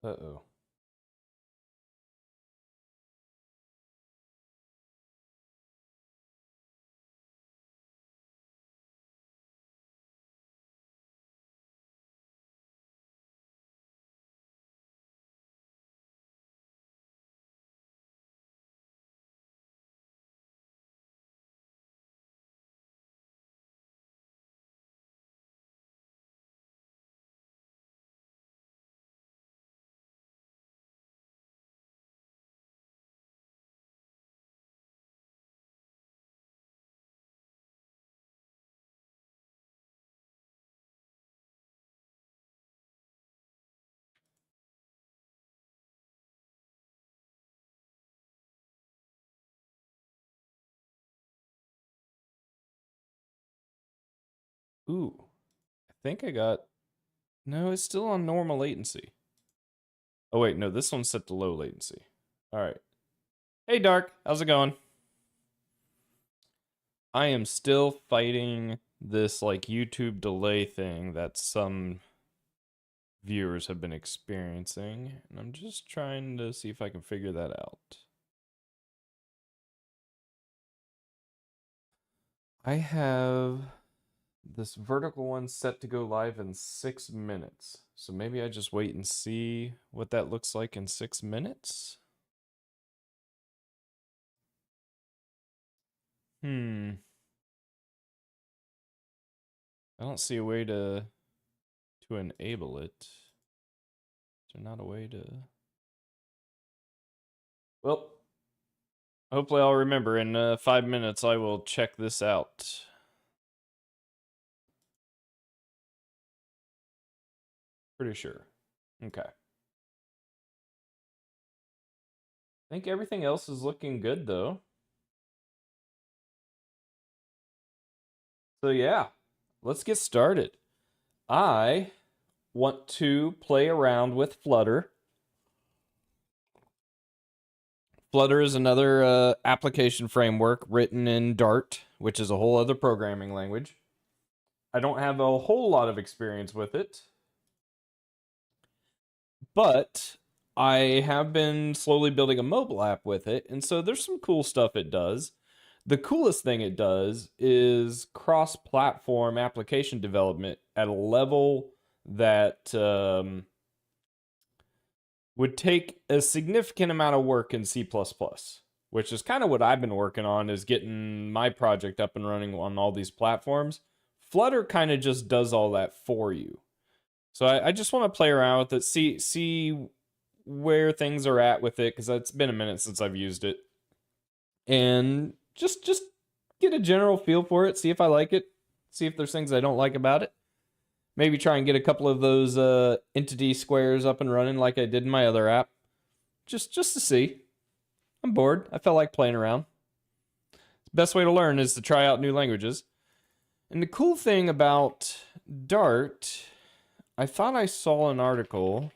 Uh-oh. Ooh. I think I got... No, it's still on normal latency. Oh, wait. No, this one's set to low latency. All right. Hey, Dark. How's it going? I am still fighting this, like, YouTube delay thing that some viewers have been experiencing. And I'm just trying to see if I can figure that out. I have this vertical one set to go live in 6 minutes. So maybe I just wait and see what that looks like in 6 minutes. I don't see a way to enable it. Is there not a way to... Well, hopefully I'll remember. In 5 minutes I will check this out. Pretty sure. Okay. I think everything else is looking good though. So yeah, let's get started. I want to play around with Flutter. Flutter is another application framework written in Dart, which is a whole other programming language. I don't have a whole lot of experience with it, but I have been slowly building a mobile app with it, and so there's some cool stuff it does. The coolest thing it does is cross-platform application development at a level that would take a significant amount of work in C++, which is kind of what I've been working on, is getting my project up and running on all these platforms. Flutter kind of just does all that for you. So I just want to play around with it, see where things are at with it, because it's been a minute since I've used it. And just get a general feel for it, see if I like it, see if there's things I don't like about it. Maybe try and get a couple of those entity squares up and running like I did in my other app. Just to see. I'm bored. I felt like playing around. The best way to learn is to try out new languages. And the cool thing about Dart, I thought I saw an article.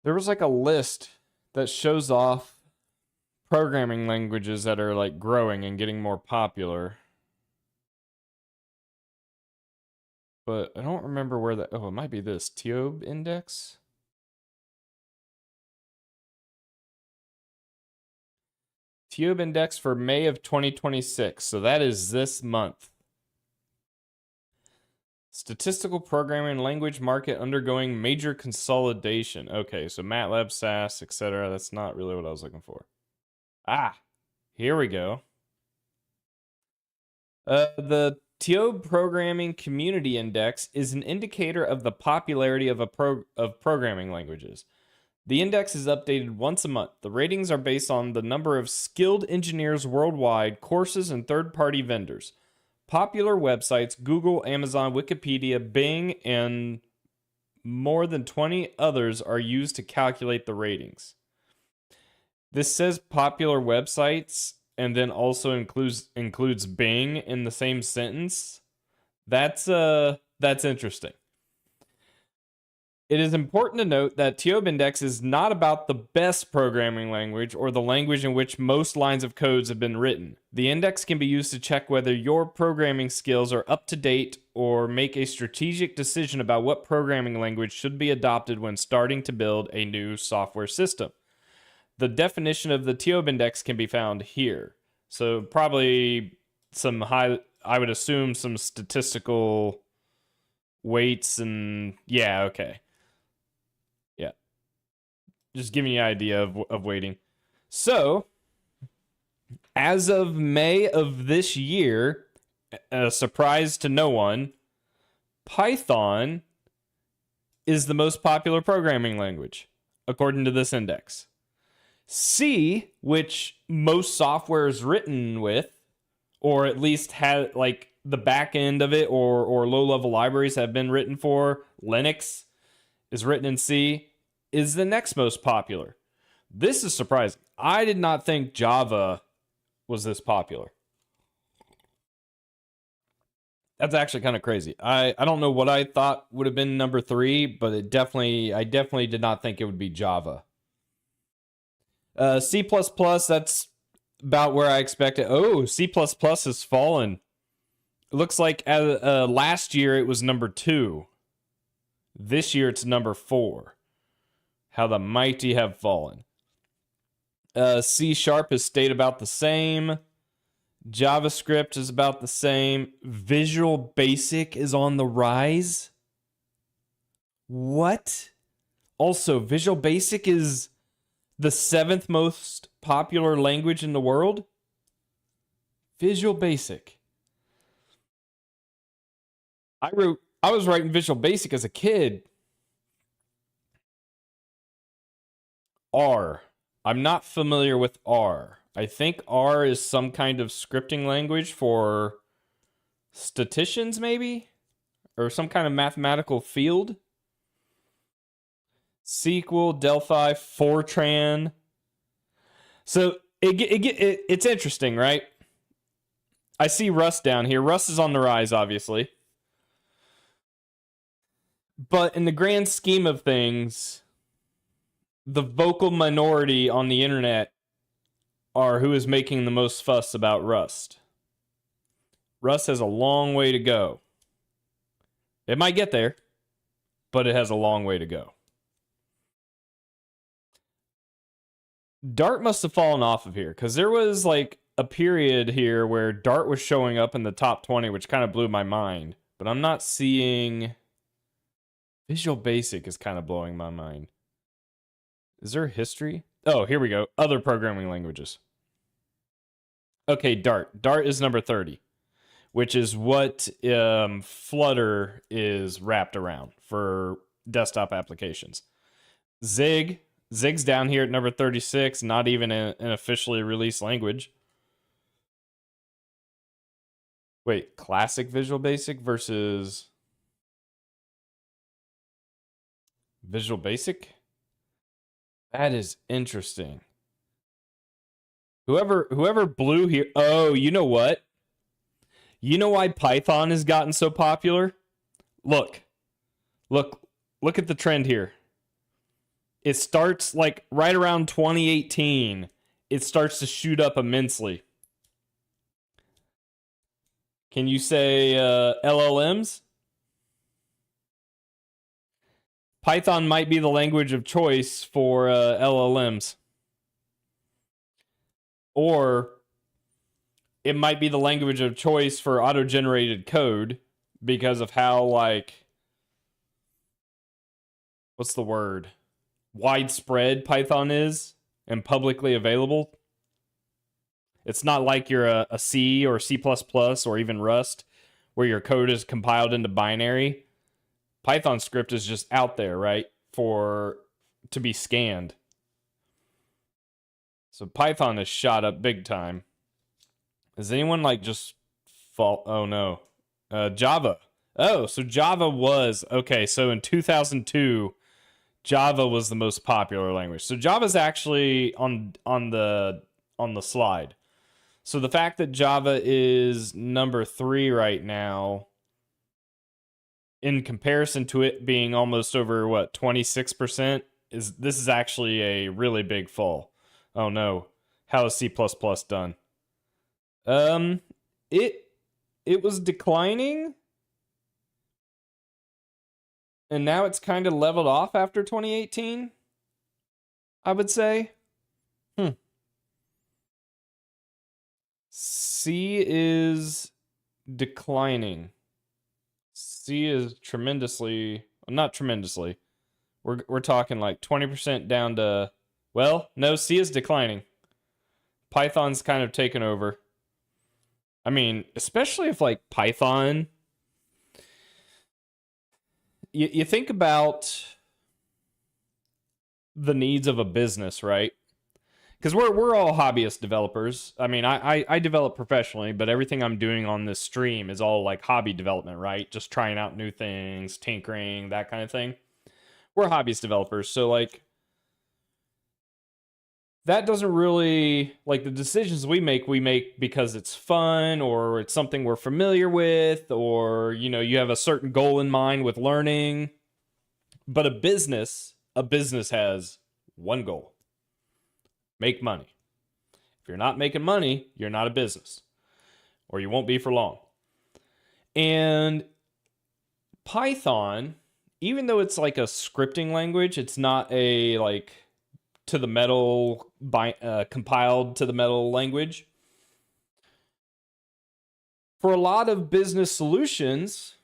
There was like a list that shows off programming languages that are like growing and getting more popular. But I don't remember where that... Oh, it might be this. TIOB index? TIOB index for May of 2026. So that is this month. Statistical programming language market undergoing major consolidation. Okay, so MATLAB, SAS, etc. That's not really what I was looking for. Ah, here we go. The TIOB Programming Community Index is an indicator of the popularity of programming languages. The index is updated once a month. The ratings are based on the number of skilled engineers worldwide, courses, and third-party vendors. Popular websites, Google, Amazon, Wikipedia, Bing, and more than 20 others are used to calculate the ratings. This says popular websites and then also includes Bing in the same sentence. That's interesting. It is important to note that TOB Index is not about the best programming language or the language in which most lines of codes have been written. The index can be used to check whether your programming skills are up to date or make a strategic decision about what programming language should be adopted when starting to build a new software system. The definition of the TOB Index can be found here. So probably I would assume some statistical weights and yeah, okay. Yeah. Just giving you an idea of weighting. So, as of May of this year, a surprise to no one, Python is the most popular programming language, according to this index. C, which most software is written with, or at least had like the back end of it, or low-level libraries have been written for, Linux is written in C, is the next most popular. This is surprising. I did not think Java was this popular. That's actually kind of crazy. I don't know what I thought would have been number 3, but I definitely did not think it would be Java. C++, that's about where I expected. Oh, C++ has fallen. It looks like last year it was number 2. This year it's number 4. How the mighty have fallen. C# has stayed about the same. JavaScript is about the same. Visual Basic is on the rise. What? Also, Visual Basic is the 7th most popular language in the world? Visual Basic. I was writing Visual Basic as a kid. R. I'm not familiar with R. I think R is some kind of scripting language for statisticians, maybe? Or some kind of mathematical field? SQL, Delphi, Fortran. So it's interesting, right? I see Rust down here. Rust is on the rise, obviously. But in the grand scheme of things, the vocal minority on the internet are who is making the most fuss about Rust. Rust has a long way to go. It might get there, but it has a long way to go. Dart must have fallen off of here, because there was like a period here where Dart was showing up in the top 20, which kind of blew my mind. But I'm not seeing... Visual Basic is kind of blowing my mind. Is there history? Oh, here we go. Other programming languages. Okay, Dart. Dart is number 30, which is what Flutter is wrapped around for desktop applications. Zig's down here at number 36, not even an officially released language. Wait, classic Visual Basic versus Visual Basic? That is interesting. Whoever blew here. Oh, you know what? You know why Python has gotten so popular? Look at the trend here. It starts like right around 2018. It starts to shoot up immensely. Can you say LLMs? Python might be the language of choice for LLMs. Or it might be the language of choice for auto-generated code because of how, like, what's the word? Widespread Python is and publicly available. It's not like you're a C or C++ or even Rust where your code is compiled into binary. Python script is just out there, right? To be scanned. So Python has shot up big time. Does anyone like just fall? Oh no. Java. Oh, so Java was, okay, so in 2002, Java was the most popular language. So Java's actually on the slide. So the fact that Java is number 3 right now in comparison to it being almost over what 26%, this is actually a really big fall. Oh no. How is C++ done? Um it it was declining and now it's kind of leveled off after 2018, I would say. C is declining. C is tremendously, not tremendously. We're talking like 20% down to, well, no, C is declining. Python's kind of taken over. I mean, especially if like Python, you think about the needs of a business, right? Because we're all hobbyist developers. I mean, I develop professionally, but everything I'm doing on this stream is all like hobby development, right? Just trying out new things, tinkering, that kind of thing. We're hobbyist developers, so like that doesn't really, like, the decisions we make because it's fun or it's something we're familiar with, or you have a certain goal in mind with learning. But a business has one goal: make money. If you're not making money, you're not a business, or you won't be for long. And Python, even though it's like a scripting language, it's not a like to the metal compiled to the metal language. For a lot of business solutions,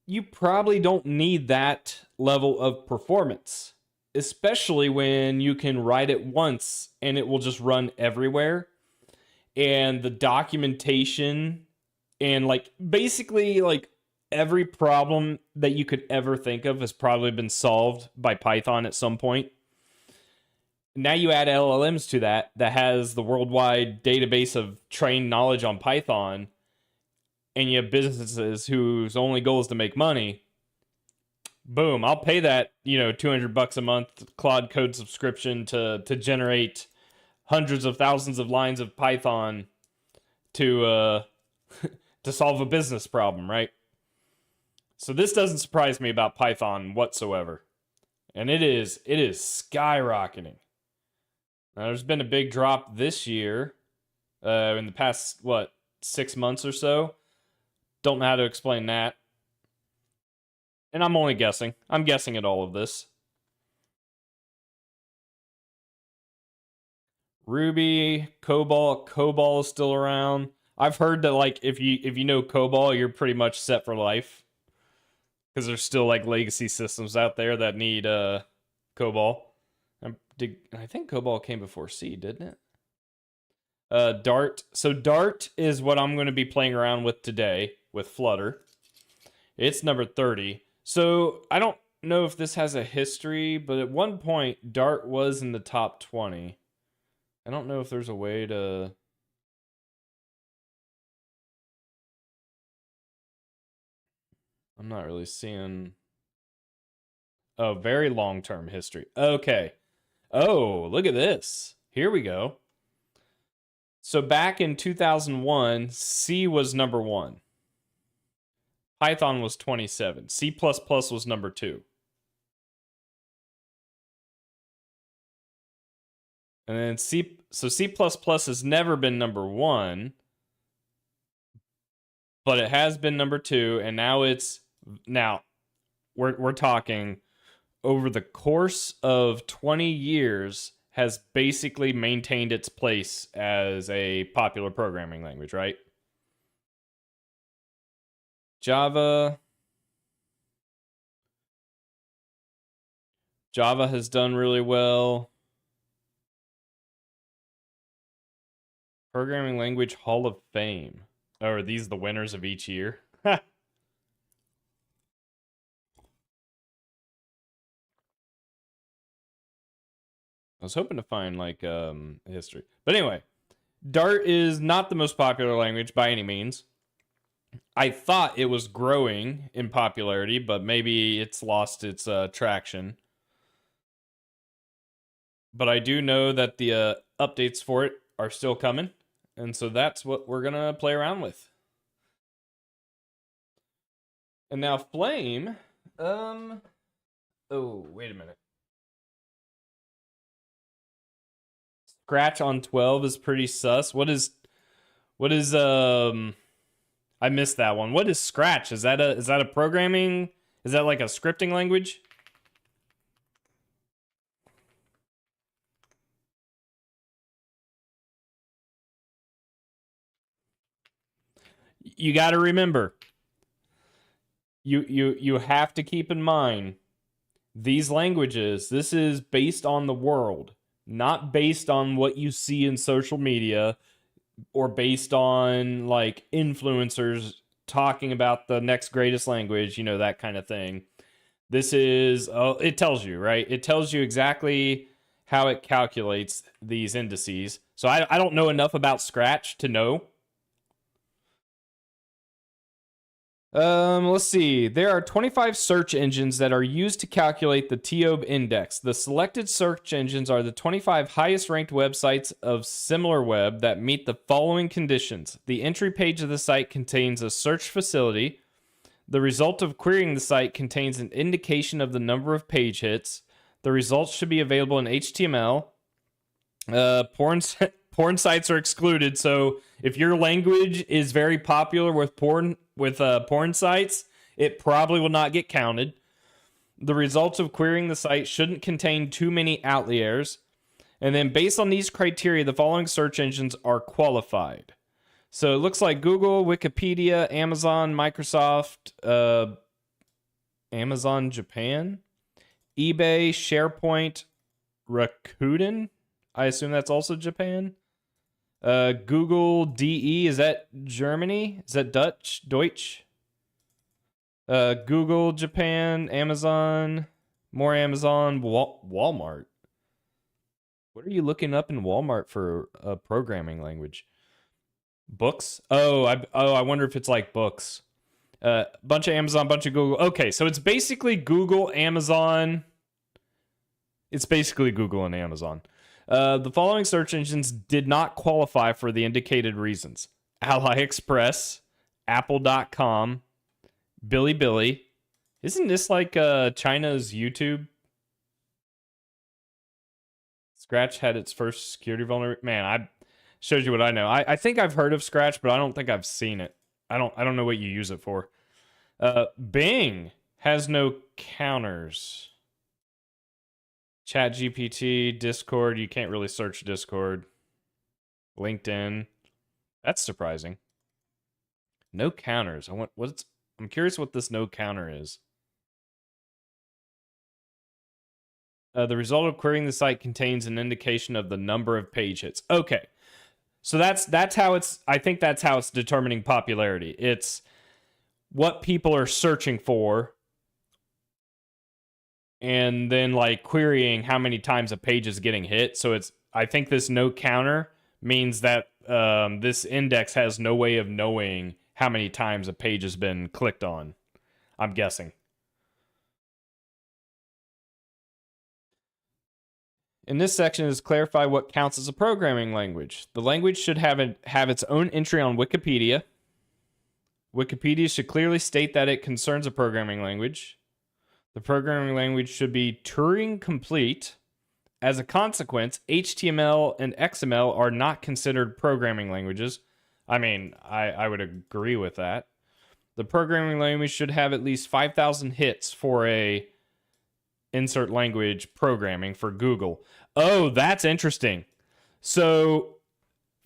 you probably don't need that level of performance, especially when you can write it once and it will just run everywhere. And the documentation and like basically like every problem that you could ever think of has probably been solved by Python at some point. Now you add LLMs to that has the worldwide database of trained knowledge on Python, and you have businesses whose only goal is to make money. Boom, I'll pay that, $200 a month Claude Code subscription to generate hundreds of thousands of lines of Python to to solve a business problem, right? So this doesn't surprise me about Python whatsoever. And it is skyrocketing. Now, there's been a big drop this year, in the past, 6 months or so. Don't know how to explain that. And I'm only guessing. I'm guessing at all of this. Ruby, COBOL is still around. I've heard that like if you know COBOL, you're pretty much set for life. Because there's still like legacy systems out there that need COBOL. I think COBOL came before C, didn't it? Dart. So Dart is what I'm going to be playing around with today with Flutter. It's number 30. So I don't know if this has a history, but at one point Dart was in the top 20. I don't know if there's a way to... I'm not really seeing... Oh, very long-term history. Okay. Oh, look at this. Here we go. So back in 2001, C was number 1. Python was 27. C++ was number 2. And then C has never been number 1, but it has been number 2, and now we're talking over the course of 20 years has basically maintained its place as a popular programming language, right? Java has done really well. Programming Language Hall of Fame. Oh, are these the winners of each year? I was hoping to find like history. But anyway, Dart is not the most popular language by any means. I thought it was growing in popularity, but maybe it's lost its traction. But I do know that the updates for it are still coming, and so that's what we're gonna play around with. And now Flame, oh, wait a minute. Scratch on 12 is pretty sus. What is I missed that one. What is Scratch? Is that a programming? Is that like a scripting language? You got to remember. You have to keep in mind these languages. This is based on the world, not based on what you see in social media or based on like influencers talking about the next greatest language, that kind of thing. This is, it tells you, right? It tells you exactly how it calculates these indices. So I don't know enough about Scratch to know. Let's see. There are 25 search engines that are used to calculate the TOB index. The selected search engines are the 25 highest ranked websites of SimilarWeb that meet the following conditions. The entry page of the site contains a search facility. The result of querying the site contains an indication of the number of page hits. The results should be available in HTML. Porn sites are excluded, so if your language is very popular with porn sites, it probably will not get counted. The results of querying the site shouldn't contain too many outliers. And then based on these criteria, the following search engines are qualified. So it looks like Google, Wikipedia, Amazon, Microsoft, Amazon Japan, eBay, SharePoint, Rakuten. I assume that's also Japan. Google DE, is that Germany? Is that Deutsch? Google Japan, Amazon, more Amazon, Walmart. What are you looking up in Walmart for a programming language? Books? I wonder if it's like books. Bunch of Amazon, bunch of Google. Okay, so it's basically Google, Amazon. It's basically Google and Amazon. The following search engines did not qualify for the indicated reasons: AliExpress, Apple.com, Bilibili. Isn't this like China's YouTube? Scratch had its first security vulnerability. Man, I showed you what I know. I think I've heard of Scratch, but I don't think I've seen it. I don't know what you use it for. Bing has no counters. ChatGPT, Discord, you can't really search Discord. LinkedIn. That's surprising. No counters. I'm curious what this no counter is. The result of querying the site contains an indication of the number of page hits. Okay. So that's how it's, I think that's how it's determining popularity. It's what people are searching for, and then like querying how many times a page is getting hit. So I think this no counter means that this index has no way of knowing how many times a page has been clicked on. I'm guessing. In this section is clarify what counts as a programming language. The language should have its own entry on Wikipedia. Wikipedia should clearly state that it concerns a programming language. The programming language should be Turing complete. As a consequence, HTML and XML are not considered programming languages. I mean, I would agree with that. The programming language should have at least 5,000 hits for a insert language programming for Google. Oh, that's interesting. So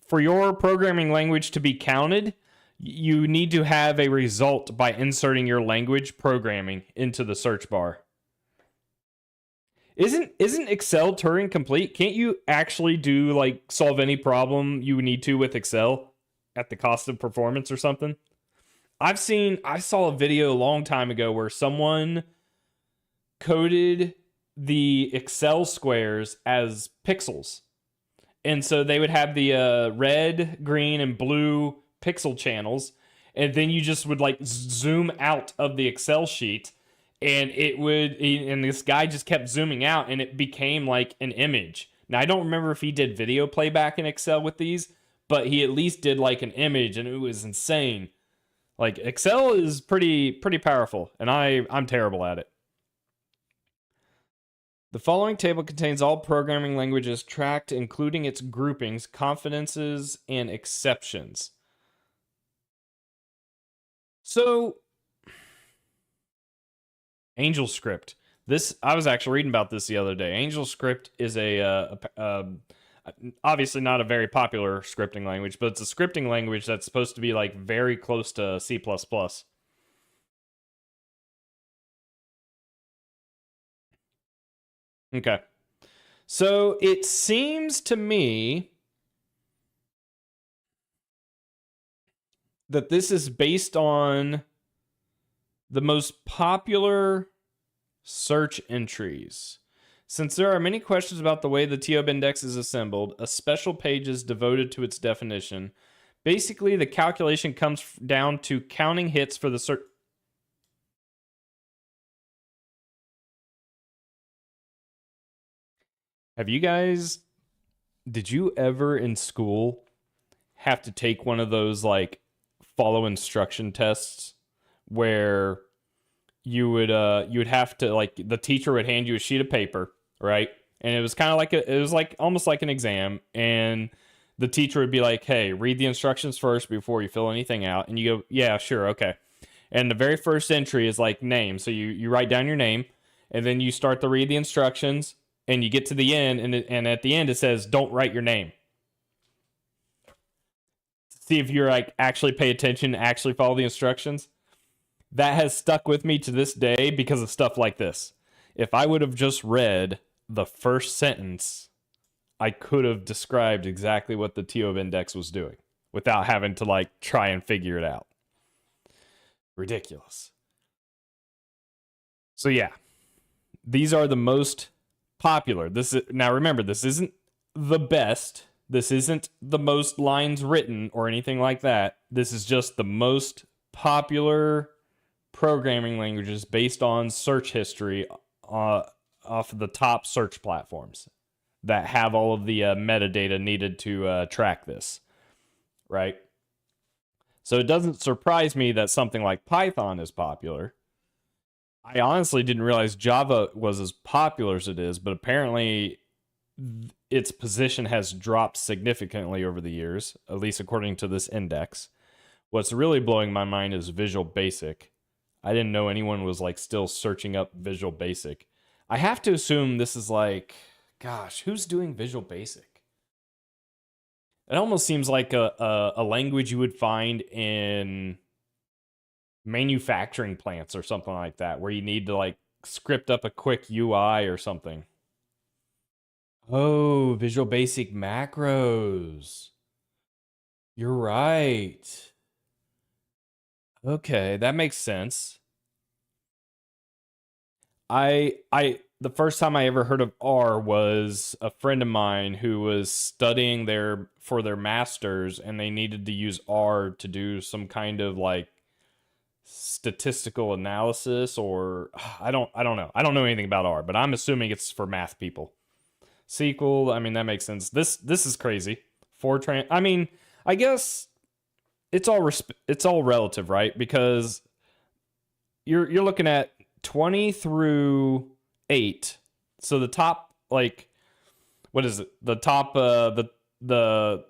for your programming language to be counted, you need to have a result by inserting your language programming into the search bar. Isn't Excel Turing complete? Can't you actually do like solve any problem you need to with Excel at the cost of performance or something? I saw a video a long time ago where someone coded the Excel squares as pixels. And so they would have the red, green, and blue pixel channels. And then you just would like zoom out of the Excel sheet. And and this guy just kept zooming out and it became like an image. Now, I don't remember if he did video playback in Excel with these, but he at least did like an image and it was insane. Like Excel is pretty powerful, and I'm terrible at it. The following table contains all programming languages tracked, including its groupings, confidences, and exceptions. So, AngelScript. This I was actually reading about this the other day. AngelScript is obviously not a very popular scripting language, but it's a scripting language that's supposed to be like very close to C++. Okay. So it seems to me that this is based on the most popular search entries. Since there are many questions about the way the TOB index is assembled, a special page is devoted to its definition. Basically, the calculation comes down to counting hits for the search. Did you ever in school have to take one of those like follow instruction tests where you would have to, like, the teacher would hand you a sheet of paper, right? And it was kind of like it was like almost like an exam, and the teacher would be like, "Hey, read the instructions first before you fill anything out." And you go, "Yeah, sure, okay." And the very first entry is like name, so you write down your name, and then you start to read the instructions, and you get to the end, and at the end it says, "Don't write your name." See if you're like actually pay attention, actually follow the instructions. That has stuck with me to this day because of stuff like this. If I would have just read the first sentence, I could have described exactly what the TOB index was doing without having to like try and figure it out. Ridiculous. So yeah, these are the most popular. Now remember, this isn't the best. This isn't the most lines written or anything like that. This is just the most popular programming languages based on search history off of the top search platforms that have all of the metadata needed to track this, right? So it doesn't surprise me that something like Python is popular. I honestly didn't realize Java was as popular as it is, but apparently its position has dropped significantly over the years, at least according to this index. What's really blowing my mind is Visual Basic. I didn't know anyone was like still searching up Visual Basic. I have to assume this is like, gosh, who's doing Visual Basic? It almost seems like a language you would find in manufacturing plants or something like that, where you need to like script up a quick UI or something. Oh, Visual Basic macros. You're right. Okay, that makes sense. The first time I ever heard of R was a friend of mine who was studying for their masters, and they needed to use R to do some kind of like statistical analysis, or I don't know. I don't know anything about R, but I'm assuming it's for math people. SQL, I mean, that makes sense. This is crazy. Fortran, I mean, I guess it's all relative, right? Because you're looking at 20 through 8. So the top, like, what is it? The top the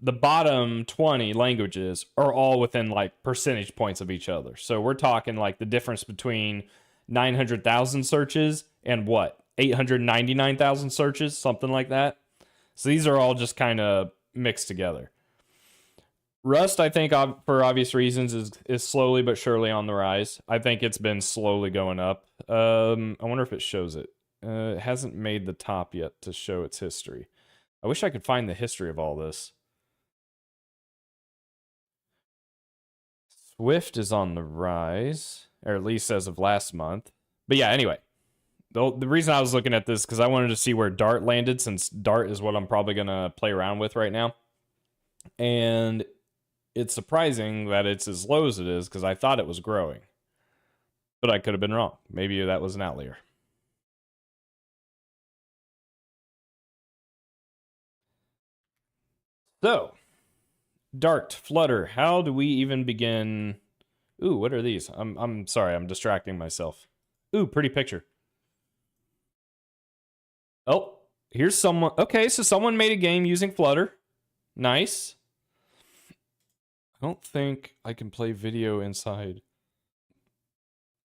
bottom 20 languages are all within like percentage points of each other. So we're talking like the difference between 900,000 searches and what? 899,000 searches, something like that. So these are all just kind of mixed together. Rust, I think, for obvious reasons, is slowly but surely on the rise. I think it's been slowly going up. I wonder if it shows it. It hasn't made the top yet to show its history. I wish I could find the history of all this. Swift is on the rise, or at least as of last month. But yeah, anyway, the reason I was looking at this because I wanted to see where Dart landed, since Dart is what I'm probably gonna play around with right now. And it's surprising that it's as low as it is because I thought it was growing. But I could have been wrong. Maybe that was an outlier. So, Dart, Flutter, how do we even begin Ooh, what are these? I'm sorry, I'm distracting myself. Ooh, pretty picture. Oh, here's someone. Okay, so someone made a game using Flutter. Nice. I don't think I can play video inside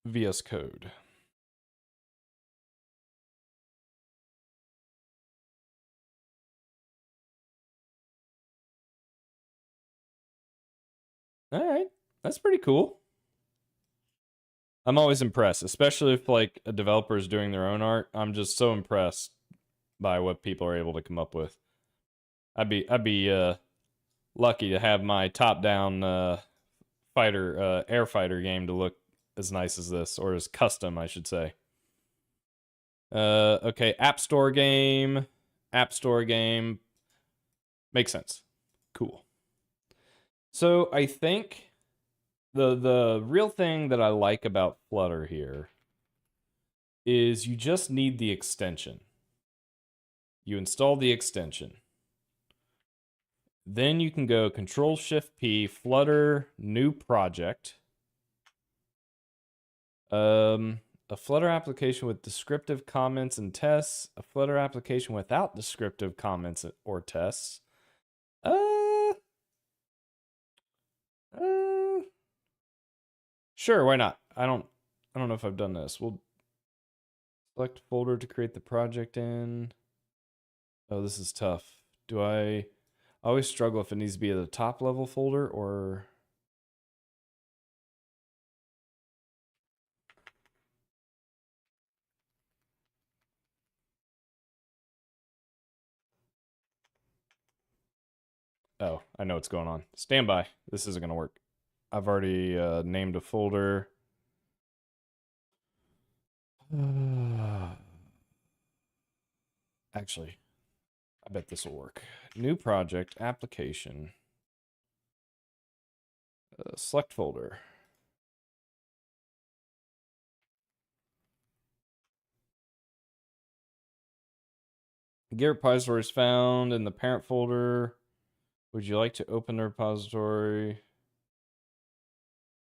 VS Code. All right, that's pretty cool. I'm always impressed, especially if like a developer is doing their own art. I'm just so impressed by what people are able to come up with. I'd be lucky to have my top-down fighter air fighter game to look as nice as this, or as custom, I should say. Okay, App Store game. App Store game. Makes sense. Cool. So I think the real thing that I like about Flutter here is you just need the extension. You install the extension. Then you can go Control Shift P, Flutter, new project. A Flutter application with descriptive comments and tests, a Flutter application without descriptive comments or tests. Uh, sure, why not? I don't know if I've done this. We'll select folder to create the project in. Oh, this is tough. I always struggle if it needs to be at the top level folder or oh, I know what's going on. Stand by. This isn't gonna work. I've already named a folder. Actually, I bet this will work. New project, application, select folder. Get repositories found in the parent folder. Would you like to open the repository?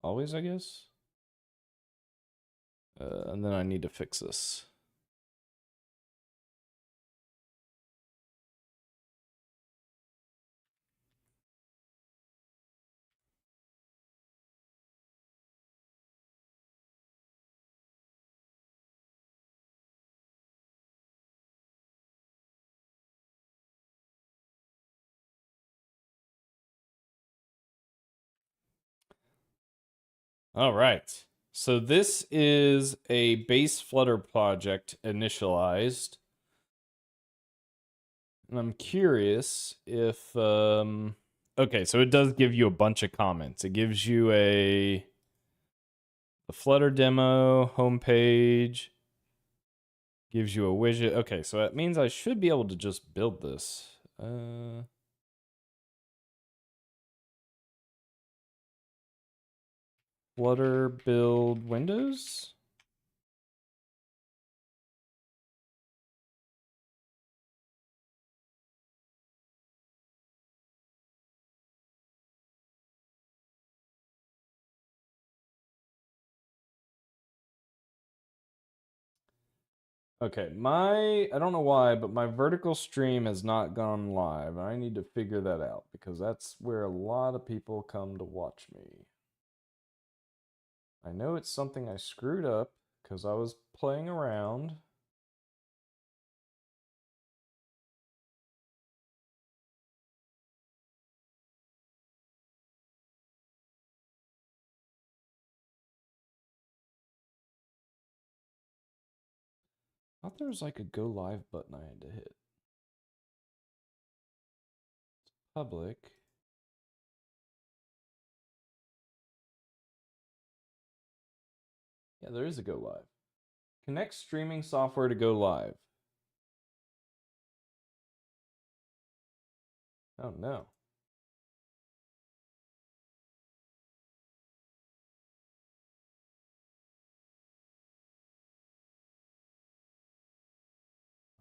Always, I guess. And then I need to fix this. All right. So this is a base Flutter project initialized. And I'm curious if okay, so it does give you a bunch of comments. It gives you a Flutter demo homepage, gives you a widget. Okay, so that means I should be able to just build this. Flutter build Windows. Okay, I don't know why, but my vertical stream has not gone live. I need to figure that out because that's where a lot of people come to watch me. I know it's something I screwed up because I was playing around. I thought there was like a go live button I had to hit. Public. Yeah, there is a go live. Connect streaming software to go live. Oh no.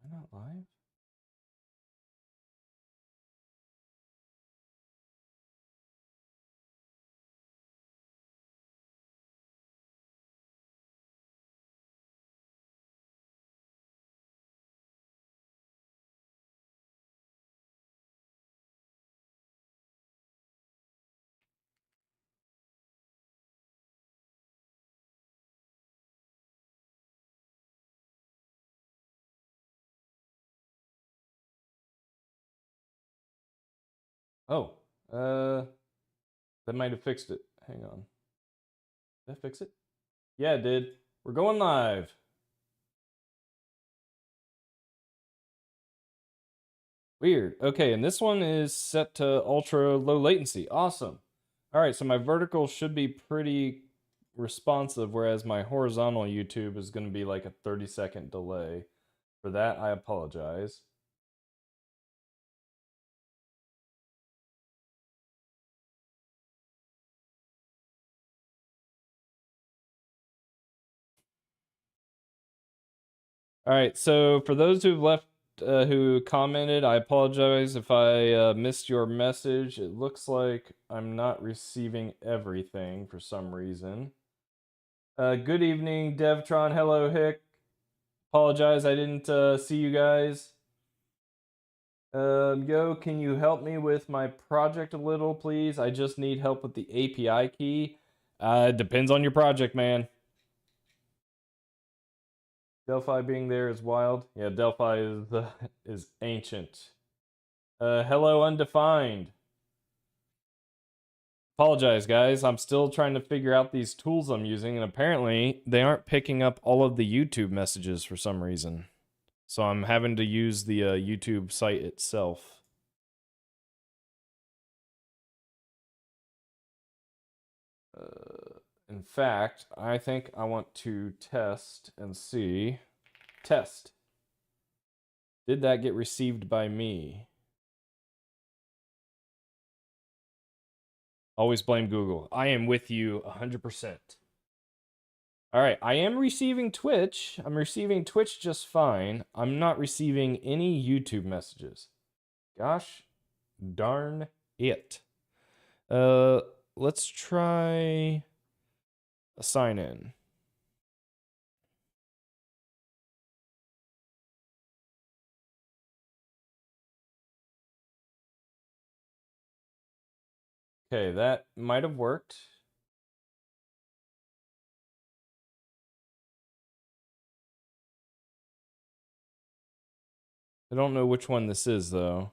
Am I not live? Oh, that might have fixed it. Hang on. Did that fix it? Yeah, it did. We're going live. Weird. Okay, and this one is set to ultra low latency. Awesome. All right, so my vertical should be pretty responsive, whereas my horizontal YouTube is going to be like a 30-second delay. For that, I apologize. All right, so for those who've left, who commented, I apologize if I missed your message. It looks like I'm not receiving everything for some reason. Good evening, Devtron. Hello, Hick. Apologize, I didn't see you guys. Yo, can you help me with my project a little, please? I just need help with the API key. Depends on your project, man. Delphi being there is wild. Yeah, Delphi is ancient. Hello, undefined. Apologize, guys. I'm still trying to figure out these tools I'm using, and apparently they aren't picking up all of the YouTube messages for some reason. So I'm having to use the YouTube site itself. In fact, I think I want to test and see. Test. Did that get received by me? Always blame Google. I am with you 100%. All right, I am receiving Twitch. I'm receiving Twitch just fine. I'm not receiving any YouTube messages. Gosh darn it. Let's try a sign in. Okay, that might have worked. I don't know which one this is, though.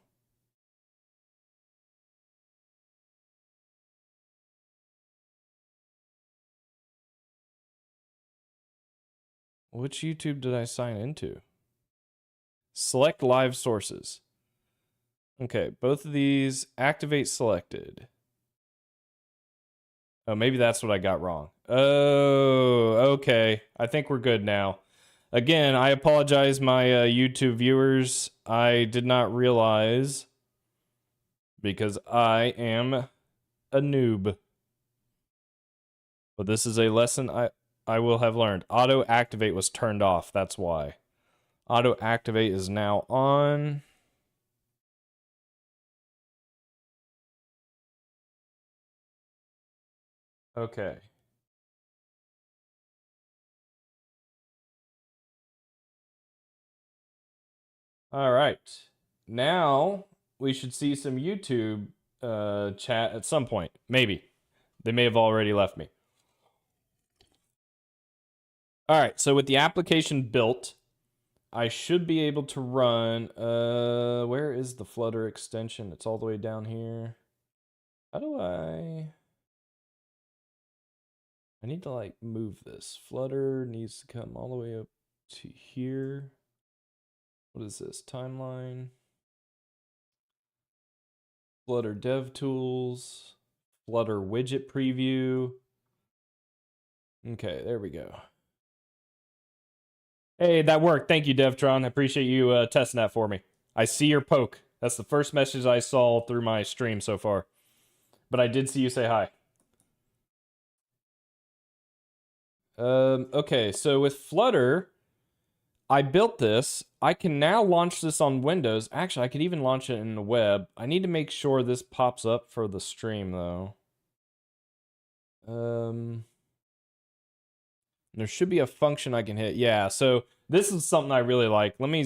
Which YouTube did I sign into? Select live sources. Okay, both of these activate selected. Oh, maybe that's what I got wrong. Oh, okay. I think we're good now. Again, I apologize, my YouTube viewers. I did not realize because I am a noob. But this is a lesson I will have learned. Auto activate was turned off. That's why. Auto activate is now on. Okay. All right. Now we should see some YouTube chat at some point. Maybe. They may have already left me. All right. So with the application built, I should be able to run. Where is the Flutter extension? It's all the way down here. How do I need to like move this. Flutter needs to come all the way up to here. What is this? Timeline. Flutter Dev Tools. Flutter Widget Preview. Okay, there we go. Hey, that worked. Thank you, Devtron. I appreciate you testing that for me. I see your poke. That's the first message I saw through my stream so far. But I did see you say hi. Okay, so with Flutter, I built this. I can now launch this on Windows. Actually, I could even launch it in the web. I need to make sure this pops up for the stream, though. There should be a function I can hit. Yeah, so this is something I really like. Let me,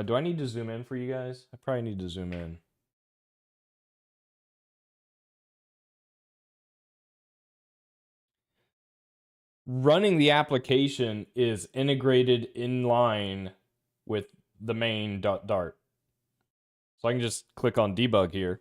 do I need to zoom in for you guys? I probably need to zoom in. Running the application is integrated in line with the main Dart. So I can just click on debug here.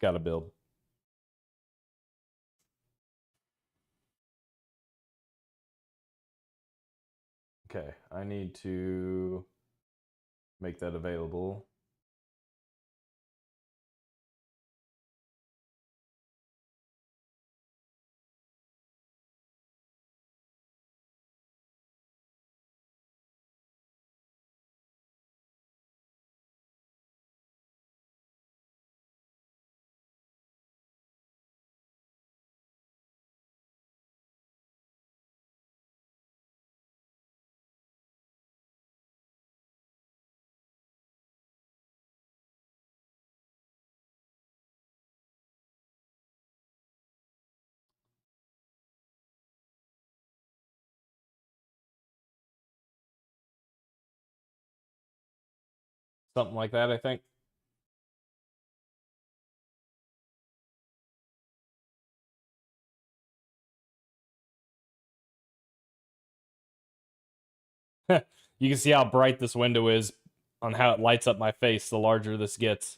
Got to build. Okay, I need to make that available. Something like that, I think. You can see how bright this window is on how it lights up my face the larger this gets.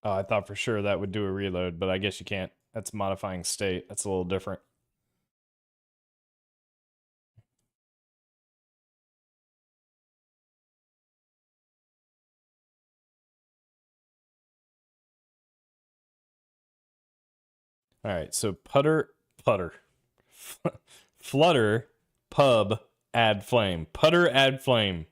Oh, I thought for sure that would do a reload, but I guess you can't. That's modifying state. That's a little different. All right, so putter, flutter, pub, add flame, putter, add flame.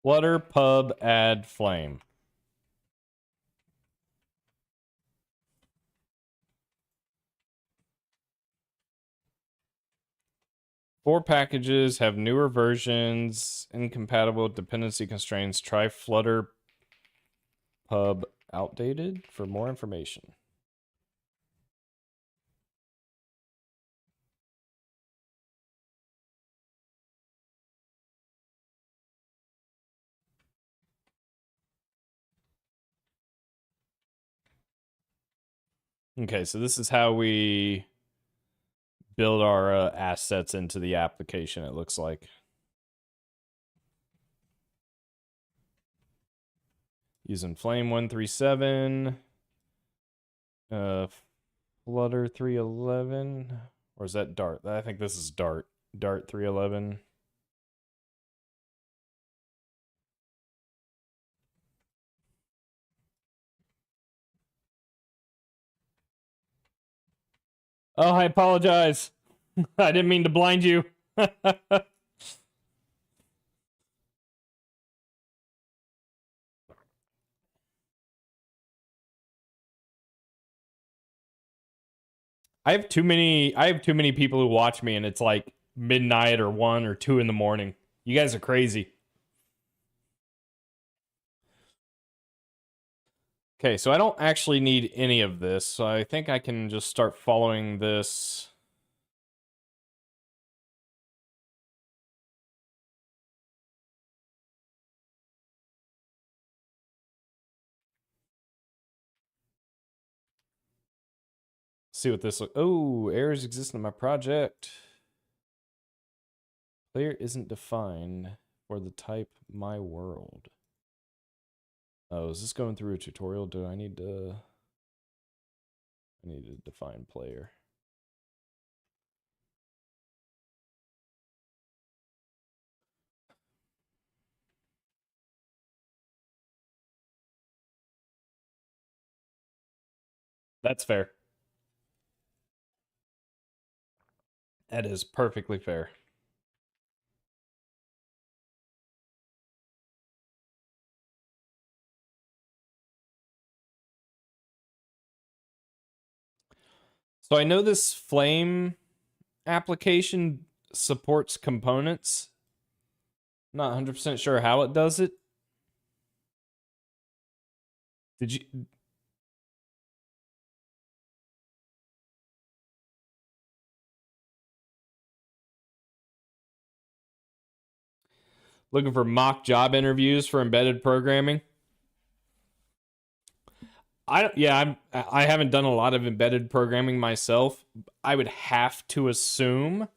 Flutter, pub, add flame. Four packages have newer versions, incompatible with dependency constraints. Try Flutter Pub outdated for more information. Okay, so this is how we build our assets into the application, it looks like. Using Flame 137, Flutter 311, or is that Dart? I think this is Dart. Dart 311. Oh, I apologize. I didn't mean to blind you. I have too many people who watch me and it's like midnight or 1 or 2 in the morning. You guys are crazy. Okay, so I don't actually need any of this, so I think I can just start following this. See what this look. Oh, errors exist in my project. Player isn't defined for the type my world. Oh, is this going through a tutorial? Do I need to define player. That's fair. That is perfectly fair. So I know this Flame application supports components. Not 100% sure how it does it. Did you looking for mock job interviews for embedded programming? I haven't done a lot of embedded programming myself. I would have to assume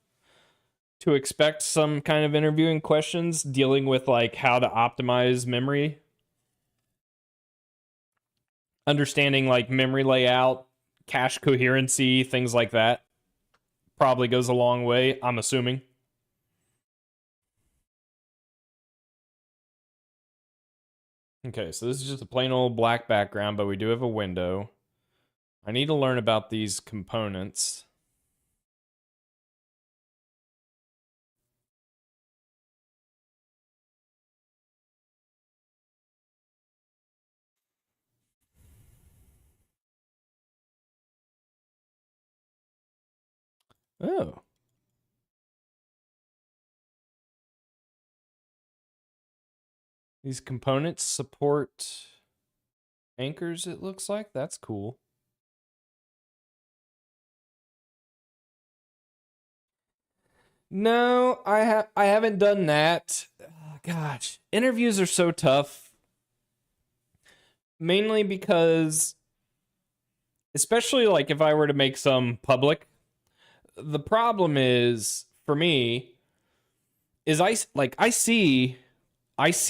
to expect some kind of interviewing questions dealing with like how to optimize memory, understanding like memory layout, cache coherency, things like that. Probably goes a long way, I'm assuming. Okay, so this is just a plain old black background, but we do have a window. I need to learn about these components. Oh. These components support anchors, it looks like. That's cool. No, I haven't done that. Gosh, interviews are so tough. Mainly because, especially like if I were to make some public, the problem is for me is I see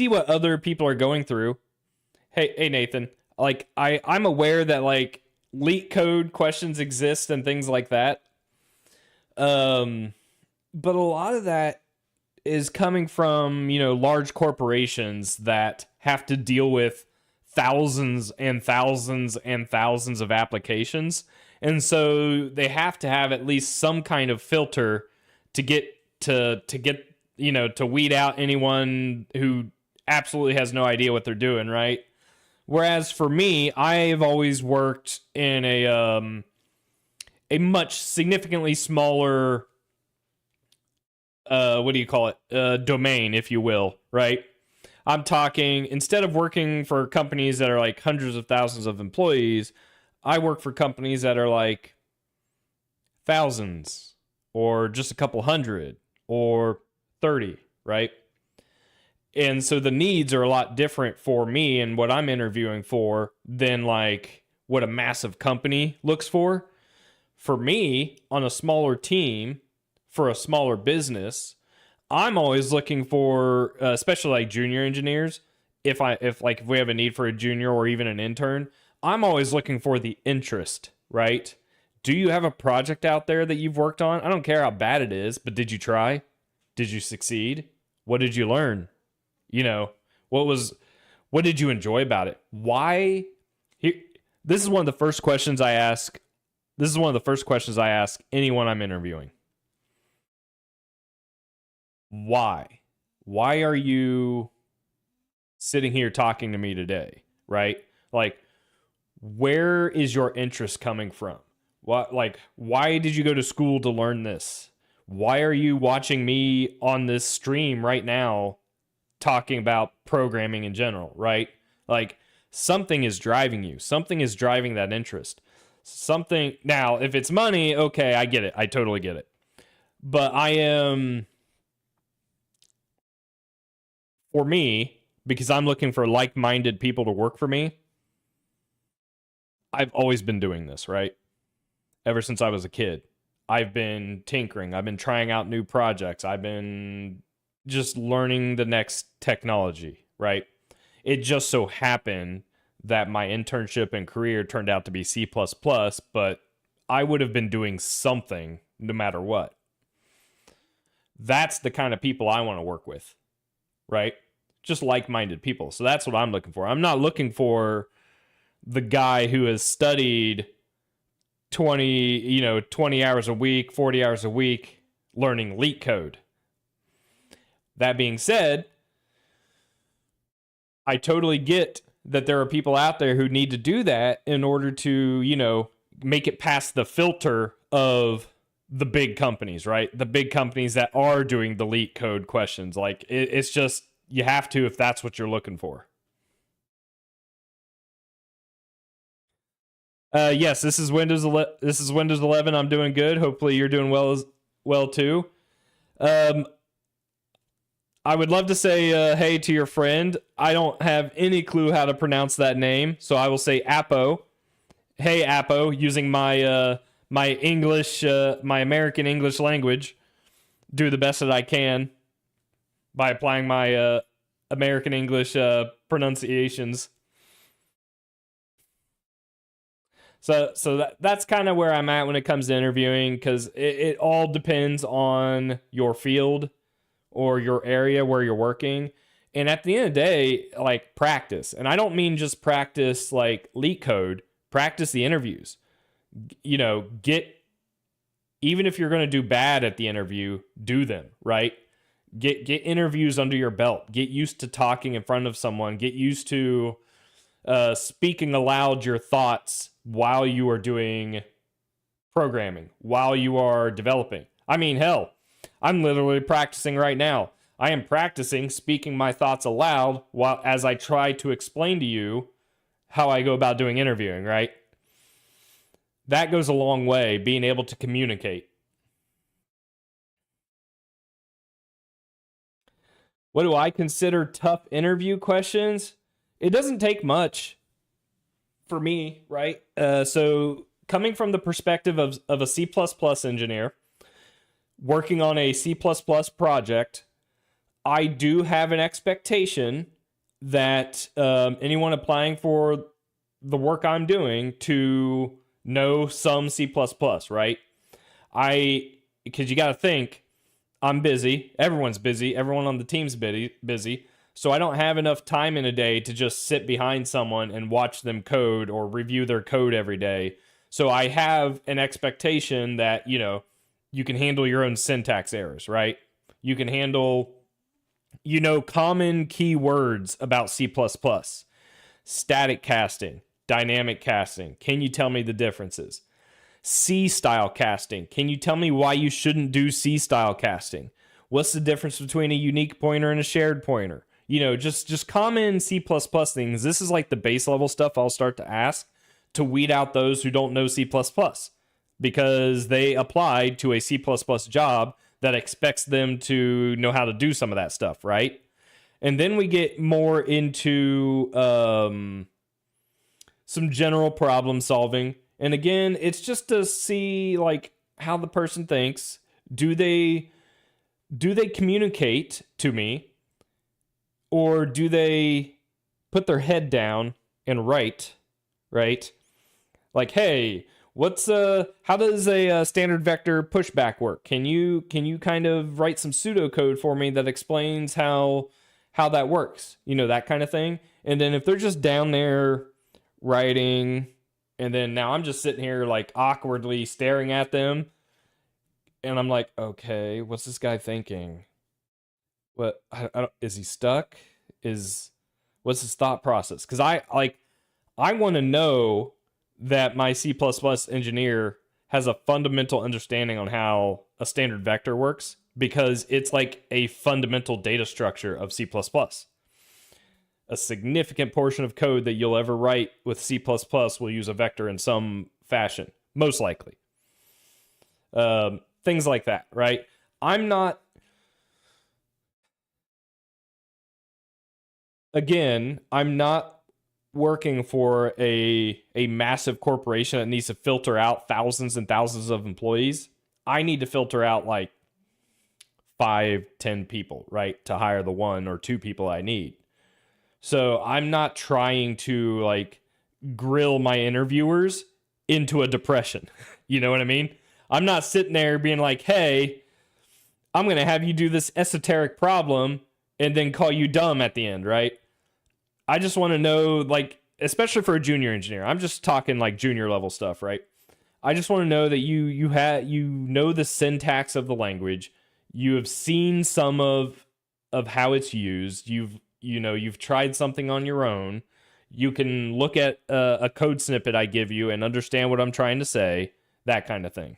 what other people are going through. Hey Nathan, like I'm aware that like leak code questions exist and things like that. Um, but a lot of that is coming from, you know, large corporations that have to deal with thousands and thousands and thousands of applications. And so they have to have at least some kind of filter to get to get, you know, to weed out anyone who absolutely has no idea what they're doing, right? Whereas for me, I've always worked in a much significantly smaller what do you call it? Domain, if you will, right? I'm talking, instead of working for companies that are like hundreds of thousands of employees, I work for companies that are like thousands or just a couple hundred or 30, right? And so the needs are a lot different for me and what I'm interviewing for than like what a massive company looks for. For me, on a smaller team, for a smaller business, I'm always looking for, especially like junior engineers. If we have a need for a junior or even an intern, I'm always looking for the interest, right? Do you have a project out there that you've worked on? I don't care how bad it is, but did you try? Did you succeed? What did you learn? You know, what was what did you enjoy about it? Why? Here, this is one of the first questions I ask. This is one of the first questions I ask anyone I'm interviewing. Why? Why are you sitting here talking to me today? Right? Like, where is your interest coming from? What, like, why did you go to school to learn this? Why are you watching me on this stream right now talking about programming in general, right? Like, something is driving you. Something is driving that interest. Something, now, if it's money, okay, I get it. I totally get it. But I am, for me, because I'm looking for like-minded people to work for me, I've always been doing this, right? Ever since I was a kid. I've been tinkering. I've been trying out new projects. I've been just learning the next technology, right? It just so happened that my internship and career turned out to be C++, but I would have been doing something no matter what. That's the kind of people I want to work with, right? Just like-minded people. So that's what I'm looking for. I'm not looking for the guy who has studied 20 hours a week, 40 hours a week learning Leet code. That being said, I totally get that there are people out there who need to do that in order to, make it past the filter of the big companies, right? The big companies that are doing the Leet code questions. Like it's just, you have to if that's what you're looking for. Yes, this is Windows 11. I'm doing good. Hopefully you're doing well too. I would love to say hey to your friend. I don't have any clue how to pronounce that name, so I will say Apo. Hey Apo, using my my English, my American English language. Do the best that I can by applying my American English pronunciations. So that's kind of where I'm at when it comes to interviewing, because it all depends on your field or your area where you're working. And at the end of the day, like, practice. And I don't mean just practice like Leet code, practice the interviews. Get, even if you're going to do bad at the interview, do them, right? Get interviews under your belt. Get used to talking in front of someone. Get used to speaking aloud your thoughts while you are doing programming, while you are developing. I mean, hell, I'm literally practicing right now. I am practicing speaking my thoughts aloud while as I try to explain to you how I go about doing interviewing, right? That goes a long way, being able to communicate. What do I consider tough interview questions? It doesn't take much for me, right? So coming from the perspective of a C++ engineer, working on a C++ project, I do have an expectation that anyone applying for the work I'm doing to know some C++, right? Because you got to think, I'm busy. Everyone's busy. Everyone on the team's busy. So I don't have enough time in a day to just sit behind someone and watch them code or review their code every day. So I have an expectation that, you can handle your own syntax errors, right? You can handle, common keywords about C++. Static casting, dynamic casting. Can you tell me the differences? C-style casting. Can you tell me why you shouldn't do C-style casting? What's the difference between a unique pointer and a shared pointer? Just common C++ things. This is like the base level stuff I'll start to ask to weed out those who don't know C++, because they applied to a C++ job that expects them to know how to do some of that stuff, right? And then we get more into some general problem solving. And again, it's just to see like how the person thinks. Do they communicate to me, or do they put their head down and write, right? Like, hey, how does a standard vector pushback work? Can you kind of write some pseudocode for me that explains how that works? That kind of thing. And then if they're just down there writing, and then now I'm just sitting here like awkwardly staring at them, and I'm like, okay, what's this guy thinking? What, is he stuck? What's his thought process? Because I want to know that my C++ engineer has a fundamental understanding on how a standard vector works, because it's like a fundamental data structure of C++. A significant portion of code that you'll ever write with C++ will use a vector in some fashion, most likely. Things like that, right? I'm not working for a massive corporation that needs to filter out thousands and thousands of employees. I need to filter out like 5-10 people, right, to hire the 1 or 2 people I need. So I'm not trying to like grill my interviewers into a depression. You know what I mean? I'm not sitting there being like, hey, I'm going to have you do this esoteric problem and then call you dumb at the end, right? I just want to know, like, especially for a junior engineer, I'm just talking like junior level stuff, right? I just want to know that you know the syntax of the language. You have seen some of how it's used. You've tried something on your own. You can look at a code snippet I give you and understand what I'm trying to say. That kind of thing.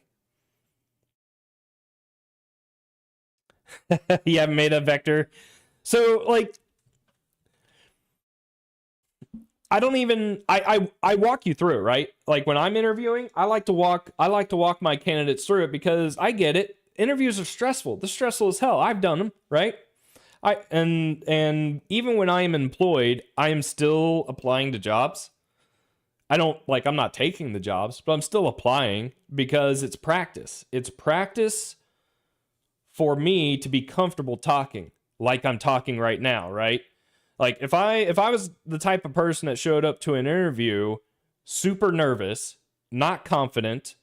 You haven't made a vector. So like I don't even I walk you through it, right? Like when I'm interviewing, I like to walk my candidates through it because I get it. Interviews are stressful. They're stressful as hell. I've done them, right? And even when I am employed, I am still applying to jobs. I'm not taking the jobs, but I'm still applying because it's practice. It's practice for me to be comfortable talking like I'm talking right now, right? Like if I was the type of person that showed up to an interview super nervous, not confident,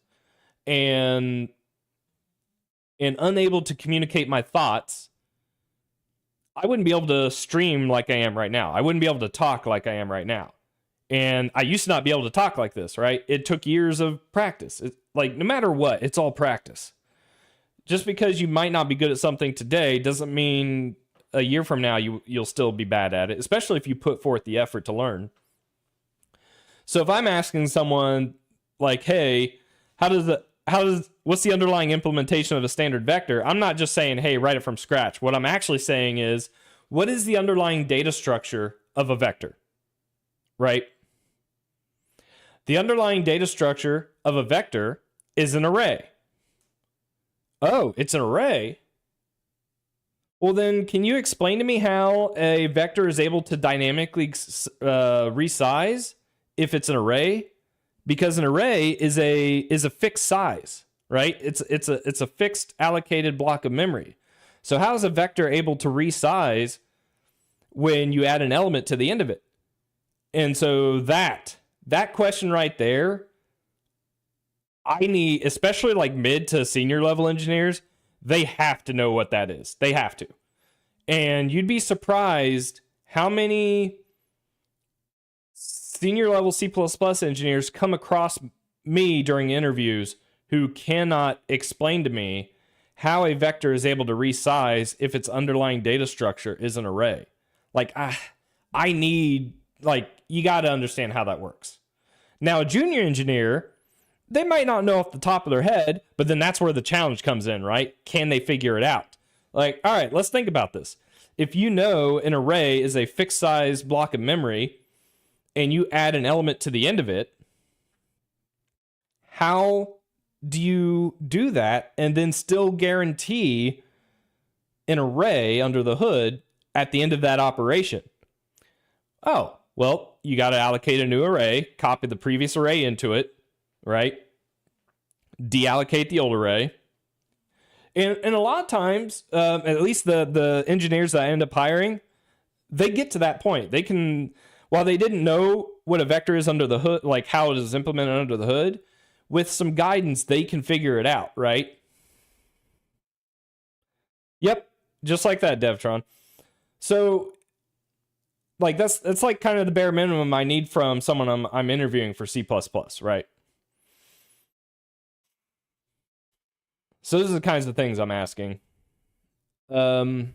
and unable to communicate my thoughts, I wouldn't be able to stream like I am right now. I wouldn't be able to talk like I am right now. And I used to not be able to talk like this, right? It took years of practice. Like no matter what, it's all practice. Just because you might not be good at something today doesn't mean a year from now you'll still be bad at it, especially if you put forth the effort to learn. So if I'm asking someone like, hey, what's the underlying implementation of a standard vector? I'm not just saying, hey, write it from scratch. What I'm actually saying is, what is the underlying data structure of a vector? Right? The underlying data structure of a vector is an array. Oh, it's an array? Well, then, can you explain to me how a vector is able to dynamically resize if it's an array? Because an array is a fixed size, right? It's a fixed allocated block of memory. So how is a vector able to resize when you add an element to the end of it? And so that question right there, I need, especially like mid to senior level engineers, they have to know what that is. They have to. And you'd be surprised how many senior level C++ engineers come across me during interviews who cannot explain to me how a vector is able to resize if its underlying data structure is an array. Like, I need, like, you got to understand how that works. Now, a junior engineer, they might not know off the top of their head, but then that's where the challenge comes in, right? Can they figure it out? Like, all right, let's think about this. If you know an array is a fixed size block of memory and you add an element to the end of it, how do you do that and then still guarantee an array under the hood at the end of that operation? Oh, well, you got to allocate a new array, copy the previous array into it, right? Deallocate the old array. And a lot of times, at least the engineers that I end up hiring, they get to that point. They can, while they didn't know what a vector is under the hood, like how it is implemented under the hood, with some guidance, they can figure it out, right? Yep, just like that, Devtron. So, like that's like kind of the bare minimum I need from someone I'm interviewing for C++, right? So those are the kinds of things I'm asking. I'm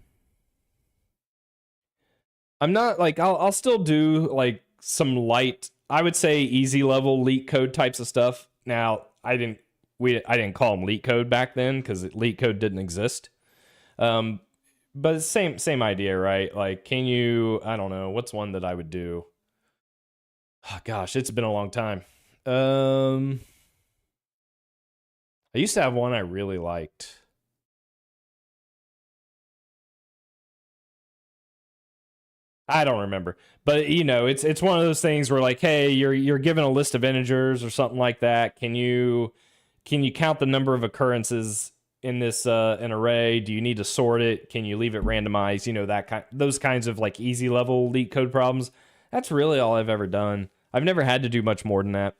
not like I'll still do like some light, I would say easy level LeetCode types of stuff. Now I didn't call them LeetCode back then because LeetCode didn't exist. But it's same idea, right? Like, can you? I don't know. What's one that I would do? Oh, gosh, it's been a long time. I used to have one I really liked. I don't remember, but you know, it's one of those things where like, hey, you're given a list of integers or something like that. Can you count the number of occurrences in this an array? Do you need to sort it? Can you leave it randomized? You know, those kinds of like easy level LeetCode problems. That's really all I've ever done. I've never had to do much more than that.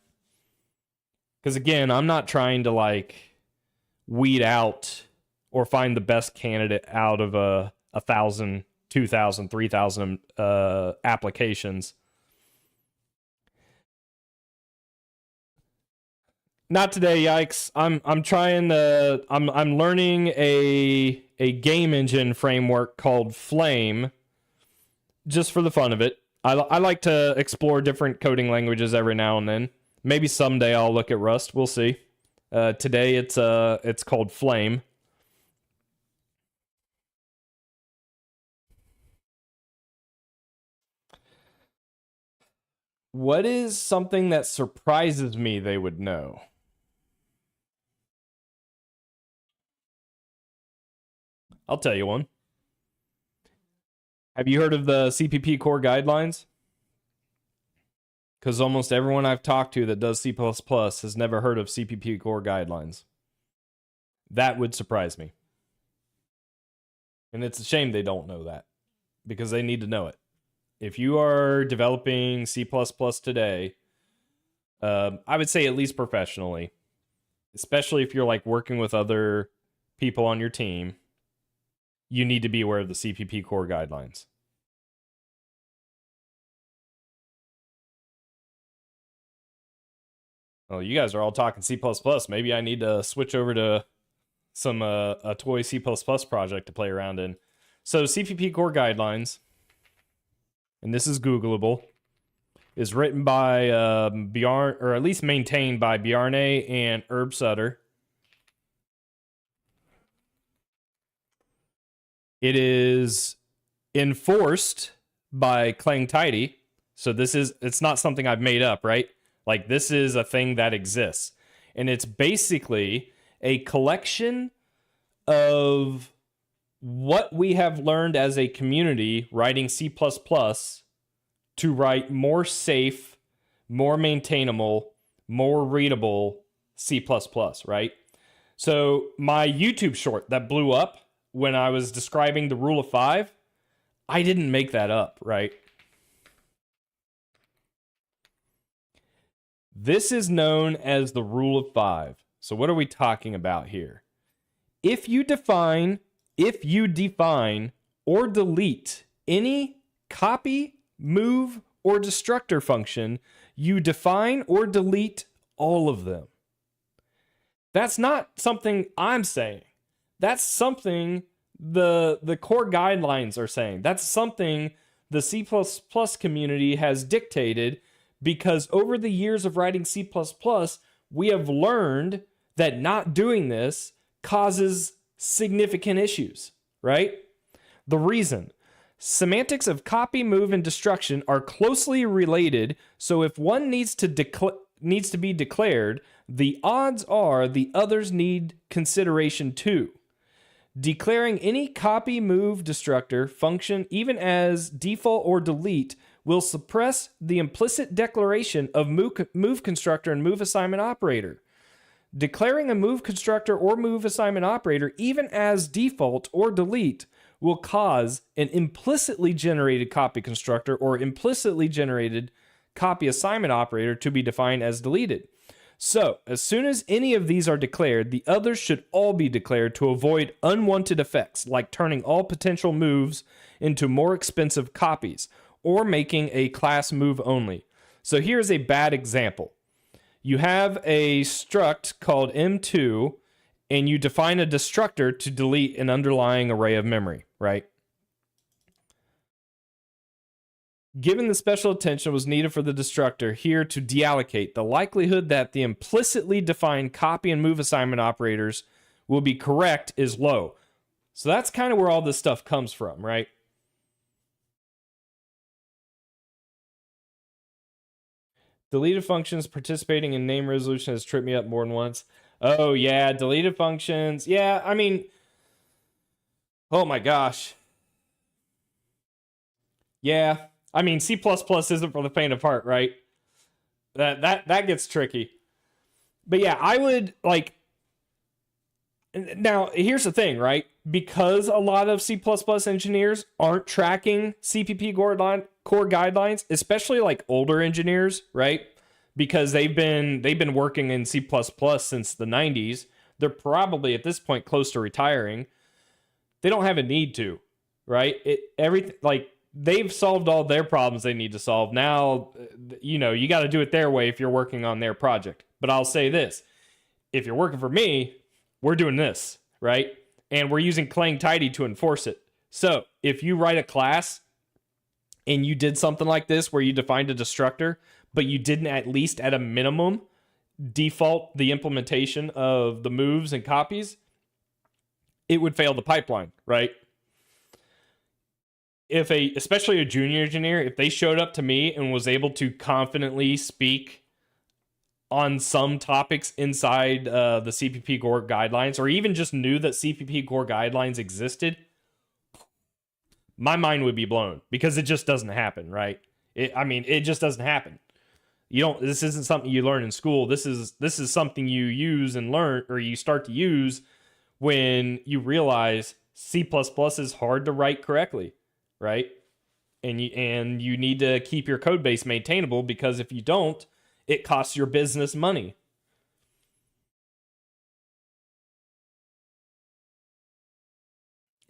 Because again, I'm not trying to like weed out or find the best candidate out of a 1,000, 2,000, 3,000 applications. Not today, yikes. I'm trying to I'm learning a game engine framework called Flame just for the fun of it. I like to explore different coding languages every now and then. Maybe someday I'll look at Rust. We'll see. Today it's called Flame. What is something that surprises me they would know? I'll tell you one. Have you heard of the CPP core guidelines? Because almost everyone I've talked to that does C++ has never heard of CPP core guidelines. That would surprise me. And it's a shame they don't know that, because they need to know it. If you are developing C++ today, I would say at least professionally, especially if you're like working with other people on your team, you need to be aware of the CPP core guidelines. Well, you guys are all talking C++. Maybe I need to switch over to some a toy C++ project to play around in. So CPP core guidelines, and this is Googleable, is written by Bjarne, or at least maintained by Bjarne and Herb Sutter. It is enforced by Clang Tidy. So it's not something I've made up, right? Like, this is a thing that exists. And it's basically a collection of what we have learned as a community writing C++ to write more safe, more maintainable, more readable C++, right? So my YouTube short that blew up when I was describing the rule of 5, I didn't make that up, right? This is known as the rule of 5. So what are we talking about here? If you define or delete any copy, move, or destructor function, you define or delete all of them. That's not something I'm saying. That's something the core guidelines are saying. That's something the C++ community has dictated, because over the years of writing C++, we have learned that not doing this causes significant issues, right? The reason: semantics of copy, move, and destruction are closely related, so if one needs to be declared, the odds are the others need consideration too. Declaring any copy, move, destructor function, even as default or delete, will suppress the implicit declaration of move constructor and move assignment operator. Declaring a move constructor or move assignment operator, even as default or delete, will cause an implicitly generated copy constructor or implicitly generated copy assignment operator to be defined as deleted. So, as soon as any of these are declared, the others should all be declared to avoid unwanted effects, like turning all potential moves into more expensive copies, or making a class move only. So here's a bad example. You have a struct called M2, and you define a destructor to delete an underlying array of memory, right? Given the special attention was needed for the destructor here to deallocate, the likelihood that the implicitly defined copy and move assignment operators will be correct is low. So that's kind of where all this stuff comes from, right? Deleted functions participating in name resolution has tripped me up more than once. Oh, yeah, deleted functions. Yeah, I mean, oh my gosh. Yeah, I mean, C++ isn't for the faint of heart, right? That gets tricky. But yeah, I would, like, now here's the thing, right? Because a lot of C++ engineers aren't tracking CPP core guidelines, especially like older engineers, right? Because they've been working in C++ since the 90s. They're probably at this point close to retiring. They don't have a need to, right? Everything, like, they've solved all their problems they need to solve. Now, you got to do it their way if you're working on their project. But I'll say this: if you're working for me, we're doing this, right? And we're using Clang Tidy to enforce it. So if you write a class and you did something like this where you defined a destructor, but you didn't at least at a minimum default the implementation of the moves and copies, it would fail the pipeline, right? If especially a junior engineer, if they showed up to me and was able to confidently speak on some topics inside the CPP Gore guidelines, or even just knew that CPP Gore guidelines existed, my mind would be blown, because it just doesn't happen, right? It just doesn't happen. This isn't something you learn in school. This is something you use and learn, or you start to use when you realize C++ is hard to write correctly, right? And you need to keep your code base maintainable, because if you don't, it costs your business money.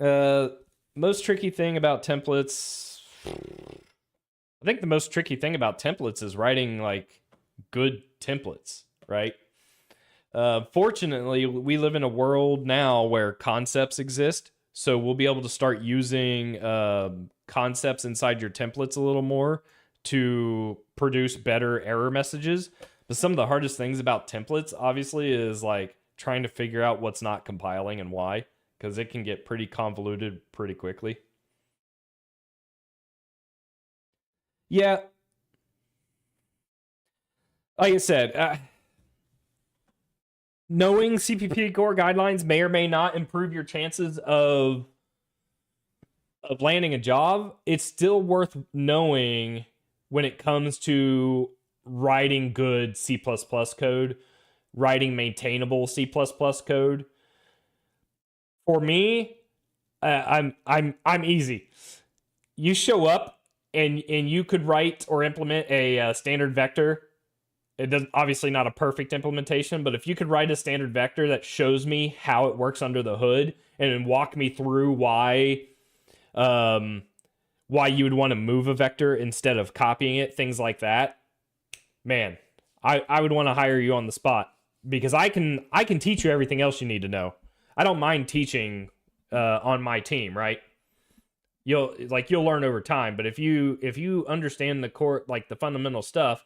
Most tricky thing about templates, I think the most tricky thing about templates is writing like good templates, right? Fortunately, we live in a world now where concepts exist, so we'll be able to start using concepts inside your templates a little more to produce better error messages. But some of the hardest things about templates, obviously, is like trying to figure out what's not compiling and why, because it can get pretty convoluted pretty quickly. Yeah. Like I said, knowing CPP Core guidelines may or may not improve your chances of landing a job. It's still worth knowing when it comes to writing good C++ code, writing maintainable C++ code. For me, I'm easy. You show up and you could write or implement a standard vector. It does, obviously not a perfect implementation, but if you could write a standard vector that shows me how it works under the hood and then walk me through why you would want to move a vector instead of copying it, things like that, man, I would want to hire you on the spot, because I can teach you everything else you need to know. I don't mind teaching on my team, right? You'll learn over time, but if you understand the core, like the fundamental stuff,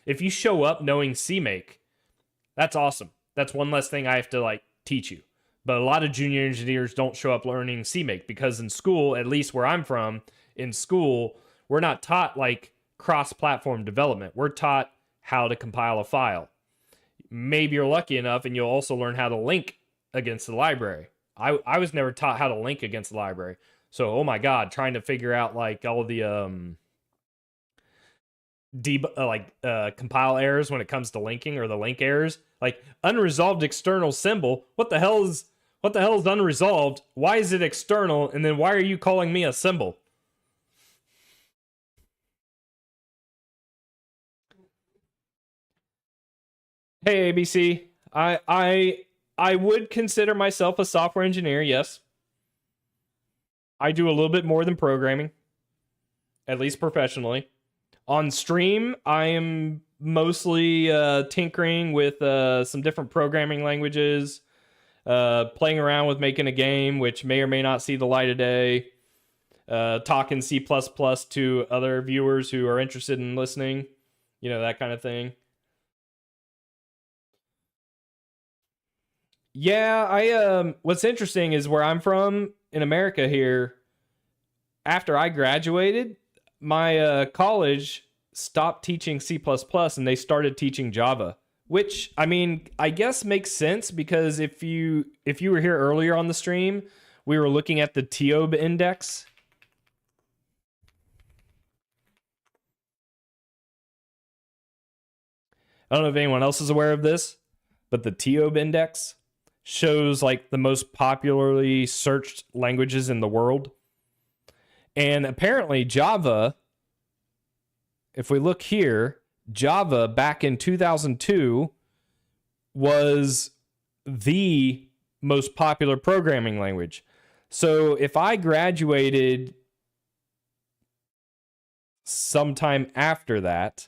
if you show up knowing CMake, that's awesome. That's one less thing I have to like teach you. But a lot of junior engineers don't show up learning CMake, because in school, at least where I'm from, in school, we're not taught like cross-platform development. We're taught how to compile a file. Maybe you're lucky enough and you'll also learn how to link against the library. I was never taught how to link against the library. So, oh my God, trying to figure out like all of the compile errors when it comes to linking, or the link errors, like unresolved external symbol. What the hell is unresolved? Why is it external? And then why are you calling me a symbol? Hey, ABC. I would consider myself a software engineer, yes. I do a little bit more than programming, at least professionally. On stream, I am mostly tinkering with some different programming languages, playing around with making a game, which may or may not see the light of day, talking C++ to other viewers who are interested in listening, that kind of thing. Yeah, what's interesting is where I'm from in America here, after I graduated, my college stopped teaching C++ and they started teaching Java, which I guess makes sense, because if you were here earlier on the stream, we were looking at the TOB index. I don't know if anyone else is aware of this, but the TOB index shows like the most popularly searched languages in the world. And apparently Java, if we look here, Java back in 2002 was the most popular programming language. So if I graduated sometime after that,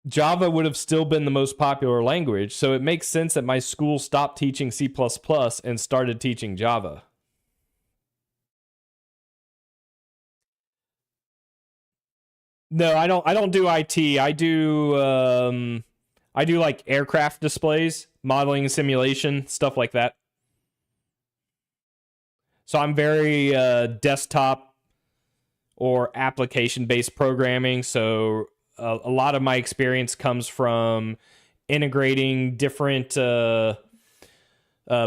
Java would have still been the most popular language, so it makes sense that my school stopped teaching C++ and started teaching Java. No, I don't do IT. I do like aircraft displays, modeling and simulation, stuff like that. So I'm very desktop or application based programming. So a lot of my experience comes from integrating different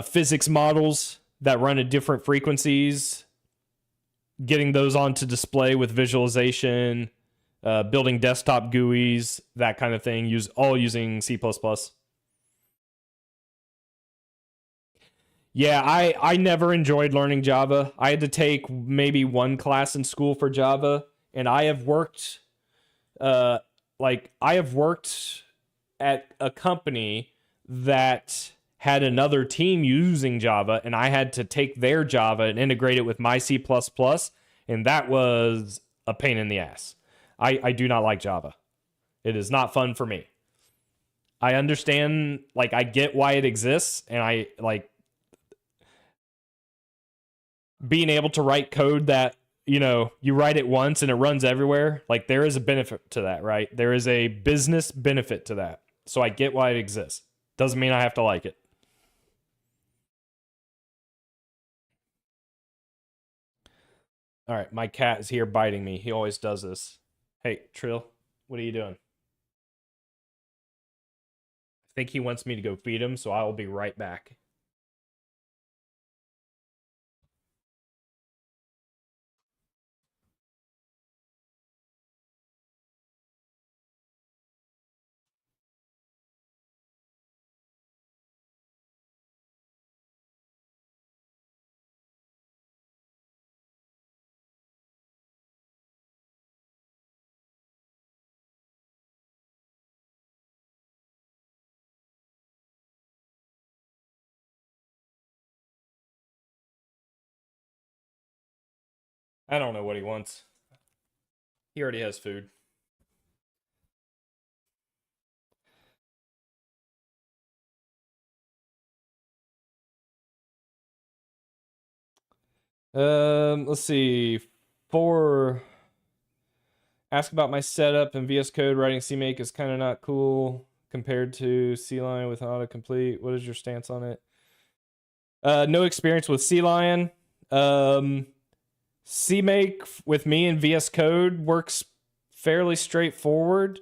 physics models that run at different frequencies, getting those onto display with visualization, building desktop GUIs, that kind of thing, all using C++. Yeah, I never enjoyed learning Java. I had to take maybe one class in school for Java, and I have worked uh I have worked at a company that had another team using Java, and I had to take their Java and integrate it with my C++, and that was a pain in the ass. I do not like Java. It is not fun for me. I understand, like, I get why it exists, and I like being able to write code that, you write it once and it runs everywhere. Like, there is a benefit to that, right? There is a business benefit to that. So I get why it exists. Doesn't mean I have to like it. All right, my cat is here biting me. He always does this. Hey, Trill, what are you doing? I think he wants me to go feed him, so I will be right back. I don't know what he wants. He already has food. Let's see. For ask about my setup in VS Code. Writing CMake is kind of not cool compared to CLion with autocomplete. What is your stance on it? No experience with CLion. CMake with me in VS Code works fairly straightforward.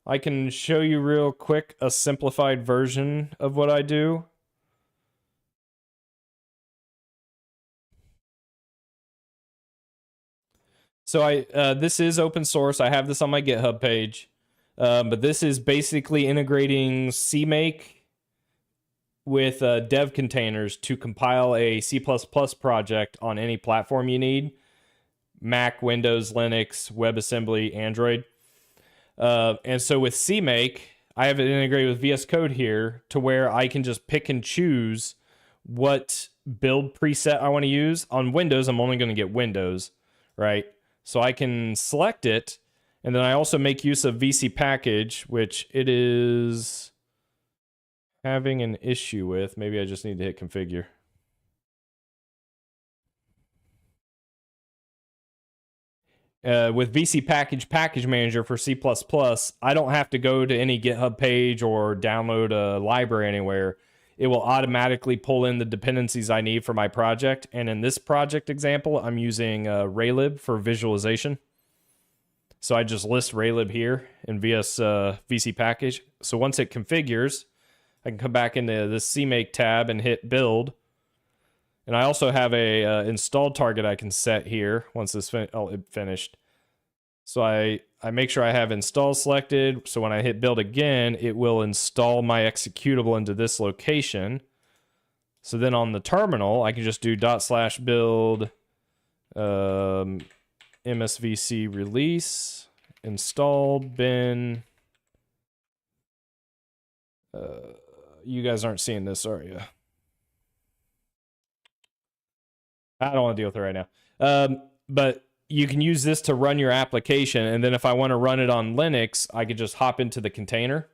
I can show you real quick a simplified version of what I do. So this is open source. I have this on my GitHub page, but this is basically integrating CMake with dev containers to compile a C++ project on any platform you need: Mac, Windows, Linux, WebAssembly, Android. And so with CMake, I have it integrated with VS Code here to where I can just pick and choose what build preset I want to use. On Windows, I'm only going to get Windows, right? So I can select it, and then I also make use of VC package, which it is having an issue with. Maybe I just need to hit configure. With VC package manager for C++, I don't have to go to any GitHub page or download a library anywhere. It will automatically pull in the dependencies I need for my project. And in this project example, I'm using Raylib for visualization. So I just list Raylib here in VC package. So once it configures, I can come back into this CMake tab and hit build. And I also have a install target I can set here once this it finished. So I make sure I have install selected. So when I hit build again, it will install my executable into this location. So then on the terminal, I can just do /build MSVC release installed bin. You guys aren't seeing this, are you? I don't want to deal with it right now. But you can use this to run your application, and then if I want to run it on Linux, I could just hop into the container.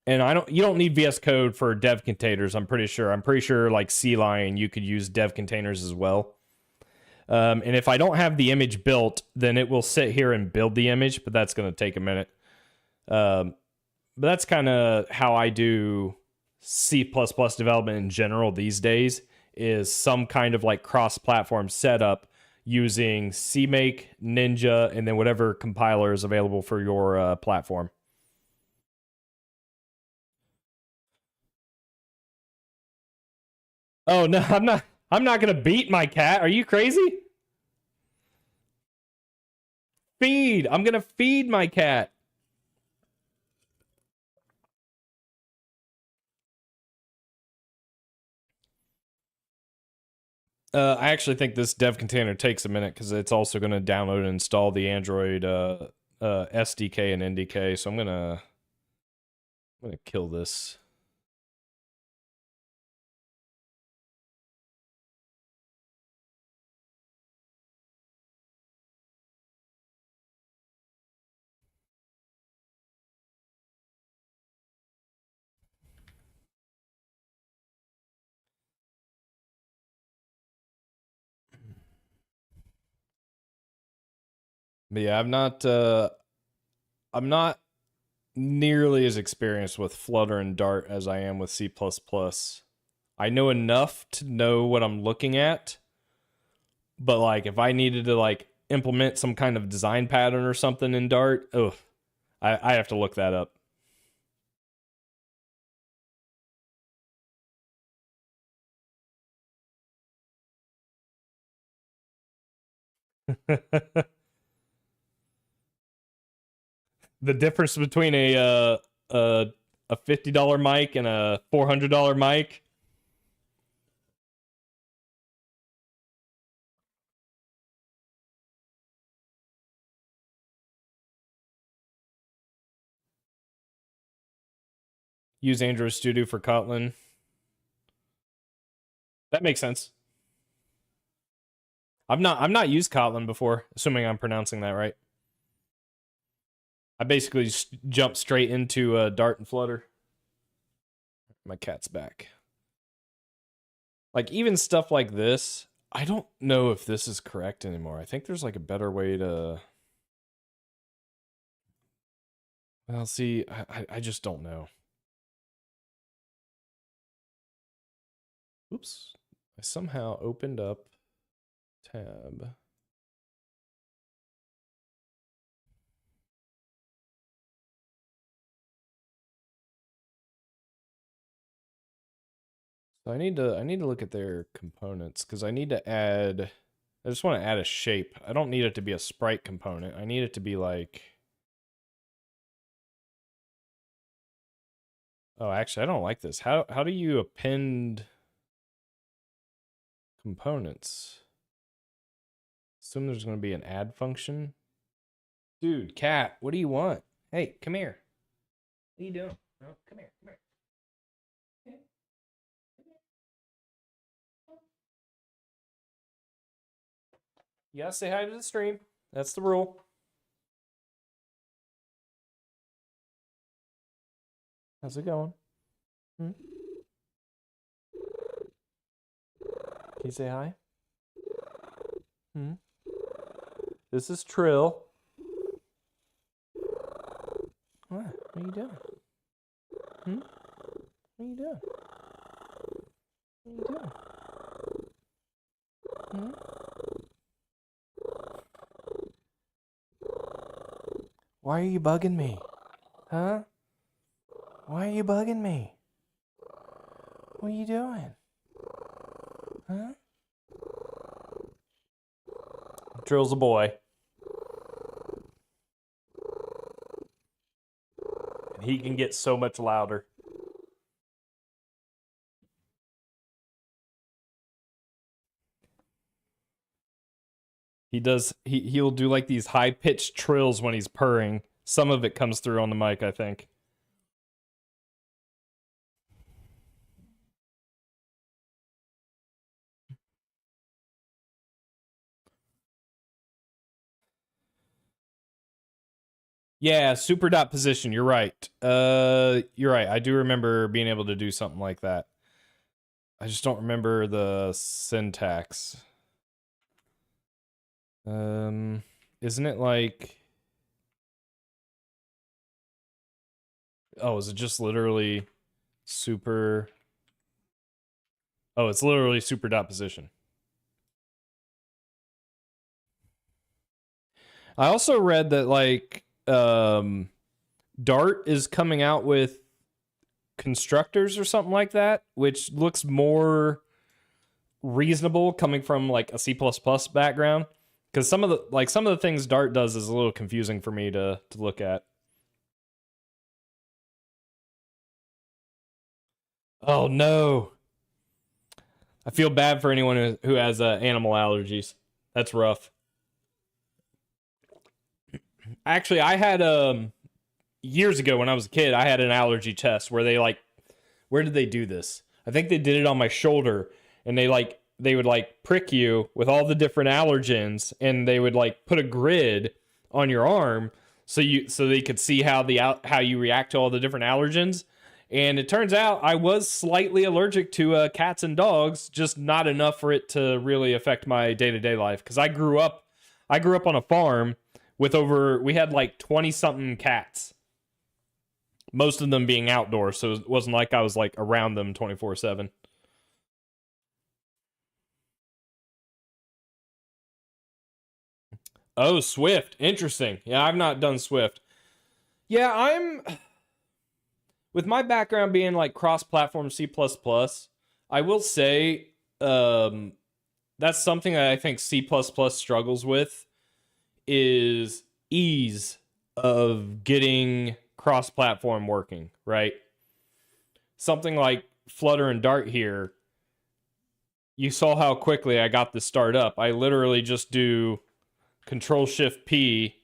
And you don't need VS Code for dev containers, I'm pretty sure. I'm pretty sure like CLion, you could use dev containers as well. And if I don't have the image built, then it will sit here and build the image, but that's going to take a minute. But that's kind of how I do C++ development in general these days, is some kind of like cross-platform setup using CMake, Ninja, and then whatever compiler is available for your platform. Oh no, I'm not gonna beat my cat. Are you crazy? Feed. I'm gonna feed my cat. I actually think this dev container takes a minute because it's also going to download and install the Android SDK and NDK. So I'm gonna kill this. But yeah, I'm not nearly as experienced with Flutter and Dart as I am with C++. I know enough to know what I'm looking at, but like if I needed to like implement some kind of design pattern or something in Dart, I have to look that up. The difference between a $50 mic and a $400 mic. Use Android Studio for Kotlin. That makes sense. I've not used Kotlin before, assuming I'm pronouncing that right. I basically just jumped straight into Dart and Flutter. My cat's back. Like even stuff like this, I don't know if this is correct anymore. I think there's like a better way to. Well, see, I just don't know. Oops. I somehow opened up tab. So I need to look at their components because I need to add. I just want to add a shape. I don't need it to be a sprite component. I need it to be like. Oh, actually, I don't like this. How do you append components? Assume there's going to be an add function. Dude, cat, what do you want? Hey, come here. What are you doing? No, come here, come here. You gotta say hi to the stream. That's the rule. How's it going? Hmm? Can you say hi? Hmm? This is Trill. What are you doing? Hmm? What are you doing? What are you doing? Hmm? Why are you bugging me? Huh? Why are you bugging me? What are you doing? Huh? Trill's a boy. And he can get so much louder. He'll do like these high-pitched trills when he's purring. Some of it comes through on the mic, I think. Yeah, super dot position. You're right. You're right. I do remember being able to do something like that. I just don't remember the syntax. Isn't it like? Oh, is it just literally super? Oh, it's literally super dot position. I also read that like Dart is coming out with constructors or something like that, which looks more reasonable coming from like a C++ background. Because some of the things Dart does is a little confusing for me to look at. Oh no, I feel bad for anyone who has animal allergies. That's rough. Actually, I had years ago when I was a kid, I had an allergy test where they like, where did they do this? I think they did it on my shoulder, and they would like prick you with all the different allergens, and they would like put a grid on your arm so they could see how you react to all the different allergens. And it turns out I was slightly allergic to cats and dogs, just not enough for it to really affect my day to day life. Because I grew up on a farm with we had like 20 something cats, most of them being outdoors, so it wasn't like I was like around them 24/7. Oh, Swift. Interesting. Yeah, I've not done Swift. Yeah, I'm with my background being like cross-platform C++, I will say um that's something that I think C++ struggles with is ease of getting cross-platform working, right? Something like Flutter and Dart here, you saw how quickly I got this start up. I literally just do Control Shift P,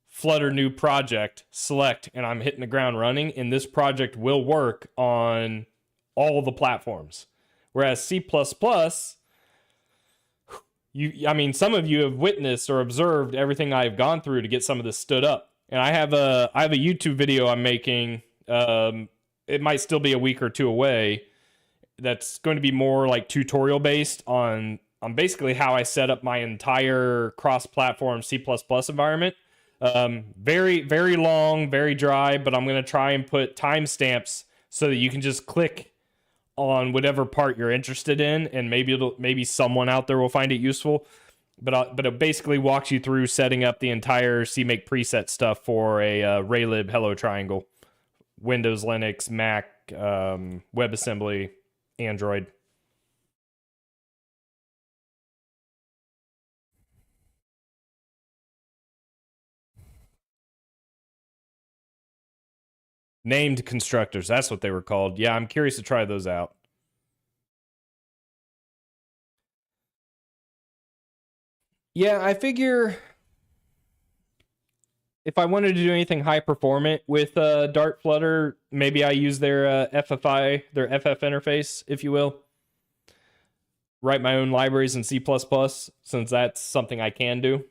Flutter new project, select, and I'm hitting the ground running. And this project will work on all the platforms. Whereas C++, I mean, some of you have witnessed or observed everything I've gone through to get some of this stood up. And I have a YouTube video I'm making. It might still be a week or two away. That's going to be more like tutorial based on basically how I set up my entire cross-platform C++ environment. Very very long, very dry, but I'm going to try and put timestamps so that you can just click on whatever part you're interested in, and maybe someone out there will find it useful. But it basically walks you through setting up the entire CMake preset stuff for a Raylib Hello Triangle, Windows, Linux, Mac, WebAssembly, Android. Named constructors, that's what they were called. Yeah, I'm curious to try those out. Yeah, I figure if I wanted to do anything high performant with Dart Flutter, maybe I use their FFI, their FF interface, if you will. Write my own libraries in C++, since that's something I can do.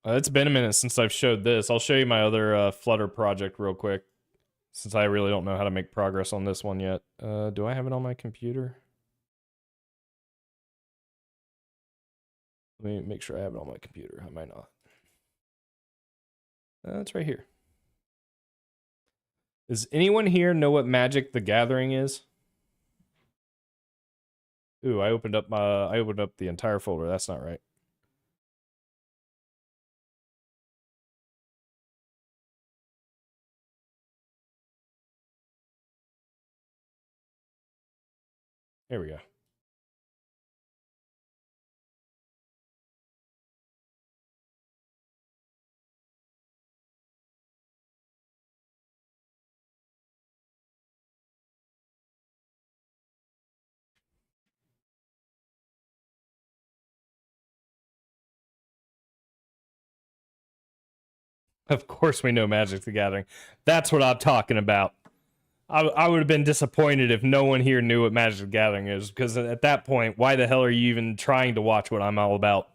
It's been a minute since I've showed this. I'll show you my other Flutter project real quick, since I really don't know how to make progress on this one yet. Do I have it on my computer? Let me make sure I have it on my computer. I might not. It's right here. Does anyone here know what Magic the Gathering is? Ooh, I opened up the entire folder. That's not right. Here we go. Of course we know Magic the Gathering. That's what I'm talking about. I would have been disappointed if no one here knew what Magic the Gathering is, because at that point, why the hell are you even trying to watch what I'm all about?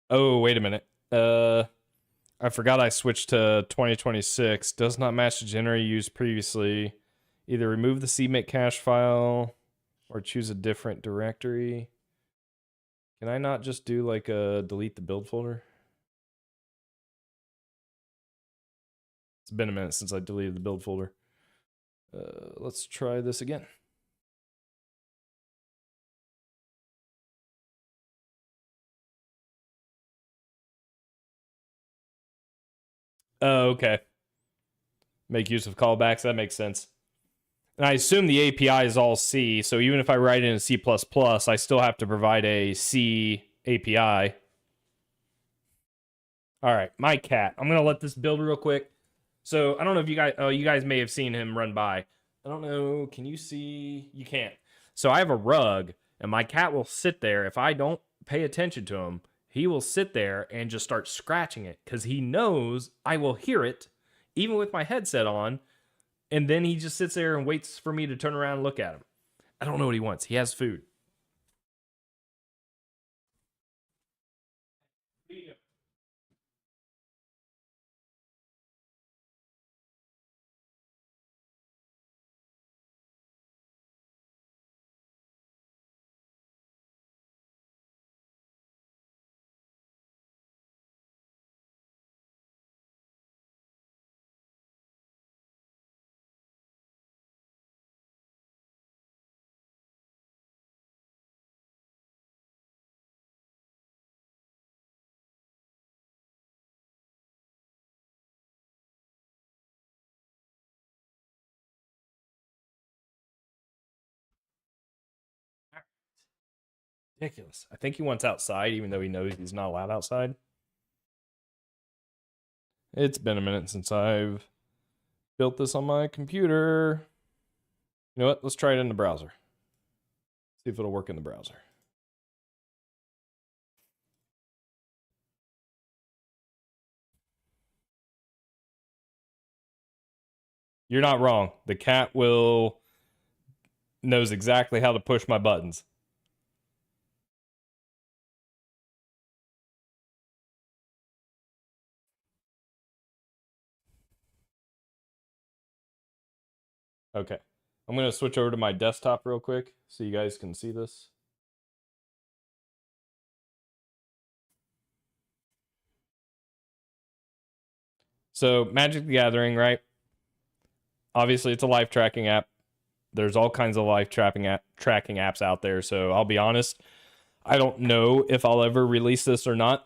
Oh, wait a minute. I forgot I switched to 2026. Does not match the generator used previously. Either remove the CMake cache file or choose a different directory. Can I not just do like a delete the build folder? It's been a minute since I deleted the build folder. Let's try this again. Oh, okay. Make use of callbacks. That makes sense. And I assume the API is all C, so even if I write it in C++, I still have to provide a C API. All right, my cat. I'm gonna let this build real quick. So I don't know if you guys, you guys may have seen him run by. I don't know. Can you see? You can't. So I have a rug, and my cat will sit there. If I don't pay attention to him, he will sit there and just start scratching it because he knows I will hear it, even with my headset on. And then he just sits there and waits for me to turn around and look at him. I don't know what he wants. He has food. Ridiculous. I think he wants outside, even though he knows he's not allowed outside. It's been a minute since I've built this on my computer. You know what? Let's try it in the browser. See if it'll work in the browser. You're not wrong. The cat knows exactly how to push my buttons. Okay. I'm going to switch over to my desktop real quick so you guys can see this. So, Magic the Gathering, right? Obviously, it's a life tracking app. There's all kinds of life tracking apps out there. So, I'll be honest, I don't know if I'll ever release this or not.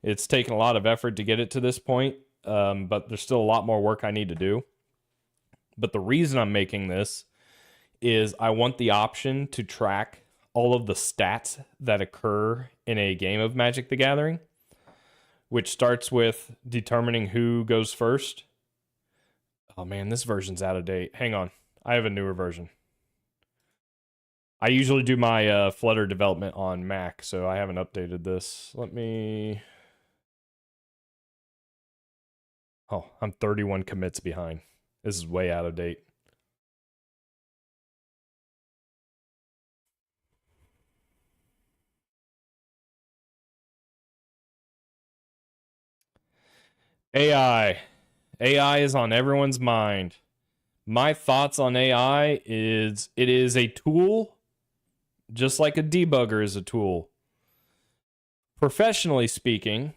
It's taken a lot of effort to get it to this point, but there's still a lot more work I need to do. But the reason I'm making this is I want the option to track all of the stats that occur in a game of Magic the Gathering, which starts with determining who goes first. Oh man, this version's out of date. Hang on. I have a newer version. I usually do my Flutter development on Mac, so I haven't updated this. Let me... Oh, I'm 31 commits behind. This is way out of date. AI. AI is on everyone's mind. My thoughts on AI is it is a tool, just like a debugger is a tool. Professionally speaking,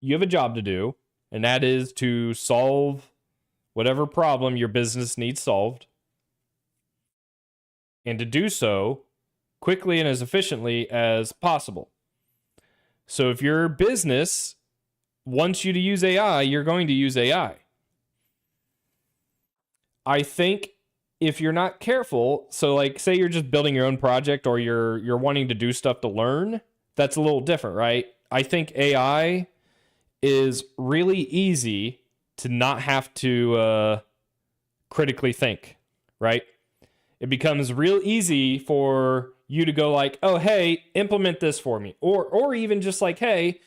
you have a job to do, and that is to solve whatever problem your business needs solved, and to do so quickly and as efficiently as possible. So if your business wants you to use AI, you're going to use AI. I think if you're not careful, so like say you're just building your own project or you're wanting to do stuff to learn, that's a little different, right? I think AI is really easy to not have to critically think, right? It becomes real easy for you to go like, oh, hey, implement this for me. Or even just like, hey,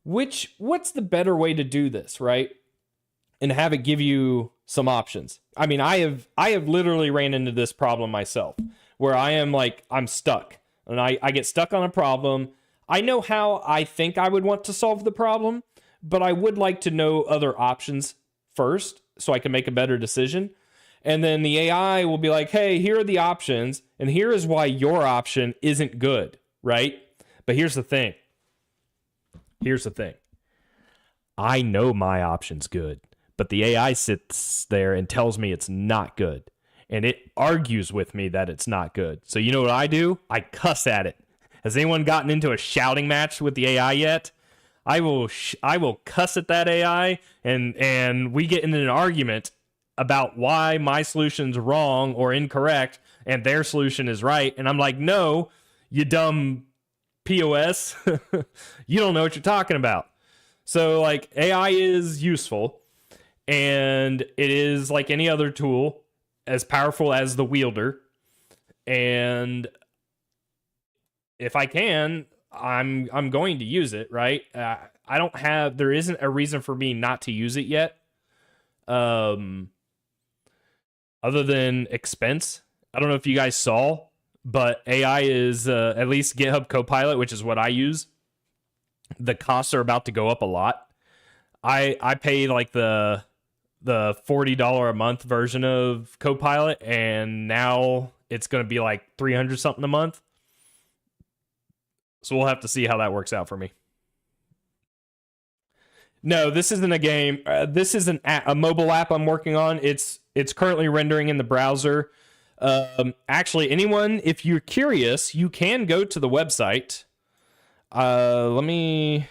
what's the better way to do this, right? and have it give you some options. I mean, I have literally ran into this problem myself where I am like, I'm stuck and I get stuck on a problem. I know how I think I would want to solve the problem, but I would like to know other options first so I can make a better decision. And then the AI will be like, hey, here are the options, and here is why your option isn't good, right? But here's the thing. I know my option's good, but the AI sits there and tells me it's not good. And it argues with me that it's not good. So you know what I do? I cuss at it. Has anyone gotten into a shouting match with the AI yet? I will cuss at that AI, and we get into an argument about why my solution's wrong or incorrect and their solution is right. And I'm like, no, you dumb POS. You don't know what you're talking about. So like AI is useful, and it is like any other tool, as powerful as the wielder. And if I can, I'm going to use it, right? There isn't a reason for me not to use it yet. Other than expense. I don't know if you guys saw, but AI is, at least GitHub Copilot, which is what I use, the costs are about to go up a lot. I pay like the $40 a month version of Copilot, and now it's going to be like 300 something a month. So we'll have to see how that works out for me. No, this isn't a game. This is a mobile app I'm working on. It's currently rendering in the browser. Actually, anyone, if you're curious, you can go to the website. Let me...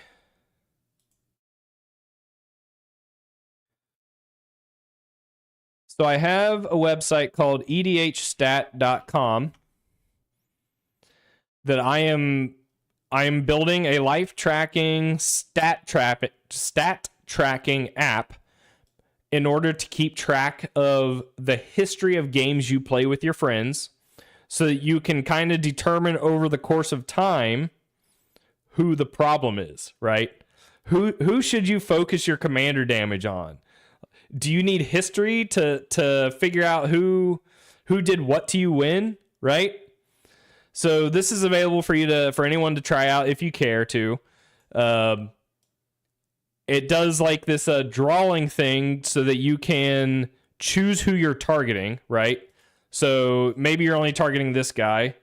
So I have a website called edhstat.com that I am building a life tracking stat tracking app in order to keep track of the history of games you play with your friends, so that you can kind of determine over the course of time who the problem is, right? Who should you focus your commander damage on? Do you need history to figure out who did what to you when, right? So this is available for anyone to try out if you care to. It does like this drawing thing so that you can choose who you're targeting, right? So maybe you're only targeting this guy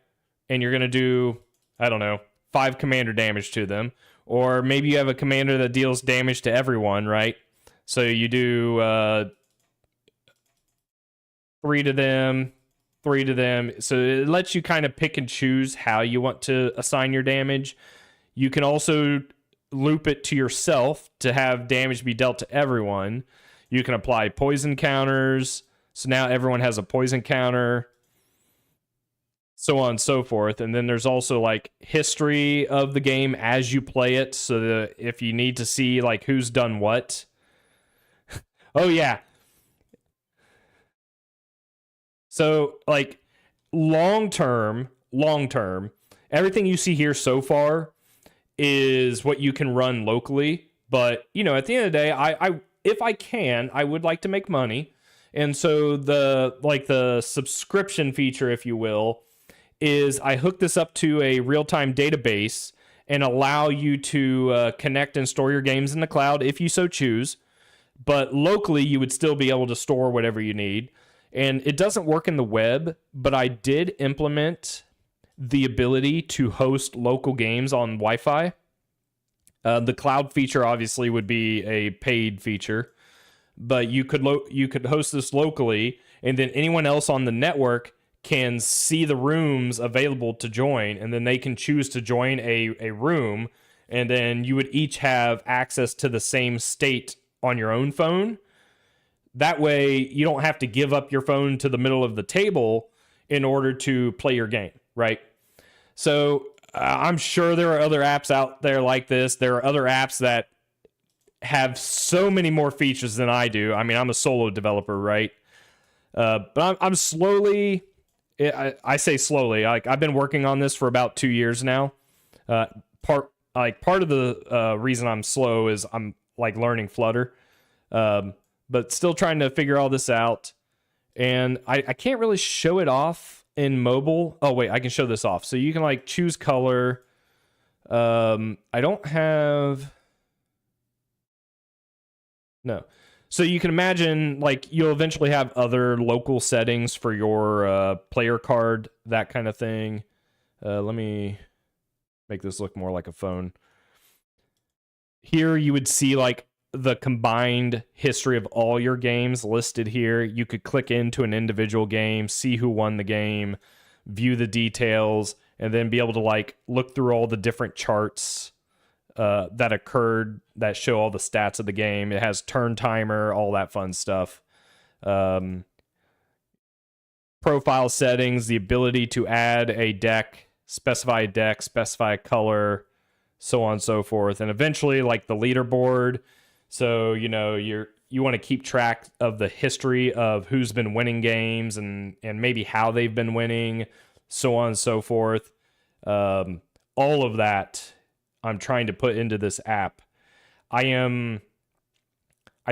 and you're going to do, I don't know, 5 commander damage to them. Or maybe you have a commander that deals damage to everyone, right? So you do 3 to them, 3 to them. So it lets you kind of pick and choose how you want to assign your damage. You can also loop it to yourself to have damage be dealt to everyone. You can apply poison counters. So now everyone has a poison counter. So on and so forth. And then there's also like history of the game as you play it. So that if you need to see like who's done what. Oh yeah. So like long term, everything you see here so far is what you can run locally. But you know, at the end of the day, I if I can, I would like to make money. And so the subscription feature, if you will, is I hook this up to a real-time database and allow you to connect and store your games in the cloud if you so choose. But locally, you would still be able to store whatever you need. And it doesn't work in the web, but I did implement the ability to host local games on Wi-Fi. The cloud feature obviously would be a paid feature, but you could host this locally, and then anyone else on the network can see the rooms available to join, and then they can choose to join a room, and then you would each have access to the same state on your own phone. That way, you don't have to give up your phone to the middle of the table in order to play your game, right? So I'm sure there are other apps out there like this. There are other apps that have so many more features than I do. I mean, I'm a solo developer, right? But I'm slowly... I say slowly. Like I've been working on this for about 2 years now. Part of the reason I'm slow is I'm like learning Flutter. but still trying to figure all this out. And I can't really show it off in mobile. Oh wait, I can show this off. So you can like choose color. I don't have, no. So you can imagine like you'll eventually have other local settings for your player card, that kind of thing. Let me make this look more like a phone. Here you would see like the combined history of all your games listed here. You could click into an individual game, see who won the game, view the details, and then be able to like look through all the different charts that occurred that show all the stats of the game. It has turn timer, all that fun stuff. Profile settings, the ability to add a deck, specify a color, so on and so forth. And eventually like the leaderboard. So, you know, you want to keep track of the history of who's been winning games and maybe how they've been winning, so on and so forth. All of that I'm trying to put into this app. I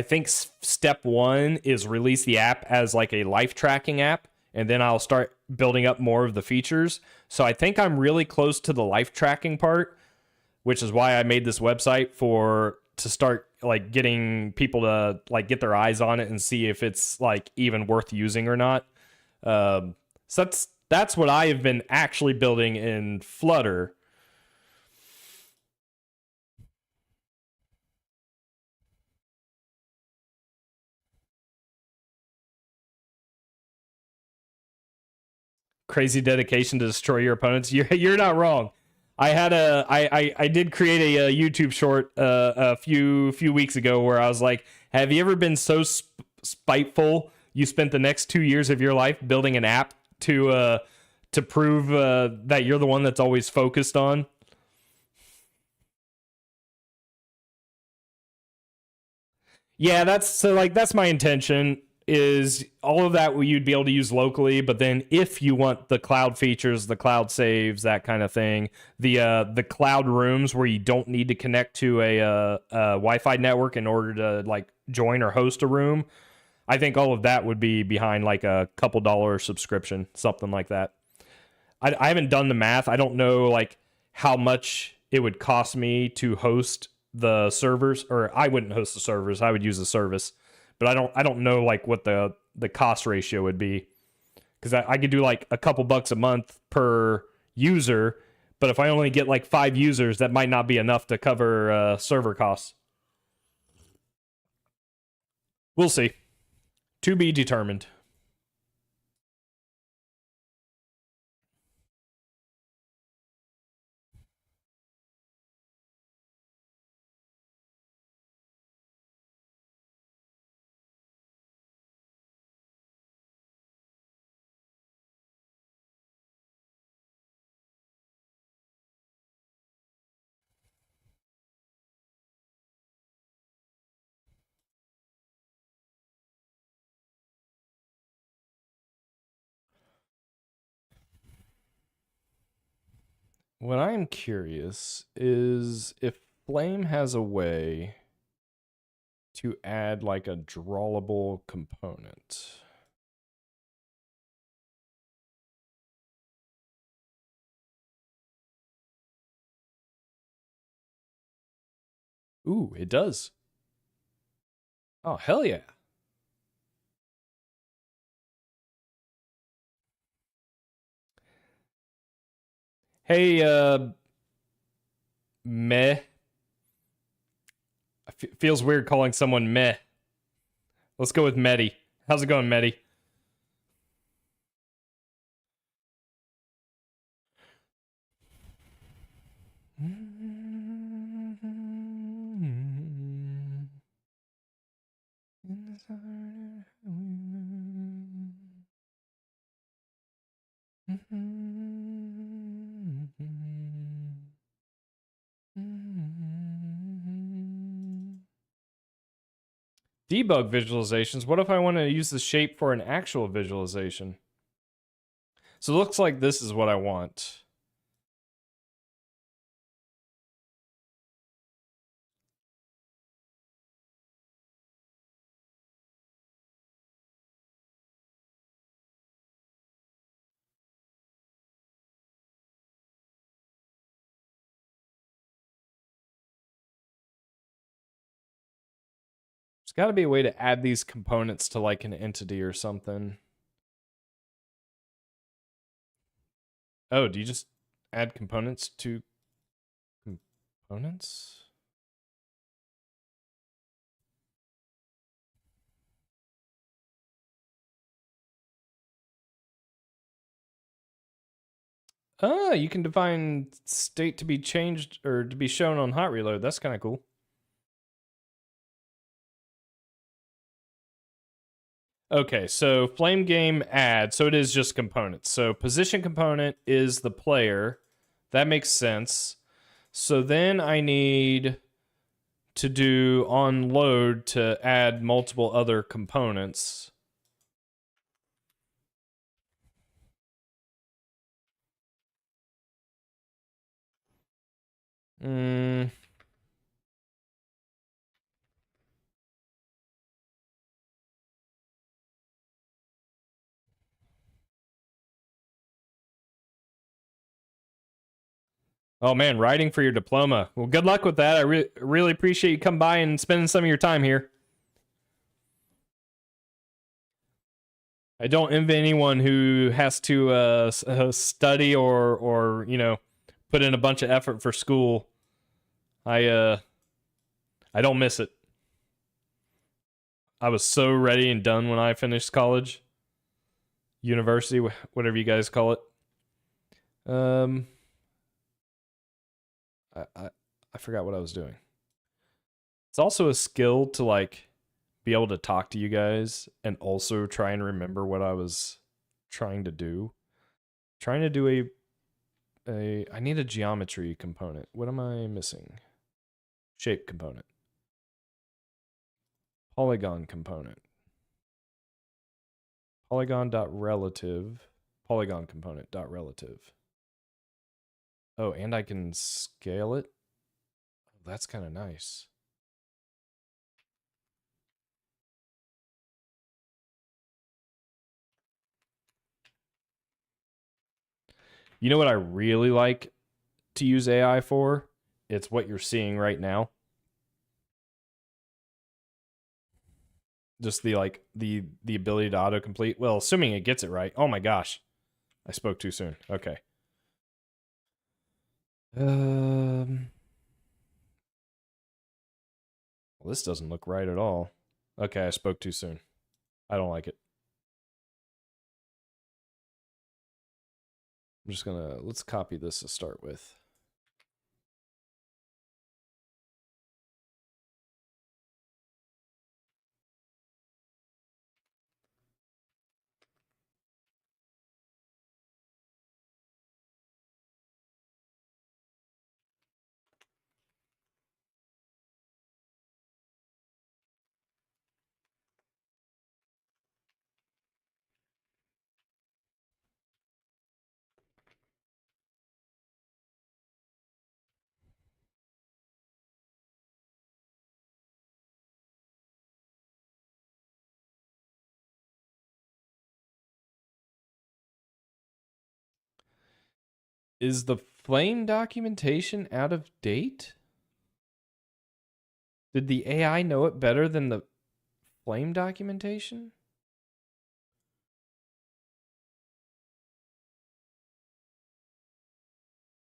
think step one is release the app as like a life tracking app, and then I'll start building up more of the features. So I think I'm really close to the life tracking part, which is why I made this website to start like getting people to like get their eyes on it and see if it's like even worth using or not. So that's what I have been actually building in Flutter. Crazy dedication to destroy your opponents. You're not wrong. I did create a YouTube short a few weeks ago where I was like, have you ever been so spiteful you spent the next 2 years of your life building an app to prove that you're the one that's always focused on? Yeah, that's my intention, is all of that you'd be able to use locally, but then if you want the cloud features, the cloud saves, that kind of thing, the cloud rooms where you don't need to connect to a Wi-Fi network in order to like join or host a room, I think all of that would be behind like a couple dollar subscription, something like that. I haven't done the math. I don't know like how much it would cost me to host the servers, or I wouldn't host the servers. I would use the service, but I don't know like what the cost ratio would be, because I could do like a couple bucks a month per user, but if I only get like 5 users, that might not be enough to cover server costs. We'll see. To be determined. What I'm curious is if Flame has a way to add like a drawable component. Ooh, it does. Oh, hell yeah. Hey, meh. Feels weird calling someone meh. Let's go with Medi. How's it going, Medi? Debug visualizations. What if I want to use the shape for an actual visualization? So it looks like this is what I want. got to be a way to add these components to like an entity or something. Oh, do you just add components to components? Oh, you can define state to be changed or to be shown on hot reload. That's kind of cool. Okay, so flame game add. So it is just components. So position component is the player. That makes sense. So then I need to do on load to add multiple other components. Mm. Oh man, writing for your diploma. Well, good luck with that. I really appreciate you coming by and spending some of your time here. I don't envy anyone who has to study or put in a bunch of effort for school. I don't miss it. I was so ready and done when I finished college, university, whatever you guys call it. I forgot what I was doing. It's also a skill to like be able to talk to you guys and also try and remember what I was trying to do. Trying to do I need a geometry component. What am I missing? Shape component. Polygon component. Polygon.relative. Polygon component.relative. Oh, and I can scale it. Oh, that's kind of nice. You know what I really like to use AI for? It's what you're seeing right now. Just the ability to autocomplete. Well, assuming it gets it right. Oh my gosh. I spoke too soon. Okay. Well, this doesn't look right at all. Okay, I spoke too soon. I don't like it. I'm just gonna, let's copy this to start with. Is the flame documentation out of date? Did the AI know it better than the flame documentation?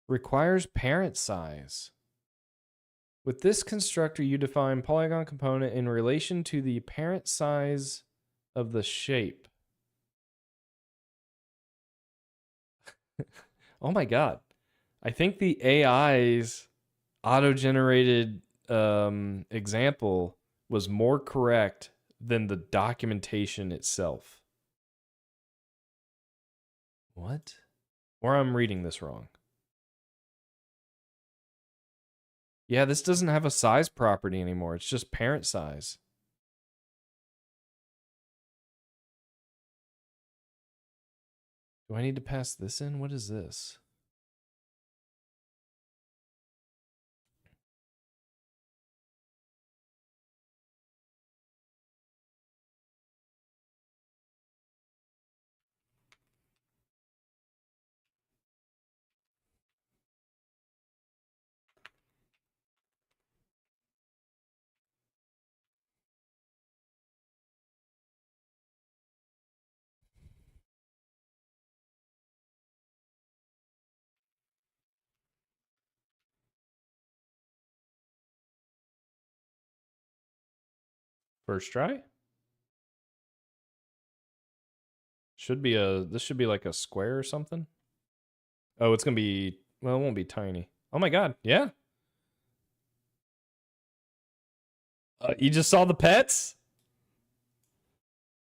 Requires parent size. With this constructor, you define polygon component in relation to the parent size of the shape. Oh my god. I think the AI's auto-generated example was more correct than the documentation itself. What? Or I'm reading this wrong. Yeah, this doesn't have a size property anymore. It's just parent size. Do I need to pass this in? What is this? First try? This should be like a square or something. Oh, it's gonna be, well, it won't be tiny. Oh my god, yeah. You just saw the pets?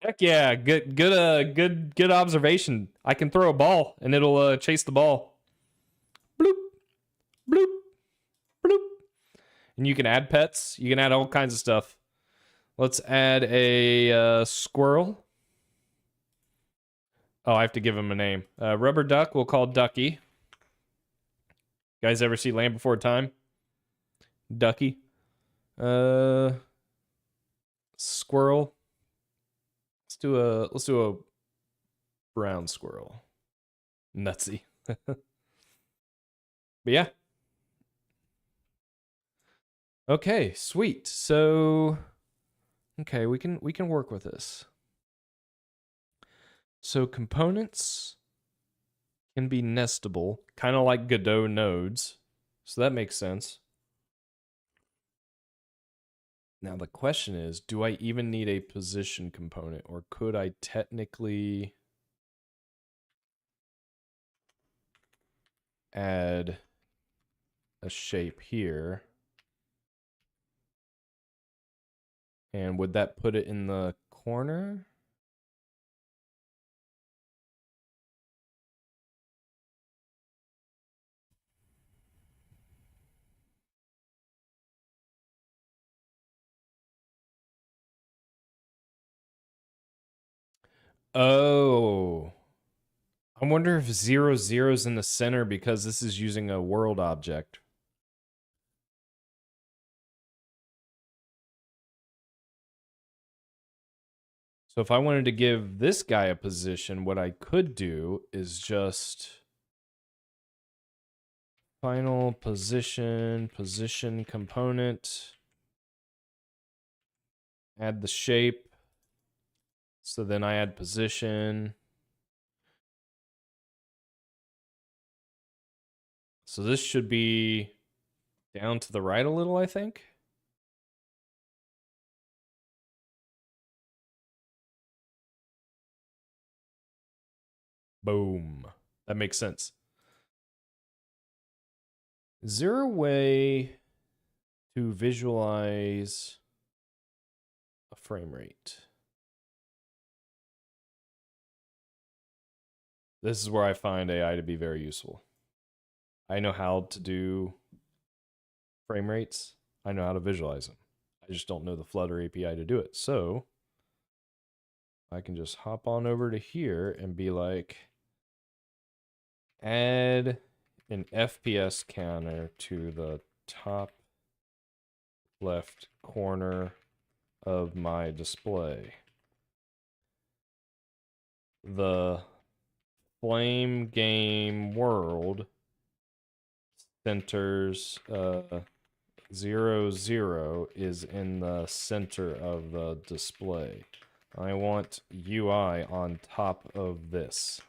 Heck yeah, good observation. I can throw a ball and it'll chase the ball. Bloop, bloop, bloop. And you can add pets. You can add all kinds of stuff. Let's add a squirrel. Oh, I have to give him a name. Rubber duck, we'll call Ducky. You guys ever see Land Before Time? Ducky. Squirrel. Let's do a brown squirrel. Nutsy. But yeah. Okay, sweet. So okay, we can work with this. So components can be nestable, kind of like Godot nodes. So that makes sense. Now the question is, do I even need a position component, or could I technically add a shape here? And would that put it in the corner? Oh. I wonder if 0, 0 is in the center because this is using a world object. So if I wanted to give this guy a position, what I could do is just final position component, add the shape. So then I add position. So this should be down to the right a little, I think. Boom. That makes sense. Is there a way to visualize a frame rate? This is where I find AI to be very useful. I know how to do frame rates. I know how to visualize them. I just don't know the Flutter API to do it. So I can just hop on over to here and be like, add an FPS counter to the top left corner of my display. The Flame Game World centers 0, 0 is in the center of the display. I want UI on top of this.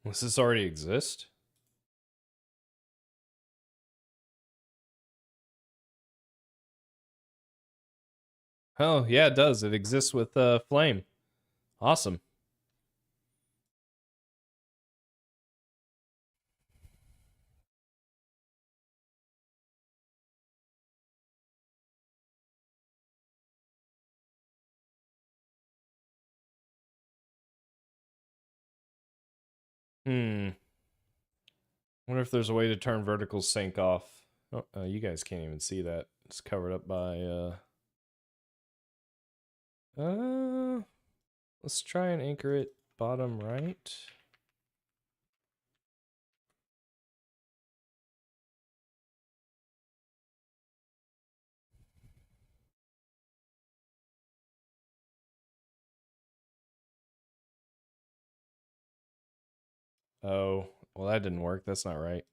Does this already exist? Oh, yeah, it does. It exists with Flame. Awesome. Hmm. Wonder if there's a way to turn vertical sync off. Oh, you guys can't even see that. It's covered up by let's try and anchor it bottom right. Oh, well that didn't work. That's not right.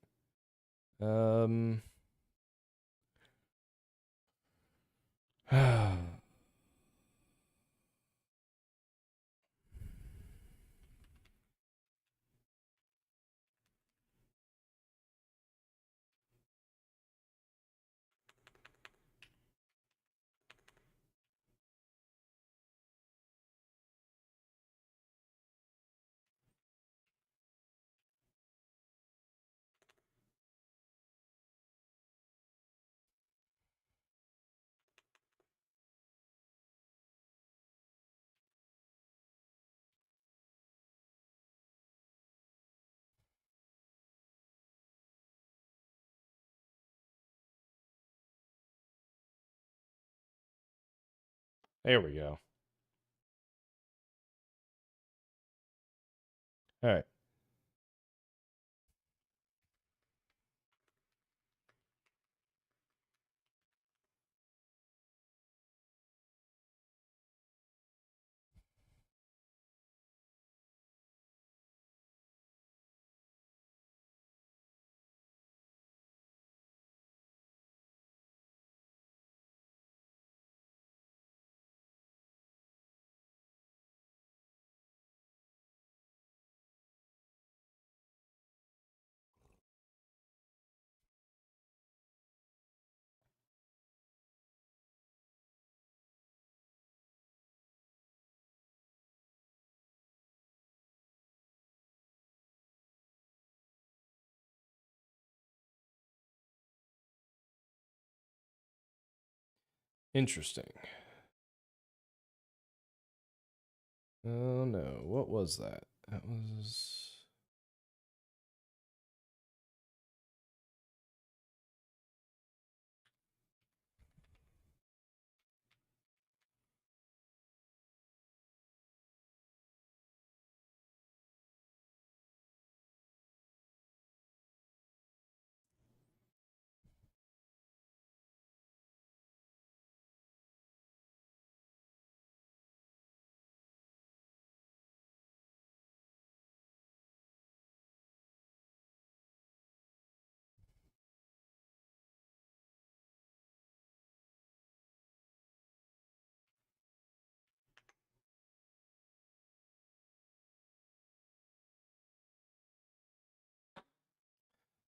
There we go. All right. Interesting. Oh no, what was that? That was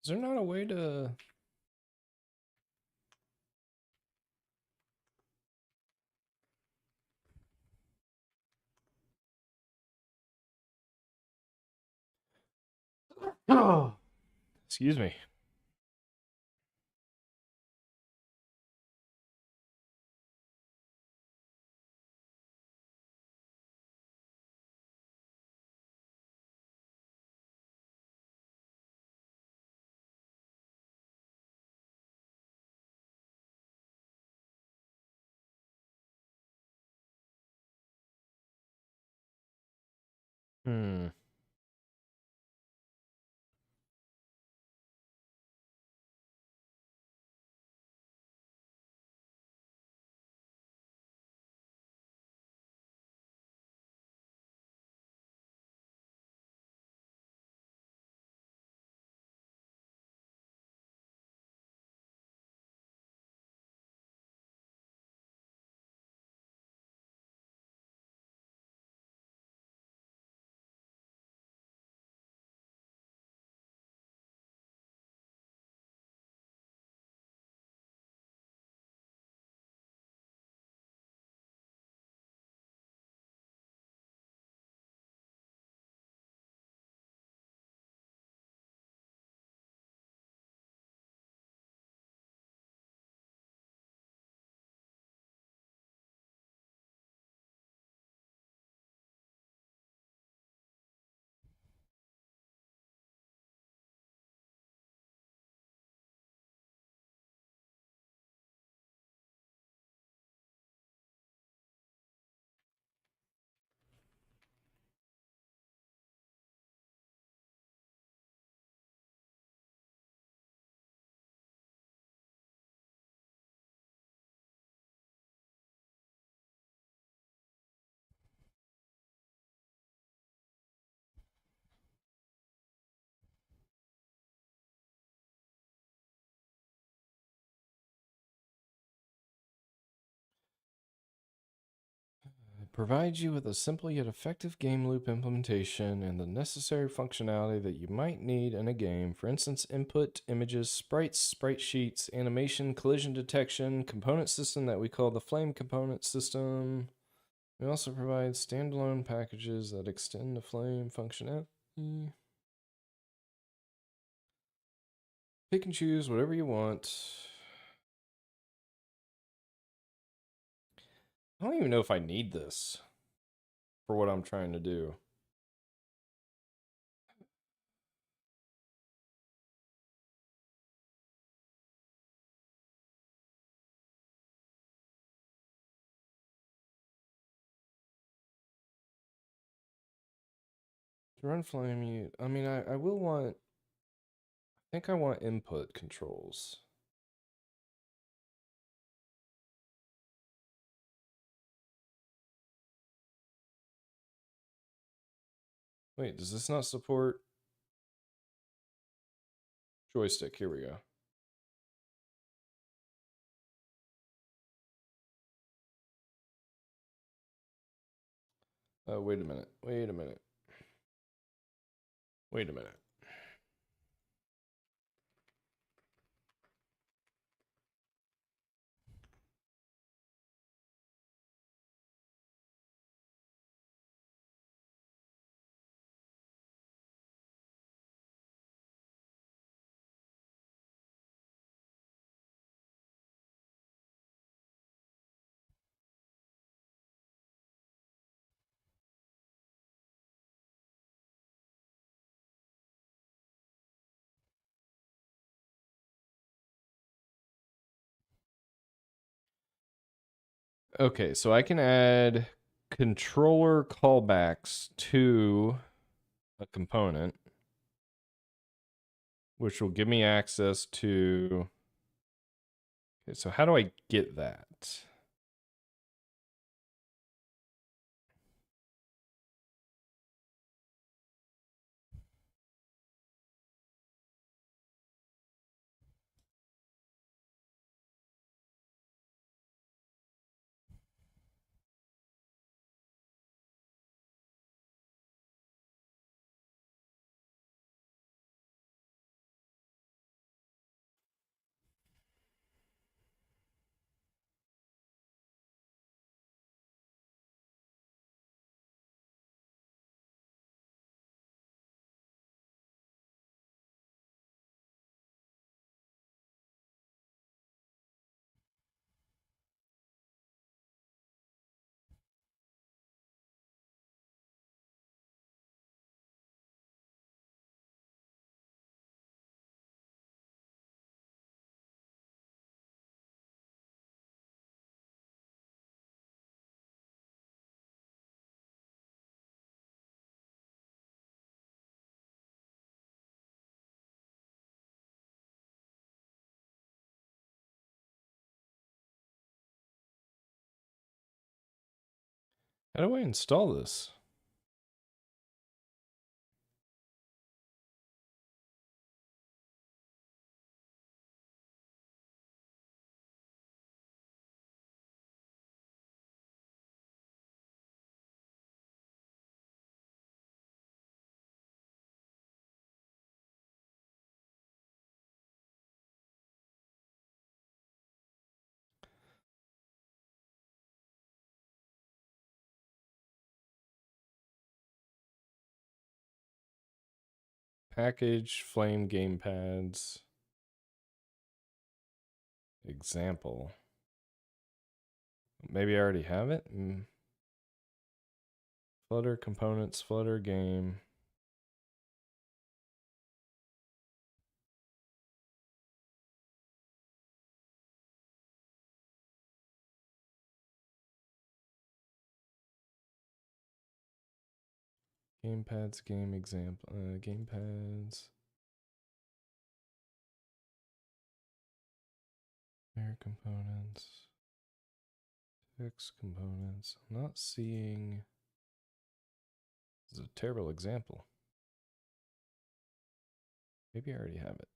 Is there not a way to Oh, excuse me. Hmm. Provides you with a simple yet effective game loop implementation and the necessary functionality that you might need in a game. For instance, input, images, sprites, sprite sheets, animation, collision detection, component system that we call the Flame component system. We also provide standalone packages that extend the Flame functionality. Pick and choose whatever you want. I don't even know if I need this for what I'm trying to do. To run Flame, I mean, I will want, I think I want input controls. Wait, does this not support joystick? Here we go. Wait a minute. Wait a minute. Wait a minute. Okay, so I can add controller callbacks to a component, which will give me access to. Okay, so how do I get that? How do I install this? Package, Flame gamepads. Example. Maybe I already have it. Flutter components, Flutter game. Gamepads, game example, gamepads. Air components. Text components. I'm not seeing. This is a terrible example. Maybe I already have it.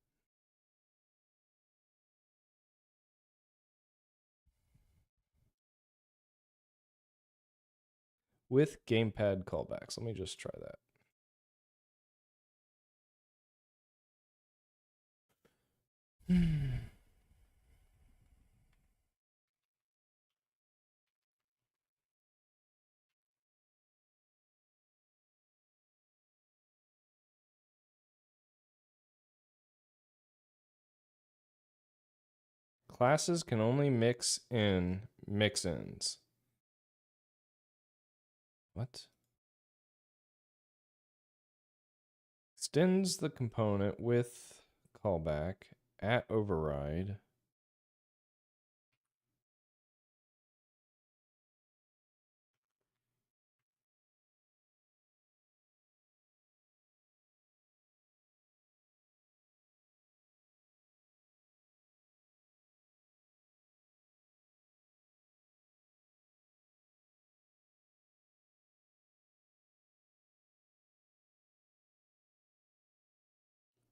with gamepad callbacks. Let me just try that. Classes can only mix in mix-ins. What? Extends the component with callback at override.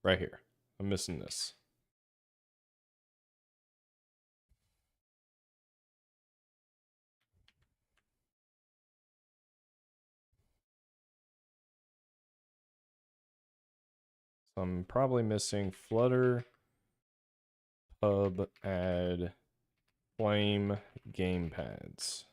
Right here. I'm missing this. So I'm probably missing Flutter pub add flame gamepads.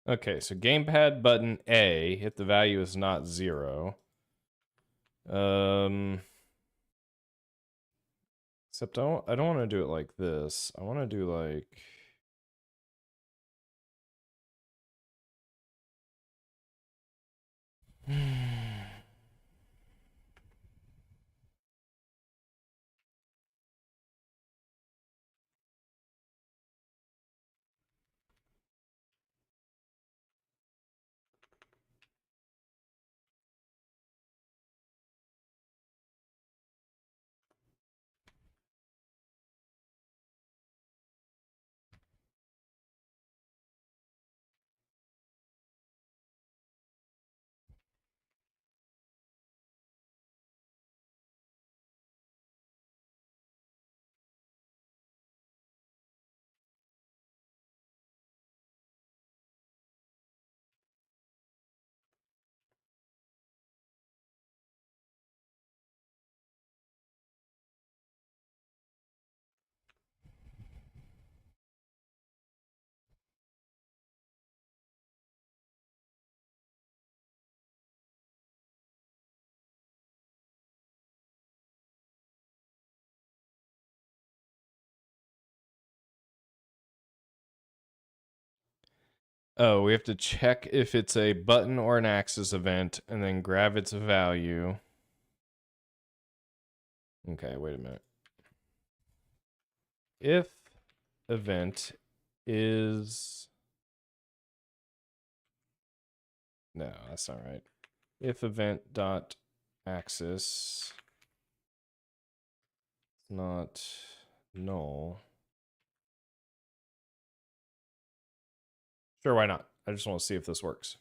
Okay, so gamepad button A, if the value is not 0. Except I don't want to do it like this. I want to do like oh, we have to check if it's a button or an axis event and then grab its value. Okay, wait a minute. If event is... No, that's not right. If event dot axis not null. Sure, why not? I just want to see if this works.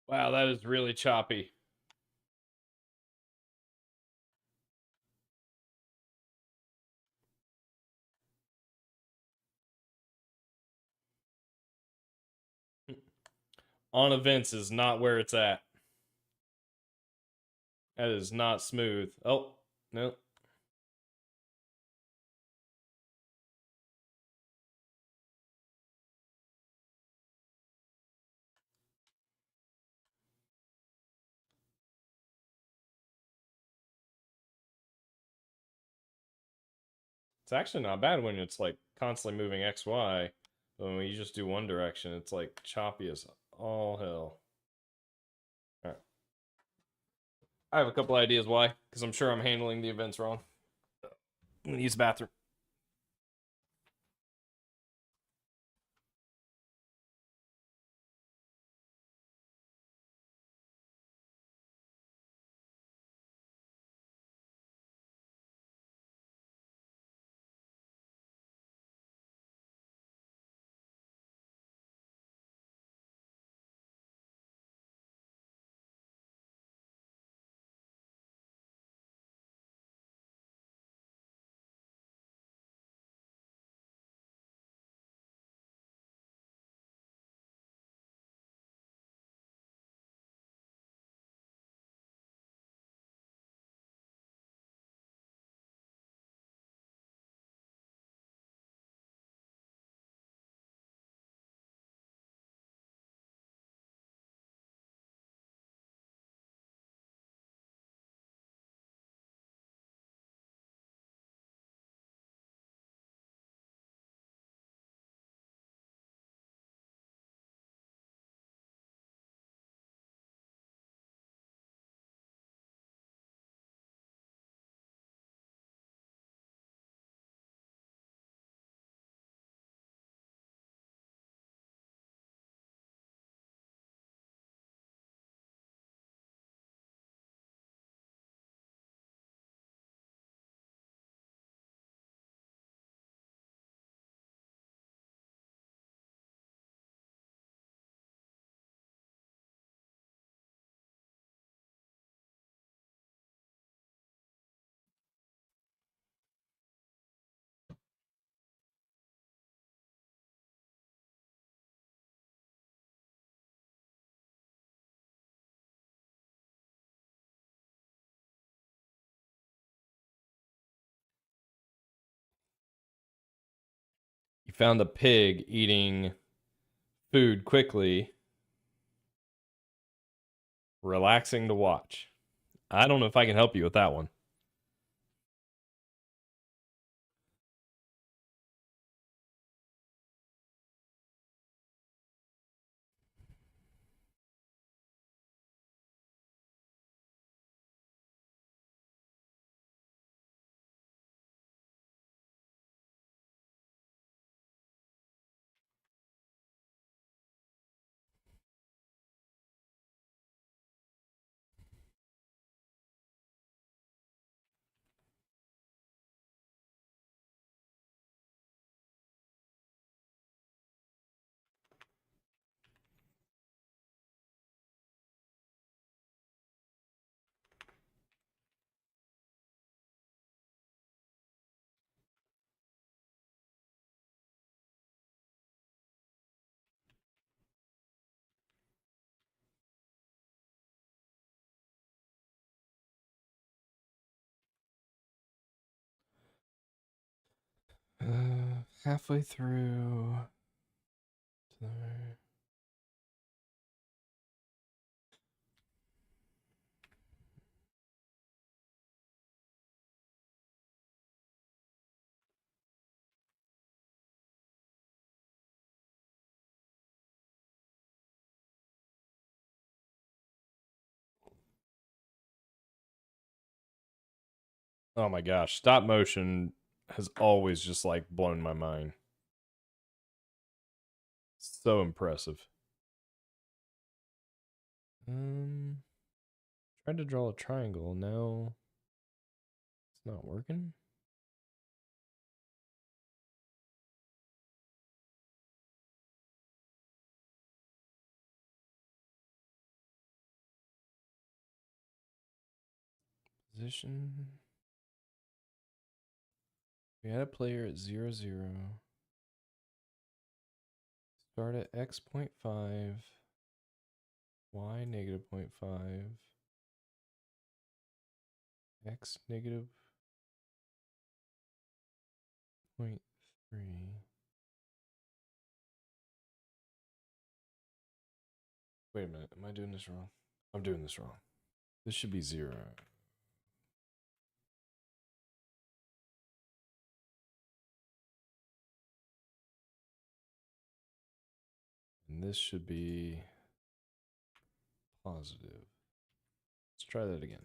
Wow, that is really choppy. On events is not where it's at. That is not smooth. Oh, no. It's actually not bad when it's like constantly moving X, Y. But when you just do one direction, it's like choppy as all hell. All right. I have a couple ideas why, because I'm sure I'm handling the events wrong. I'm gonna use the bathroom. You found a pig eating food quickly, relaxing to watch. I don't know if I can help you with that one. Halfway through. Oh my gosh, stop motion has always just like blown my mind. So impressive. Um, Tried to draw a triangle. No, it's not working. Position. We had a player at 0, 0. Start at x 0.5, y negative 0.5, x negative 0.3. Wait a minute, am I doing this wrong? I'm doing this wrong. This should be 0. And this should be positive. Let's try that again.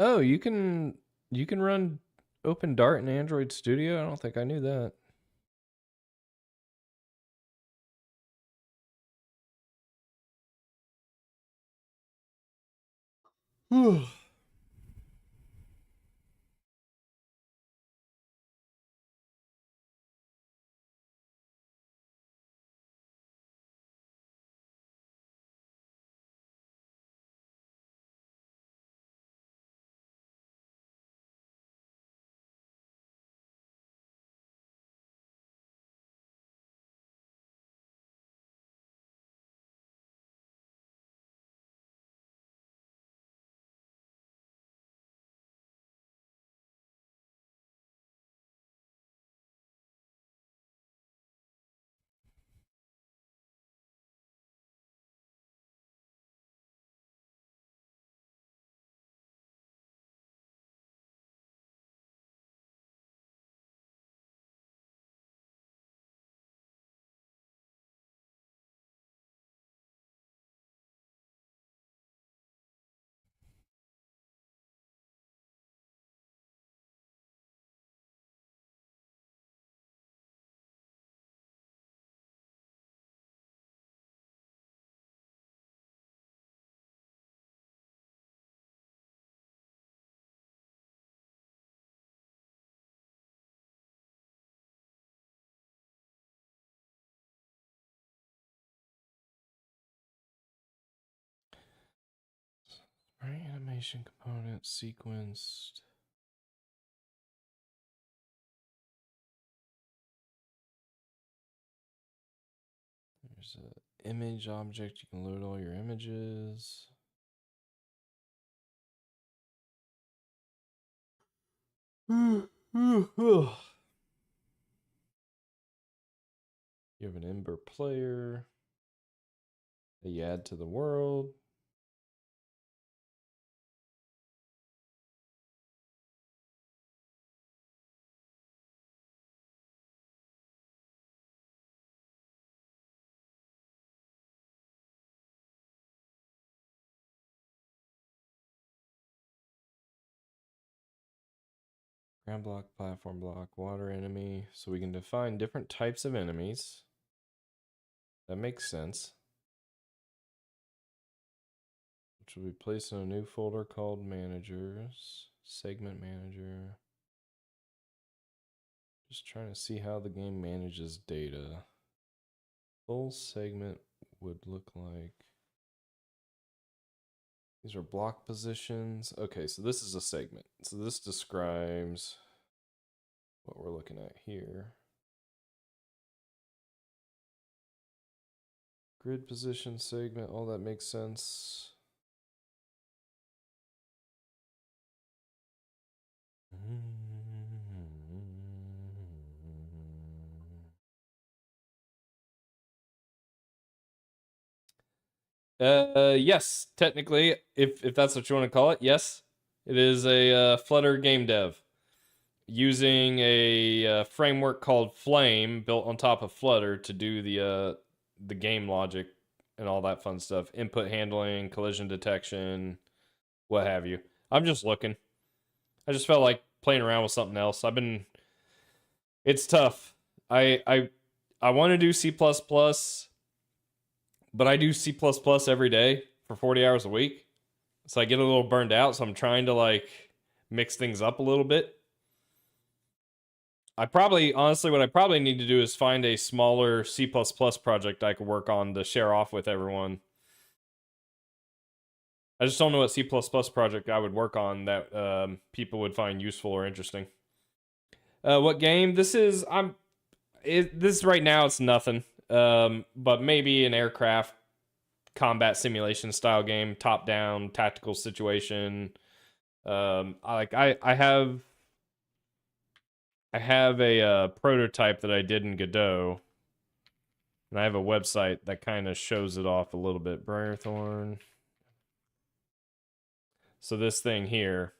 Oh, you can run Open Dart in Android Studio? I don't think I knew that. Right, animation component sequenced. There's an image object. You can load all your images. You have an Ember player that you add to the world. Ground block, platform block, water enemy. So we can define different types of enemies. That makes sense. Which will be placed in a new folder called managers. Segment manager. Just trying to see how the game manages data. Full segment would look like. These are block positions. Okay, so this is a segment. So this describes what we're looking at here. Grid position segment, all that makes sense. Yes, technically, if that's what you want to call it, yes. It is a Flutter game dev using a framework called Flame built on top of Flutter to do the game logic and all that fun stuff. Input handling, collision detection, what have you. I'm just looking. I just felt like playing around with something else. It's tough. I want to do C++, but I do C++ every day for 40 hours a week. So I get a little burned out, so I'm trying to like mix things up a little bit. Honestly, what I probably need to do is find a smaller C++ project I could work on to share off with everyone. I just don't know what C++ project I would work on that people would find useful or interesting. What game? This is right now it's nothing. But maybe an aircraft combat simulation style game, top down tactical situation. I have a prototype that I did in Godot, and I have a website that kind of shows it off a little bit. Briarthorn. So this thing here,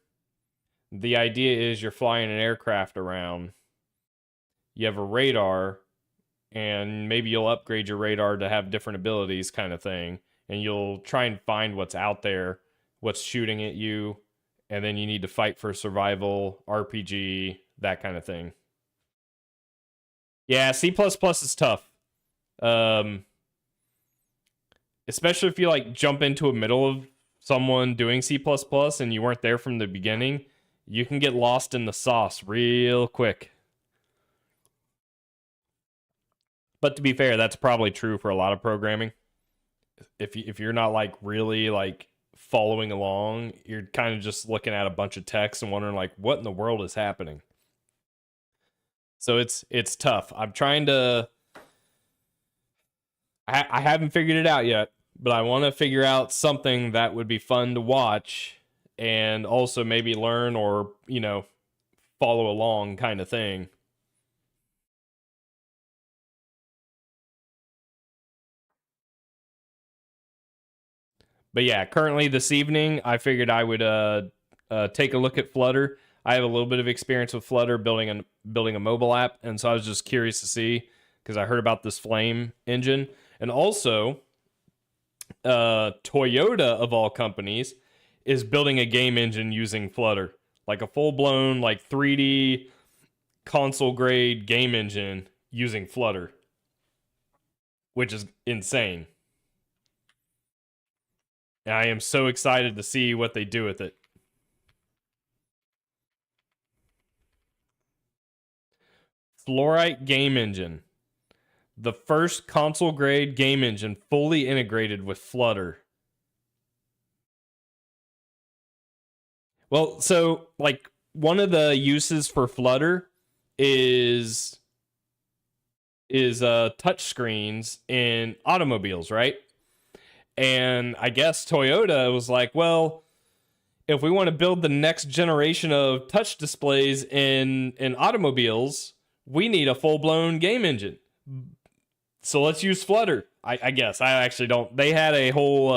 the idea is you're flying an aircraft around. You have a radar, and maybe you'll upgrade your radar to have different abilities kind of thing. And you'll try and find what's out there, what's shooting at you, and then you need to fight for survival, RPG, that kind of thing. Yeah, C++ is tough. Especially if you like jump into a middle of someone doing C++ and you weren't there from the beginning, you can get lost in the sauce real quick. But to be fair, that's probably true for a lot of programming. If you're not like really like following along, you're kind of just looking at a bunch of text and wondering like what in the world is happening. So it's tough. I'm trying to I haven't figured it out yet, but I want to figure out something that would be fun to watch and also maybe learn or, follow along kind of thing. But yeah, currently this evening, I figured I would take a look at Flutter. I have a little bit of experience with Flutter building a mobile app, and so I was just curious to see because I heard about this Flame engine, and also Toyota of all companies is building a game engine using Flutter, like a full-blown like 3D console grade game engine using Flutter, which is insane. And I am so excited to see what they do with it. Fluorite Game Engine. The first console grade game engine fully integrated with Flutter. Well, so like one of the uses for Flutter is touch screens in automobiles, right? And I guess Toyota was like, well, if we want to build the next generation of touch displays in automobiles, we need a full-blown game engine. So let's use Flutter. I guess I actually don't. They had a whole.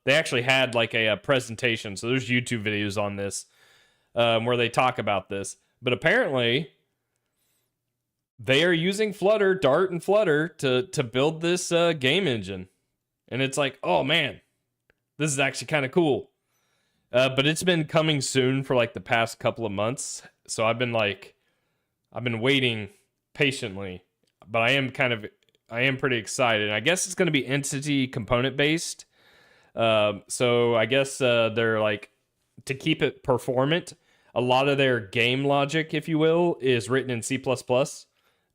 They actually had like a presentation. So there's YouTube videos on this where they talk about this. But apparently, they are using Flutter, Dart, and Flutter to build this game engine, and it's like, oh man, this is actually kind of cool. But it's been coming soon for like the past couple of months, so I've been waiting patiently. But I am pretty excited. I guess it's going to be entity component based. So I guess they're like, to keep it performant, a lot of their game logic, if you will, is written in C++.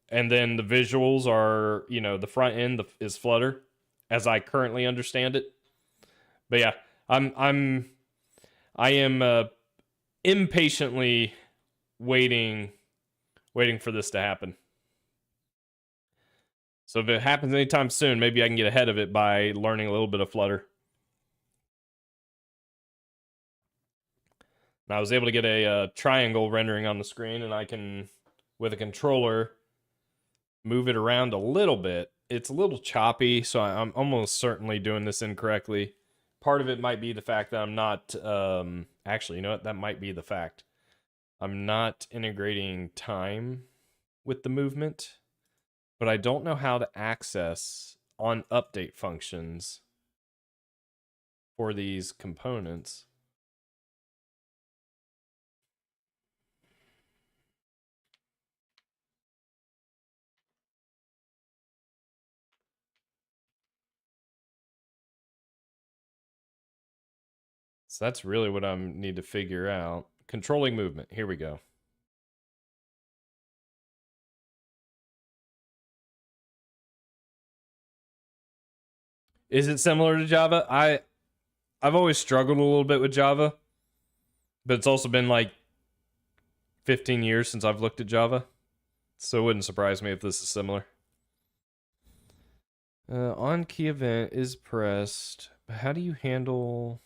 And then the visuals are, the front end is Flutter, as I currently understand it. But yeah, I am impatiently waiting for this to happen. So if it happens anytime soon, maybe I can get ahead of it by learning a little bit of Flutter. And I was able to get a triangle rendering on the screen, and I can, with a controller, move it around a little bit. It's a little choppy, so I'm almost certainly doing this incorrectly. Part of it might be the fact that I'm not, actually, you know what? That might be the fact. I'm not integrating time with the movement, but I don't know how to access on update functions for these components. So that's really what I need to figure out. Controlling movement. Here we go. Is it similar to Java? I've always struggled a little bit with Java, but it's also been like 15 years since I've looked at Java, so it wouldn't surprise me if this is similar. On key event is pressed. How do you handle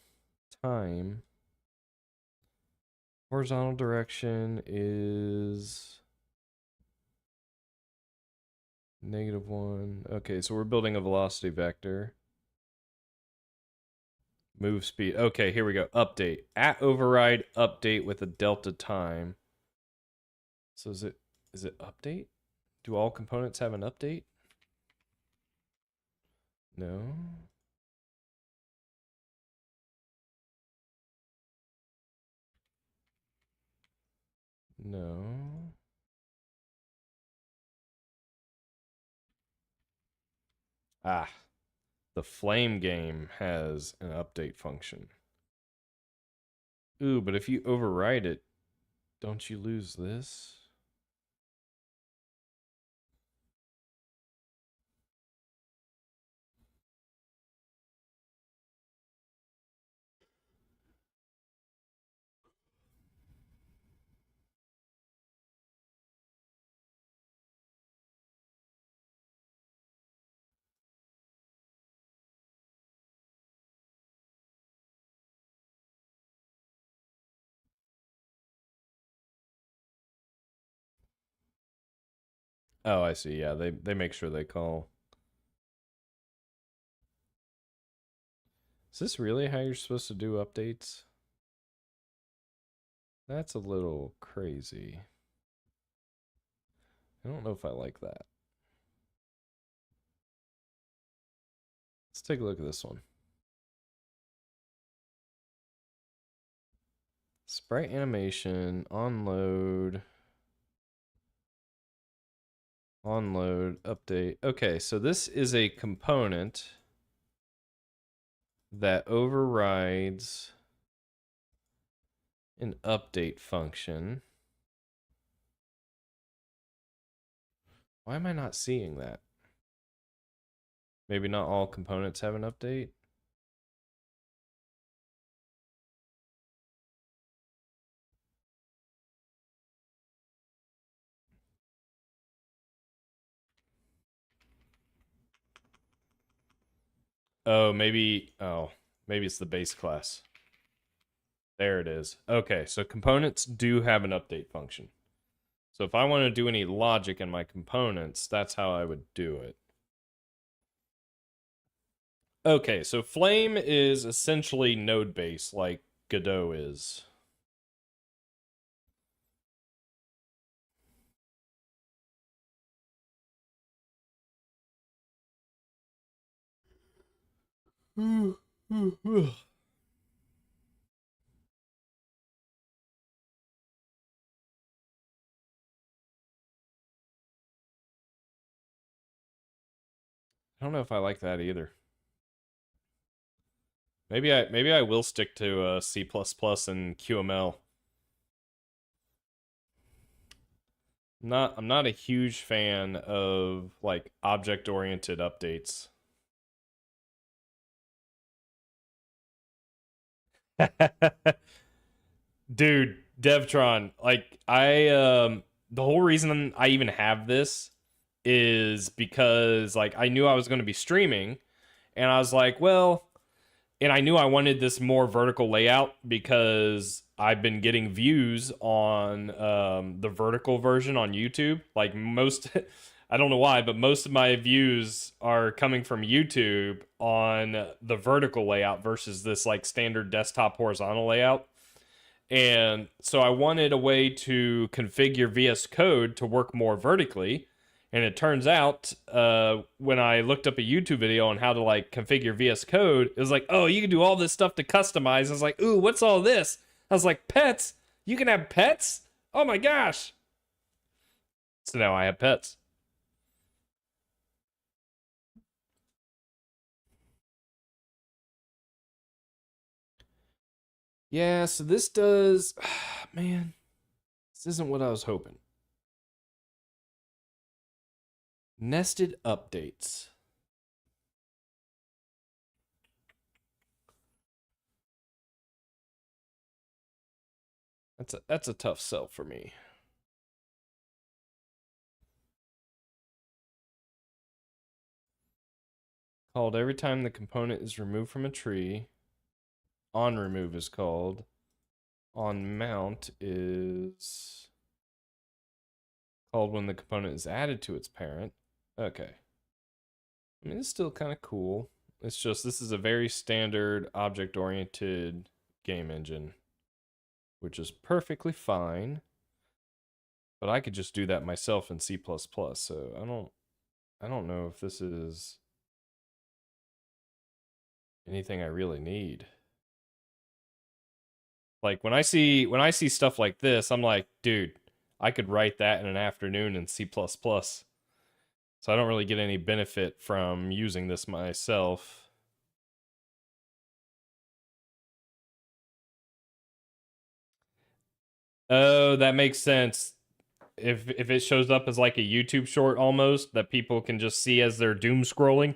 time? Horizontal direction is -1. Okay, so we're building a velocity vector. Move speed. Okay, here we go. Update. At override update with a delta time. So is it update? Do all components have an update? No. No. Ah. The Flame game has an update function. Ooh, but if you override it, don't you lose this? Oh, I see. Yeah, they make sure they call. Is this really how you're supposed to do updates? That's a little crazy. I don't know if I like that. Let's take a look at this one. Sprite animation, onload, update. Okay, so this is a component that overrides an update function. Why am I not seeing that? Maybe not all components have an update. Oh, maybe it's the base class. There it is. Okay, so components do have an update function. So if I want to do any logic in my components, that's how I would do it. Okay, so Flame is essentially node based, like Godot is. I don't know if I like that either. Maybe I will stick to C++ and QML. I'm not a huge fan of like object oriented updates. Dude, Devtron, like the whole reason I even have this is because like I knew I was going to be streaming and I was like, well, and I knew I wanted this more vertical layout because I've been getting views on the vertical version on YouTube. Like most, I don't know why, but most of my views are coming from YouTube on the vertical layout versus this like standard desktop horizontal layout. And so I wanted a way to configure VS Code to work more vertically. And it turns out, when I looked up a YouTube video on how to like configure VS Code, it was like, oh, you can do all this stuff to customize. I was like, ooh, what's all this? I was like, pets? You can have pets? Oh my gosh. So now I have pets. Yeah, so this does, man, this isn't what I was hoping. Nested updates. That's a tough sell for me. Called every time the component is removed from a tree. On remove is called. On mount is called when the component is added to its parent. Okay. I mean, it's still kind of cool. It's just this is a very standard object-oriented game engine, which is perfectly fine. But I could just do that myself in C++, so I don't know if this is anything I really need. Like when I see stuff like this, I'm like, dude, I could write that in an afternoon in C++. So I don't really get any benefit from using this myself. Oh, that makes sense. If it shows up as like a YouTube short almost that people can just see as they're doom scrolling.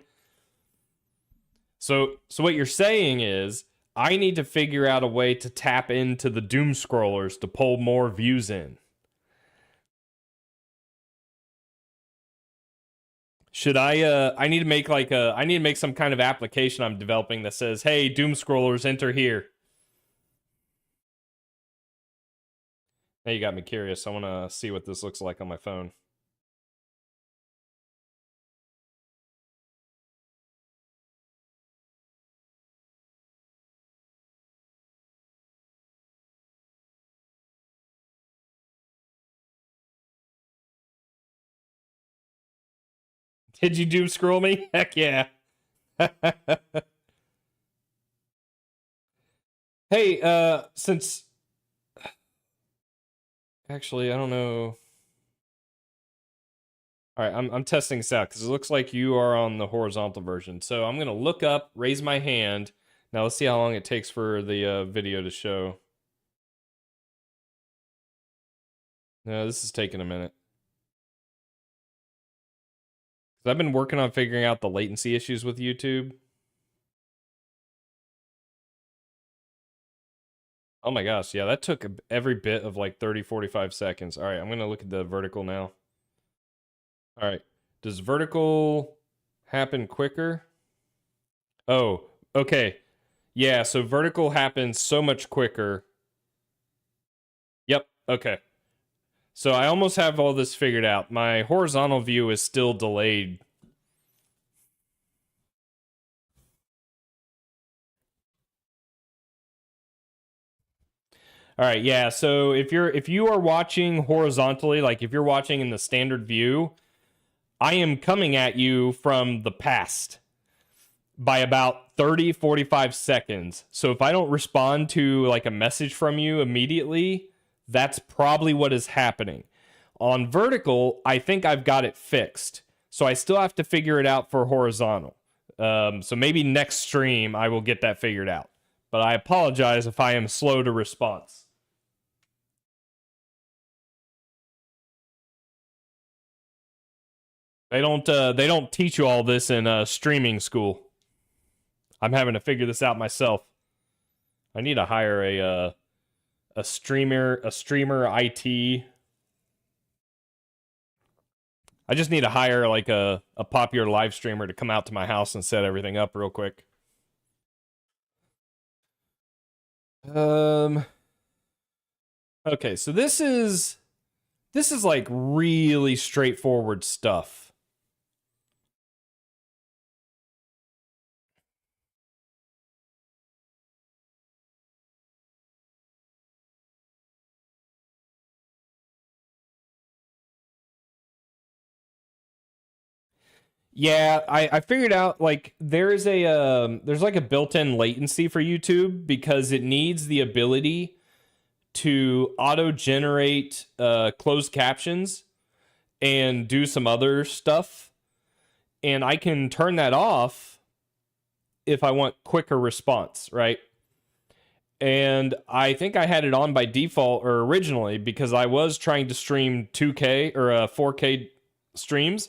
So what you're saying is I need to figure out a way to tap into the doom scrollers to pull more views in. Should I need to make like I need to make some kind of application I'm developing that says, "Hey, doom scrollers, enter here." Hey, you got me curious. I want to see what this looks like on my phone. Did you doom scroll me? Heck yeah. Hey, since actually I don't know. All right, I'm testing this out because it looks like you are on the horizontal version. So I'm gonna look up, raise my hand. Now let's see how long it takes for the video to show. No, this is taking a minute. I've been working on figuring out the latency issues with YouTube. Oh my gosh, yeah, that took every bit of like 30, 45 seconds. All right, I'm gonna look at the vertical now. All right, does vertical happen quicker? Oh, okay. Yeah, so vertical happens so much quicker. Yep, okay. So I almost have all this figured out. My horizontal view is still delayed. All right, yeah. So if you are watching horizontally, like if you're watching in the standard view, I am coming at you from the past by about 30, 45 seconds. So if I don't respond to like a message from you immediately, that's probably what is happening. On vertical, I think I've got it fixed. So I still have to figure it out for horizontal. So maybe next stream I will get that figured out. But I apologize if I am slow to response. They don't teach you all this in streaming school. I'm having to figure this out myself. I need to hire a streamer IT. I just need to hire like a popular live streamer to come out to my house and set everything up real quick. Okay, so this is like really straightforward stuff. Yeah, I figured out like there's like a built-in latency for YouTube because it needs the ability to auto-generate closed captions and do some other stuff. And I can turn that off if I want quicker response, right? And I think I had it on by default or originally because I was trying to stream 2K or 4K streams.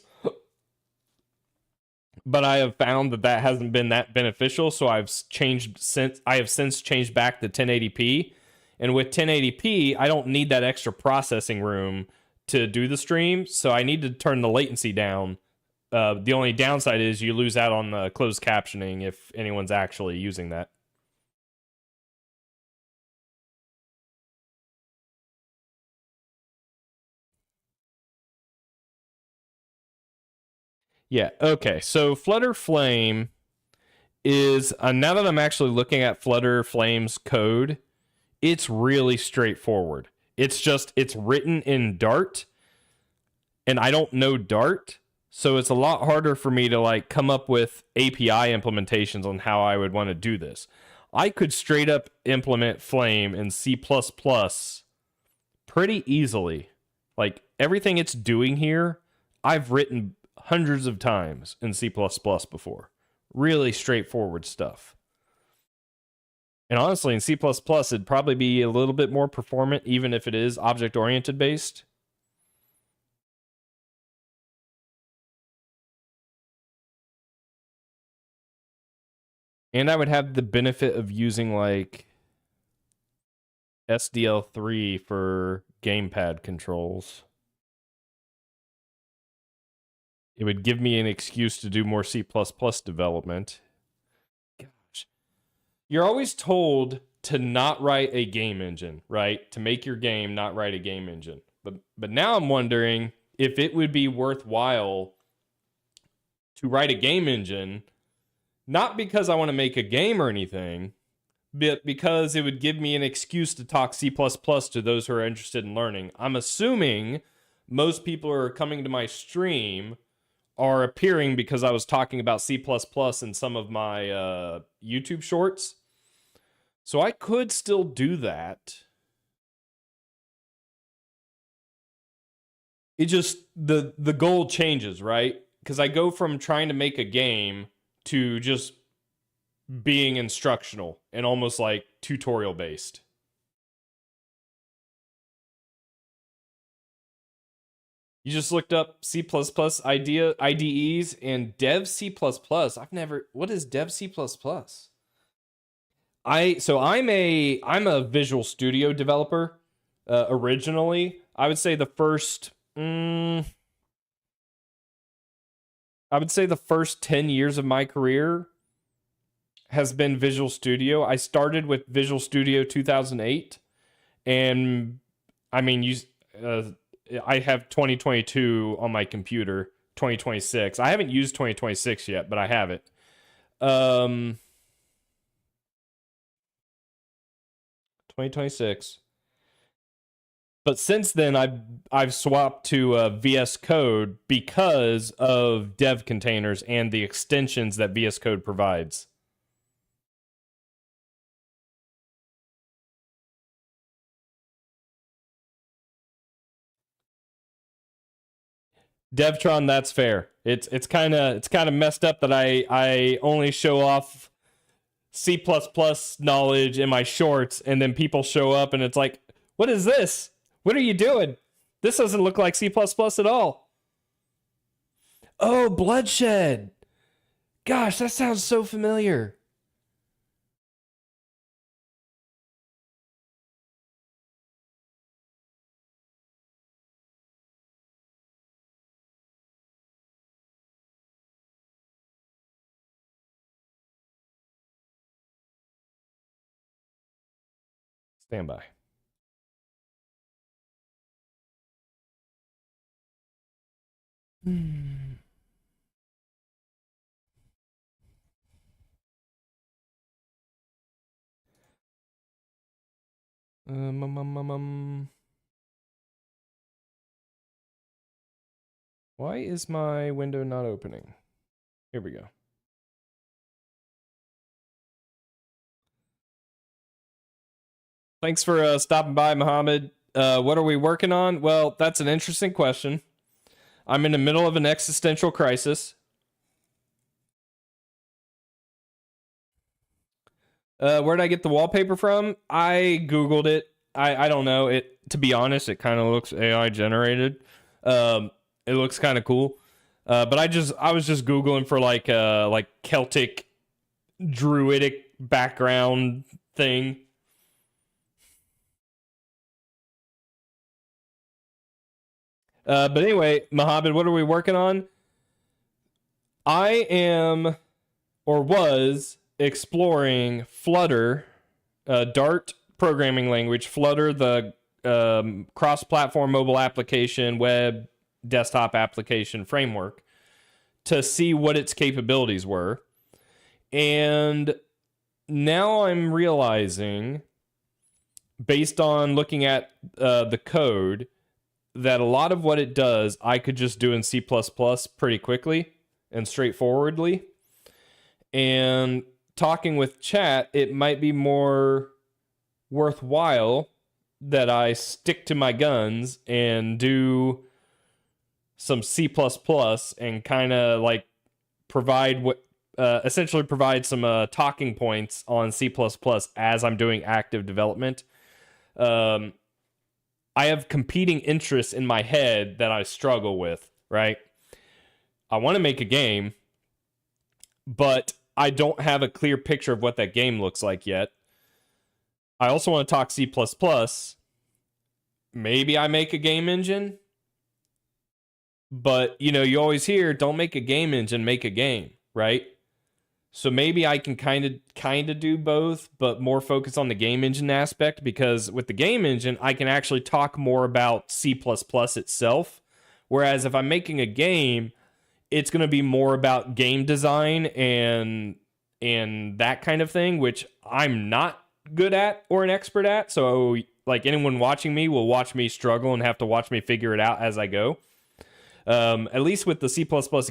But I have found that hasn't been that beneficial, so I have since changed back to 1080p. And with 1080p, I don't need that extra processing room to do the stream, so I need to turn the latency down. The only downside is you lose out on the closed captioning if anyone's actually using that. Yeah, okay. So Flutter Flame is, now that I'm actually looking at Flutter Flame's code, it's really straightforward. It's written in Dart, and I don't know Dart, so it's a lot harder for me to like come up with API implementations on how I would want to do this. I could straight up implement Flame in C++ pretty easily. Like everything it's doing here, I've written hundreds of times in C++ before. Really straightforward stuff. And honestly, in C++, it'd probably be a little bit more performant, even if it is object-oriented based. And I would have the benefit of using like SDL3 for gamepad controls. It would give me an excuse to do more C++ development. Gosh. You're always told to not write a game engine, right? To make your game, not write a game engine. But now I'm wondering if it would be worthwhile to write a game engine, not because I want to make a game or anything, but because it would give me an excuse to talk C++ to those who are interested in learning. I'm assuming most people who are coming to my stream are appearing because I was talking about C++ in some of my YouTube shorts. So I could still do that. It just, the goal changes, right? Because I go from trying to make a game to just being instructional and almost like tutorial based. You just looked up C++ IDEs and Dev C++. I've never, what is Dev C++? I'm a Visual Studio developer originally. I would say the first 10 years of my career has been Visual Studio. I started with Visual Studio 2008, and I mean, I have 2022 on my computer, 2026. I haven't used 2026 yet, but I have it. 2026. But since then, I've swapped to VS Code because of dev containers and the extensions that VS Code provides. Devtron, that's fair. It's kind of messed up that I only show off C++ knowledge in my shorts, and then people show up and it's like, what is this? What are you doing? This doesn't look like C++ at all. Oh, Bloodshed. Gosh, that sounds so familiar. Stand by. Um, um, um, um, um. Why is my window not opening? Here we go. Thanks for stopping by, Mohammed. What are we working on? Well, that's an interesting question. I'm in the middle of an existential crisis. Where'd I get the wallpaper from? I Googled it. I don't know. It, to be honest, it kind of looks AI generated. It looks kind of cool. But I was just Googling for like Celtic druidic background thing. But anyway, Mohammed, what are we working on? I am or was exploring Flutter, Dart programming language, Flutter, the cross platform mobile application, web, desktop application framework, to see what its capabilities were. And now I'm realizing, based on looking at the code, that a lot of what it does, I could just do in C++ pretty quickly and straightforwardly. And talking with chat, it might be more worthwhile that I stick to my guns and do some C++ and kind of like provide what essentially provide some talking points on C++ as I'm doing active development. I have competing interests in my head that I struggle with, right? I want to make a game, but I don't have a clear picture of what that game looks like yet. I also want to talk C++. Maybe I make a game engine, but you always hear don't make a game engine, make a game, right? So maybe I can kind of do both, but more focus on the game engine aspect, because with the game engine, I can actually talk more about C++ itself. Whereas if I'm making a game, it's going to be more about game design and that kind of thing, which I'm not good at or an expert at. So like anyone watching me will watch me struggle and have to watch me figure it out as I go. At least with the C++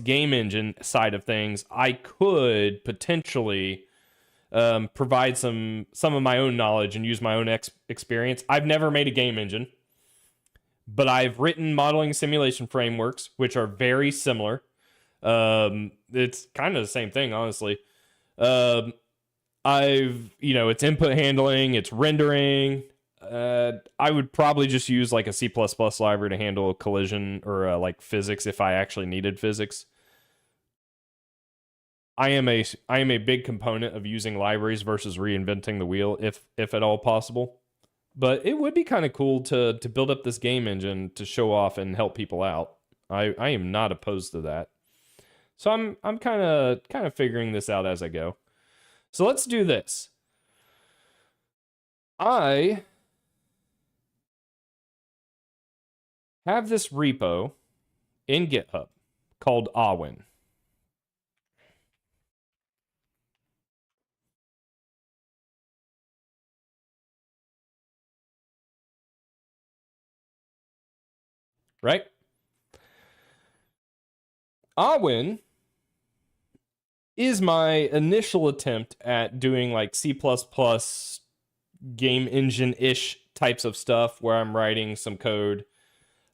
game engine side of things, I could potentially provide some of my own knowledge and use my own experience. I've never made a game engine, but I've written modeling simulation frameworks, which are very similar. It's kind of the same thing, honestly. Um, it's input handling, it's rendering. I would probably just use like a C++ library to handle a collision or like physics if I actually needed physics. I am a big component of using libraries versus reinventing the wheel if at all possible. But it would be kind of cool to build up this game engine to show off and help people out. I am not opposed to that. So I'm kind of figuring this out as I go. So let's do this. I have this repo in GitHub called Awin. right? Awin is my initial attempt at doing like C++ game engine-ish types of stuff where I'm writing some code.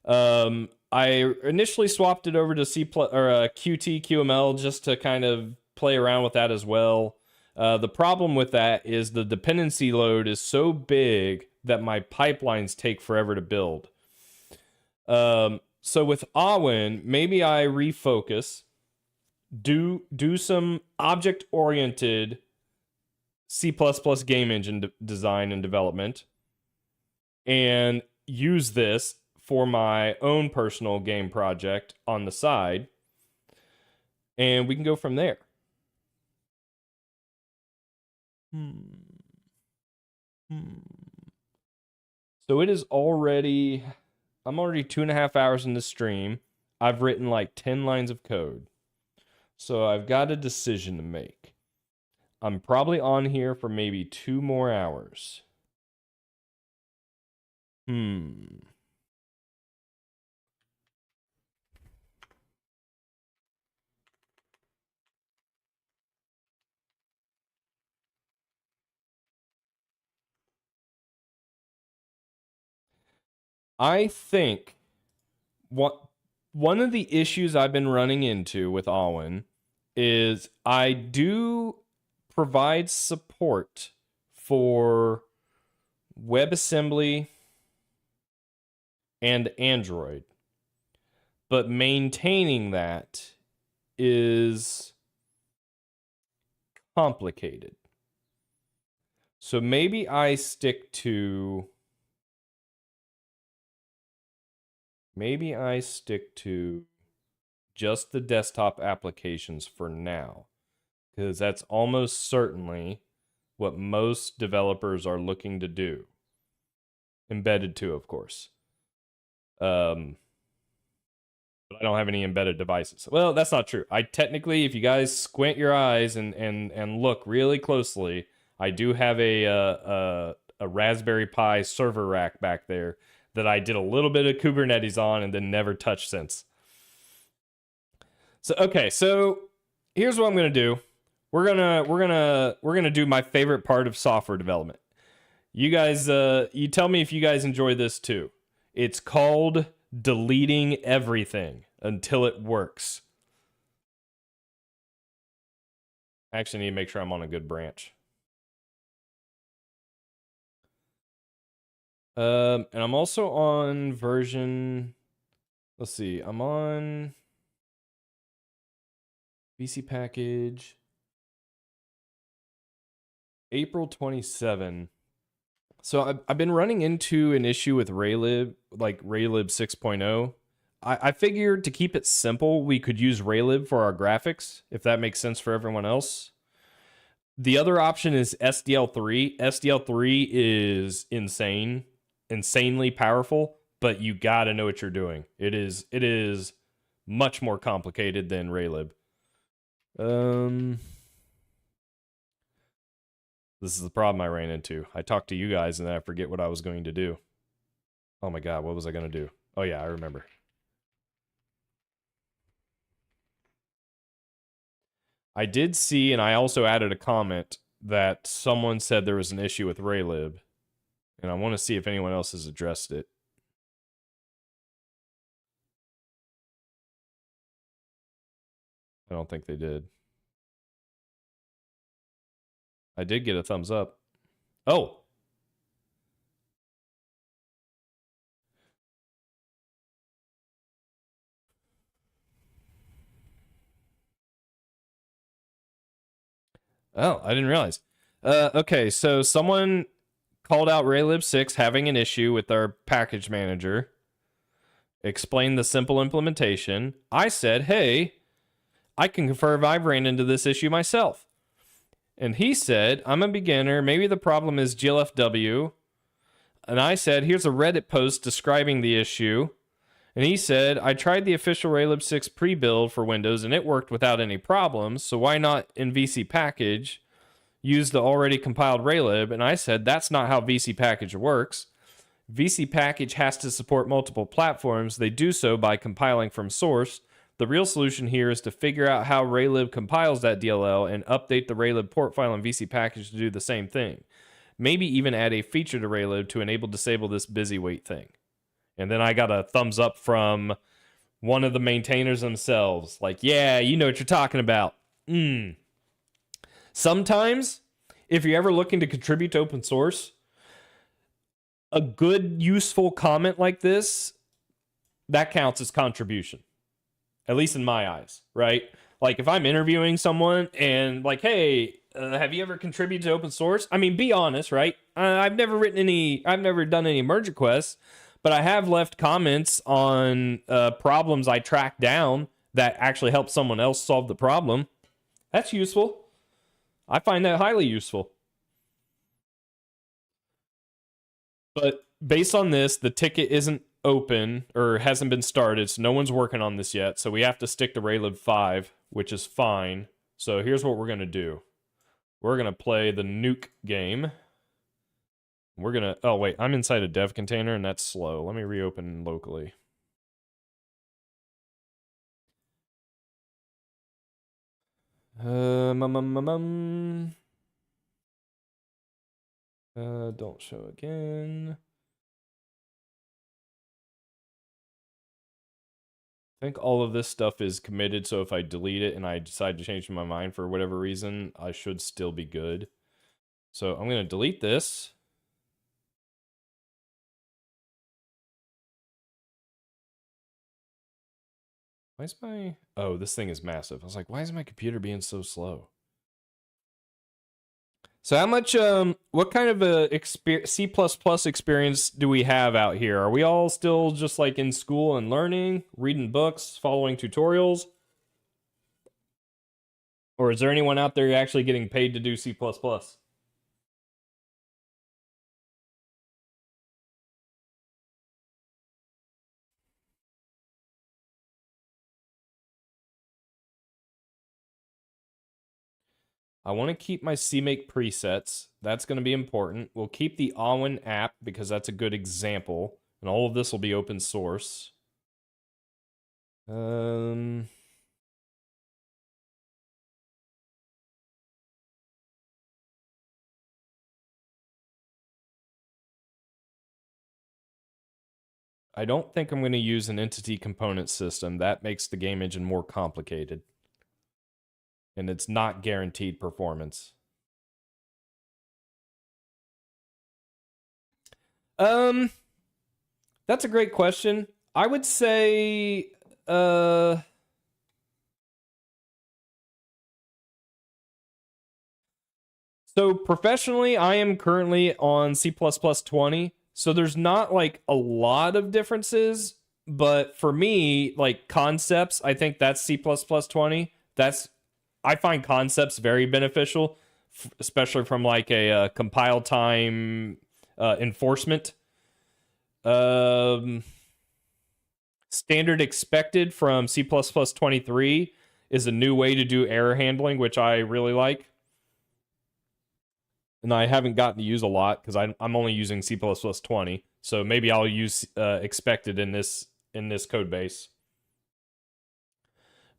I initially swapped it over to C or Qt QML just to kind of play around with that as well. The problem with that is the dependency load is so big that my pipelines take forever to build. So with Awin, maybe I refocus, do some object-oriented C++ game engine design and development, and use this for my own personal game project on the side, and we can go from there. So it is already, I'm already 2.5 hours in the stream. I've written like 10 lines of code. So I've got a decision to make. I'm probably on here for maybe 2 more hours. I think one of the issues I've been running into with Awin is I do provide support for WebAssembly and Android, but maintaining that is complicated. So maybe I stick to just the desktop applications for now, because that's almost certainly what most developers are looking to do. Embedded too, of course. But I don't have any embedded devices. Well, that's not true. I technically, if you guys squint your eyes and look really closely, I do have a Raspberry Pi server rack back there that I did a little bit of Kubernetes on and then never touched since. So okay, so here's what I'm gonna do. We're gonna do my favorite part of software development. You guys, you tell me if you guys enjoy this too. It's called deleting everything until it works. I actually need to make sure I'm on a good branch. And I'm also on version, let's see, I'm on VC package April 27. So I've been running into an issue with Raylib, like Raylib 6.0. I figured to keep it simple, we could use Raylib for our graphics, if that makes sense for everyone else. The other option is SDL3. SDL3 is insanely powerful, but you gotta know what you're doing. It is much more complicated than Raylib. This is the problem I ran into. I talked to you guys and then I forget what I was going to do. Oh my god, what was I going to do? Oh yeah, I remember. I did see, and I also added a comment that someone said there was an issue with Raylib, and I want to see if anyone else has addressed it. I don't think they did. I did get a thumbs up. Oh! Oh, I didn't realize. Okay, so someone called out Raylib 6 having an issue with our package manager. Explained the simple implementation. I said, hey, I can confirm I've ran into this issue myself. And he said, I'm a beginner. Maybe the problem is GLFW. And I said, here's a Reddit post describing the issue. And he said, I tried the official Raylib 6 pre-build for Windows and it worked without any problems. So why not in VC package use the already compiled Raylib? And I said, that's not how VC package works. VC package has to support multiple platforms. They do so by compiling from source. The real solution here is to figure out how Raylib compiles that DLL and update the Raylib port file and VC package to do the same thing. Maybe even add a feature to Raylib to enable disable this busy wait thing. And then I got a thumbs up from one of the maintainers themselves. Like, yeah, you know what you're talking about. Sometimes, if you're ever looking to contribute to open source, a good, useful comment like this, that counts as contribution. At least in my eyes, right? Like, if I'm interviewing someone and like, hey, have you ever contributed to open source? I mean, be honest, right? I've never done any merge requests, but I have left comments on problems I tracked down that actually helped someone else solve the problem. That's useful. I find that highly useful. But based on this, the ticket isn't open or hasn't been started, so no one's working on this yet. So we have to stick to Raylib 5, which is fine. So here's what we're going to do. We're going to play the nuke game. We're going to... Oh, wait. I'm inside a dev container, and that's slow. Let me reopen locally. Don't show again. I think all of this stuff is committed, so if I delete it and I decide to change my mind for whatever reason, I should still be good. So I'm going to delete this. Why is my... Oh, this thing is massive. I was like, why is my computer being so slow? So how much, what kind of a C++ experience do we have out here? Are we all still just like in school and learning, reading books, following tutorials? Or is there anyone out there actually getting paid to do C++? I want to keep my CMake presets. That's going to be important. We'll keep the Awin app because that's a good example. And all of this will be open source. I don't think I'm going to use an entity component system. That makes the game engine more complicated. And it's not guaranteed performance. That's a great question. I would say, so professionally, I am currently on C++ 20, so there's not like a lot of differences, but for me, like concepts, I think that's C++ 20. I find concepts very beneficial, especially from like a compile time enforcement. Standard expected from C++ 23 is a new way to do error handling, which I really like. And I haven't gotten to use a lot because I'm only using C++ 20. So maybe I'll use expected in this code base.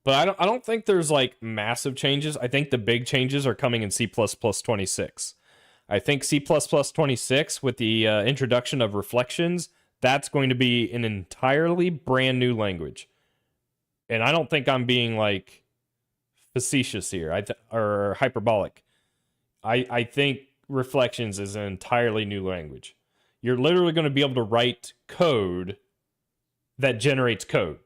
But I don't think there's like massive changes. I think the big changes are coming in C++ 26. I think C++ 26 with the introduction of reflections, that's going to be an entirely brand new language. And I don't think I'm being like facetious here or hyperbolic. I think reflections is an entirely new language. You're literally going to be able to write code that generates code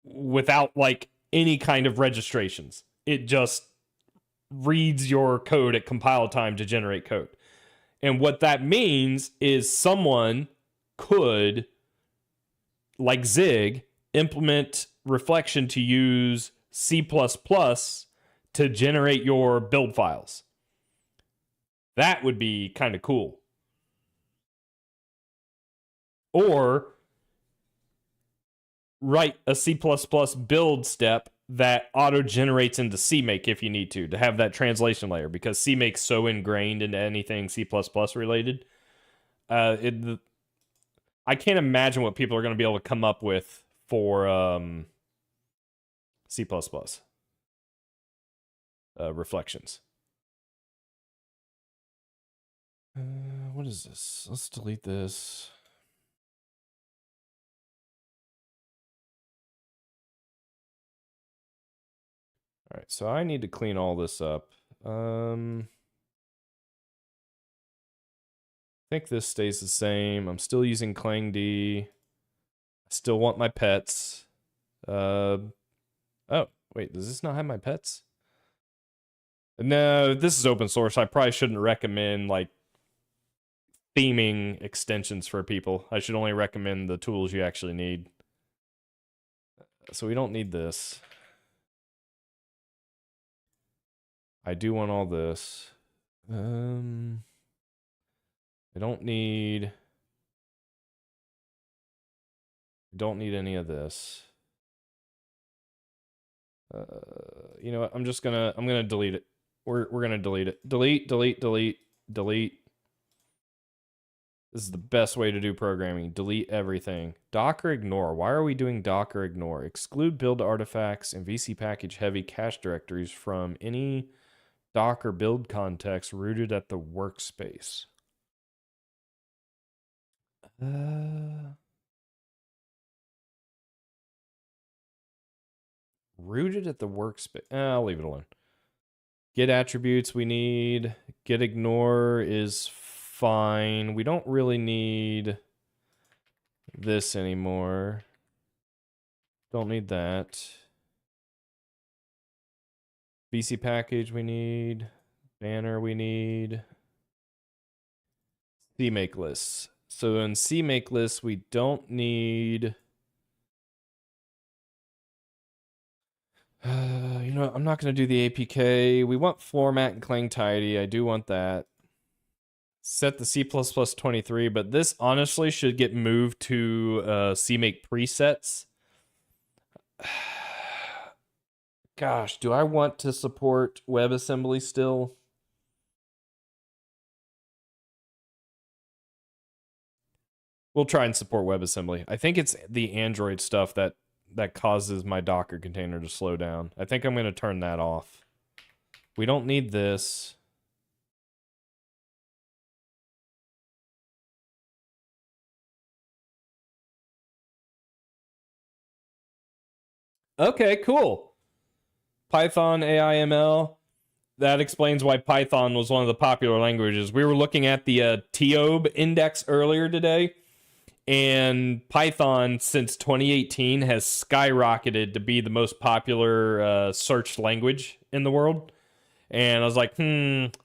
without like any kind of registrations. It just reads your code at compile time to generate code. And what that means is someone could, like Zig, implement reflection to use C++ to generate your build files. That would be kind of cool. Or write a C++ build step that auto-generates into CMake if you need to have that translation layer, because CMake's so ingrained into anything C++ related. I can't imagine what people are going to be able to come up with for C++. Reflections. What is this? Let's delete this. All right, so I need to clean all this up. I think this stays the same. I'm still using ClangD. I still want my pets. Oh, wait, does this not have my pets? No, this is open source. I probably shouldn't recommend like theming extensions for people. I should only recommend the tools you actually need. So we don't need this. I do want all this. I don't need any of this. You know what? I'm gonna delete it. We're gonna delete it. Delete. This is the best way to do programming. Delete everything. Docker ignore. Why are we doing Docker ignore? Exclude build artifacts and VC package heavy cache directories from any Docker build context rooted at the workspace. Rooted at the workspace. I'll leave it alone. Get attributes we need. Get ignore is fine. We don't really need this anymore. Don't need that. VC package we need. Banner we need. CMake lists. So in CMake lists, we don't need... you know, I'm not going to do the APK. We want floor mat and Clang tidy. I do want that. Set the C++23, but this honestly should get moved to CMake presets. Gosh, do I want to support WebAssembly still? We'll try and support WebAssembly. I think it's the Android stuff that causes my Docker container to slow down. I think I'm going to turn that off. We don't need this. Okay, cool. Python, AI/ML. That explains why Python was one of the popular languages. We were looking at the TOBE index earlier today, and Python since 2018 has skyrocketed to be the most popular search language in the world. And I was like,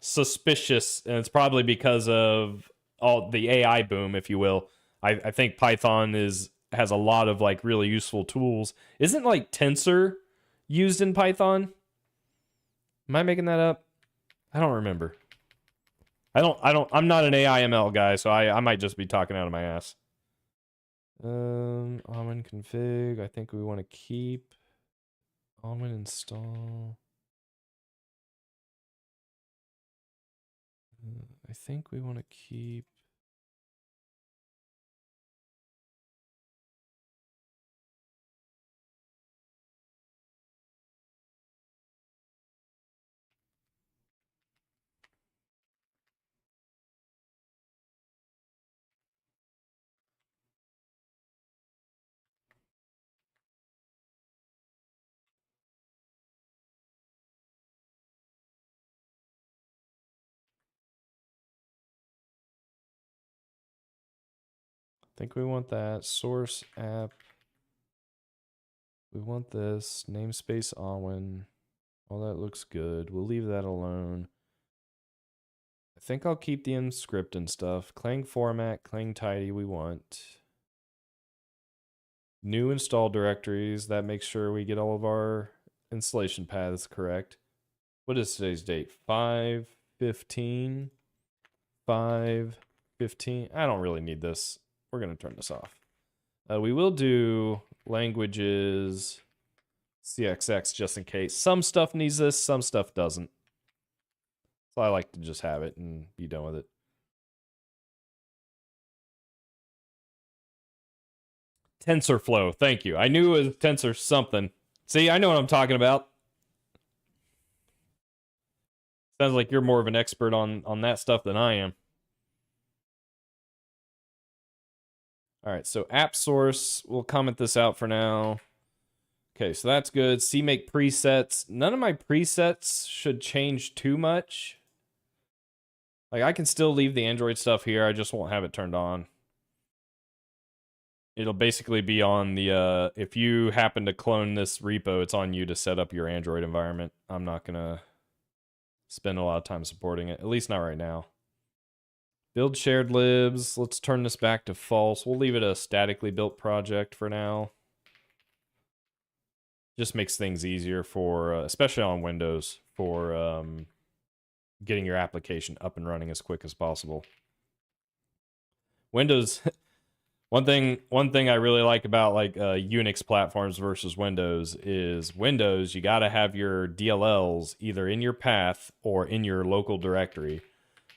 suspicious. And it's probably because of all the AI boom, if you will. I think Python has a lot of like really useful tools. Isn't like Tensor used in Python? Am I making that up? I don't remember. I'm not an AI/ML guy, so I might just be talking out of my ass. Almond config. I think we want to keep almond install. I think we want to keep. I think we want that source app. We want this namespace Alwyn. All that looks good. We'll leave that alone. I think I'll keep the script and stuff. Clang format, Clang tidy we want. New install directories. That makes sure we get all of our installation paths correct. What is today's date? 5/15. 5/15. I don't really need this. We're going to turn this off. We will do languages CXX just in case. Some stuff needs this, some stuff doesn't. So I like to just have it and be done with it. TensorFlow. Thank you. I knew it was Tensor something. See, I know what I'm talking about. Sounds like you're more of an expert on that stuff than I am. All right, so app source, we'll comment this out for now. Okay, so that's good. CMake presets. None of my presets should change too much. Like, I can still leave the Android stuff here. I just won't have it turned on. It'll basically be on the, if you happen to clone this repo, it's on you to set up your Android environment. I'm not going to spend a lot of time supporting it, at least not right now. Build shared libs. Let's turn this back to false. We'll leave it a statically built project for now. Just makes things easier for, especially on Windows, for getting your application up and running as quick as possible. Windows, one thing I really like about like Unix platforms versus Windows is Windows, you got to have your DLLs either in your path or in your local directory.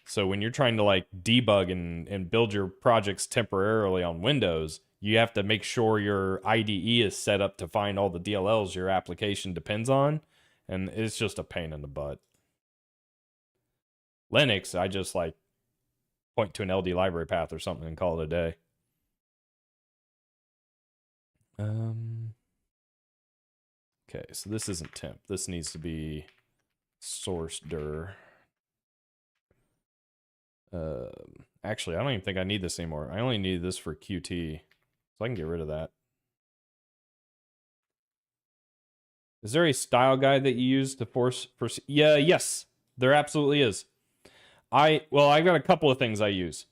So when you're trying to like debug and build your projects temporarily on Windows, you have to make sure your IDE is set up to find all the DLLs your application depends on, and it's just a pain in the butt. Linux, I just like point to an LD library path or something and call it a day. Okay, so this isn't temp. This needs to be source dir. Actually, I don't even think I need this anymore. I only need this for Qt, so I can get rid of that. Is there a style guide that you use to force? Yeah, yes, there absolutely is. I've got a couple of things I use.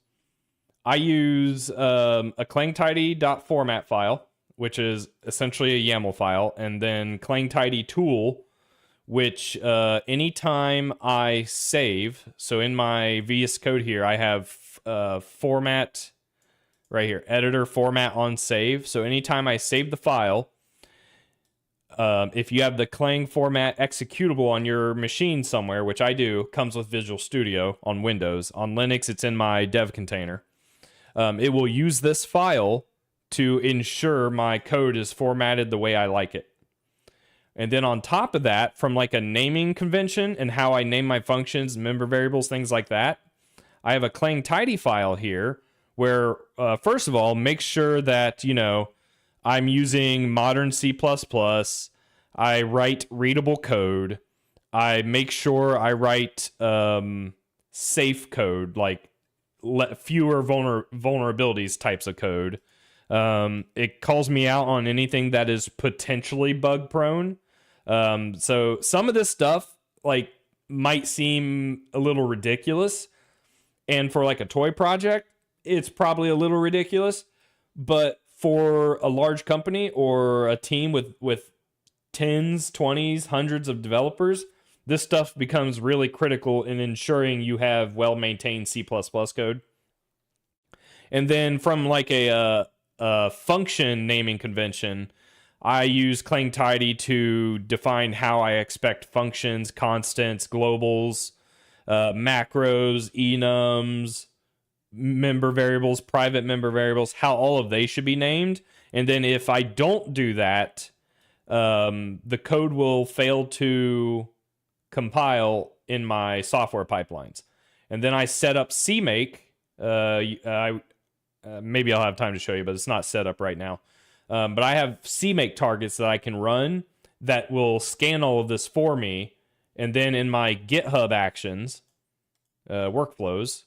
I use a clangtidy.format file, which is essentially a YAML file, and then clangtidy tool, which anytime I save, so in my VS Code here, I have format right here, editor format on save. So anytime I save the file, if you have the Clang format executable on your machine somewhere, which I do, comes with Visual Studio on Windows. On Linux, it's in my dev container. It will use this file to ensure my code is formatted the way I like it. And then on top of that, from like a naming convention and how I name my functions, member variables, things like that, I have a clangtidy file here where, first of all, make sure that, you know, I'm using modern C++. I write readable code. I make sure I write safe code, like fewer vulnerabilities types of code. It calls me out on anything that is potentially bug prone. So some of this stuff like might seem a little ridiculous, and for like a toy project, it's probably a little ridiculous. But for a large company or a team with tens, 20s, hundreds of developers, this stuff becomes really critical in ensuring you have well-maintained C++ code. And then from like a function naming convention, I use clangtidy to define how I expect functions, constants, globals, macros, enums, member variables, private member variables, how all of they should be named. And then if I don't do that, the code will fail to compile in my software pipelines. And then I set up CMake. Maybe I'll have time to show you, but it's not set up right now. But I have CMake targets that I can run that will scan all of this for me. And then in my GitHub actions, workflows,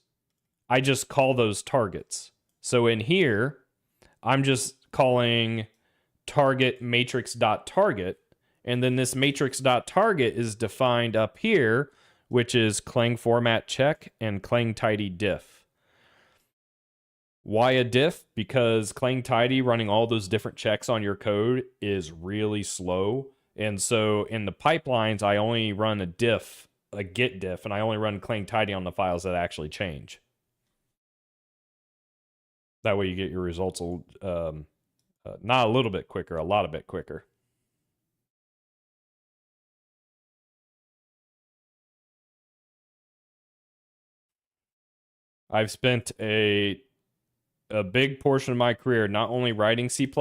I just call those targets. So in here, I'm just calling target matrix.target. And then this matrix.target is defined up here, which is clang format check and clangtidy diff. Why a diff? Because clangtidy running all those different checks on your code is really slow. And so in the pipelines, I only run a diff, a git diff, and I only run clangtidy on the files that actually change. That way you get your results not a little bit quicker, a lot of bit quicker. I've spent a a big portion of my career not only writing C++,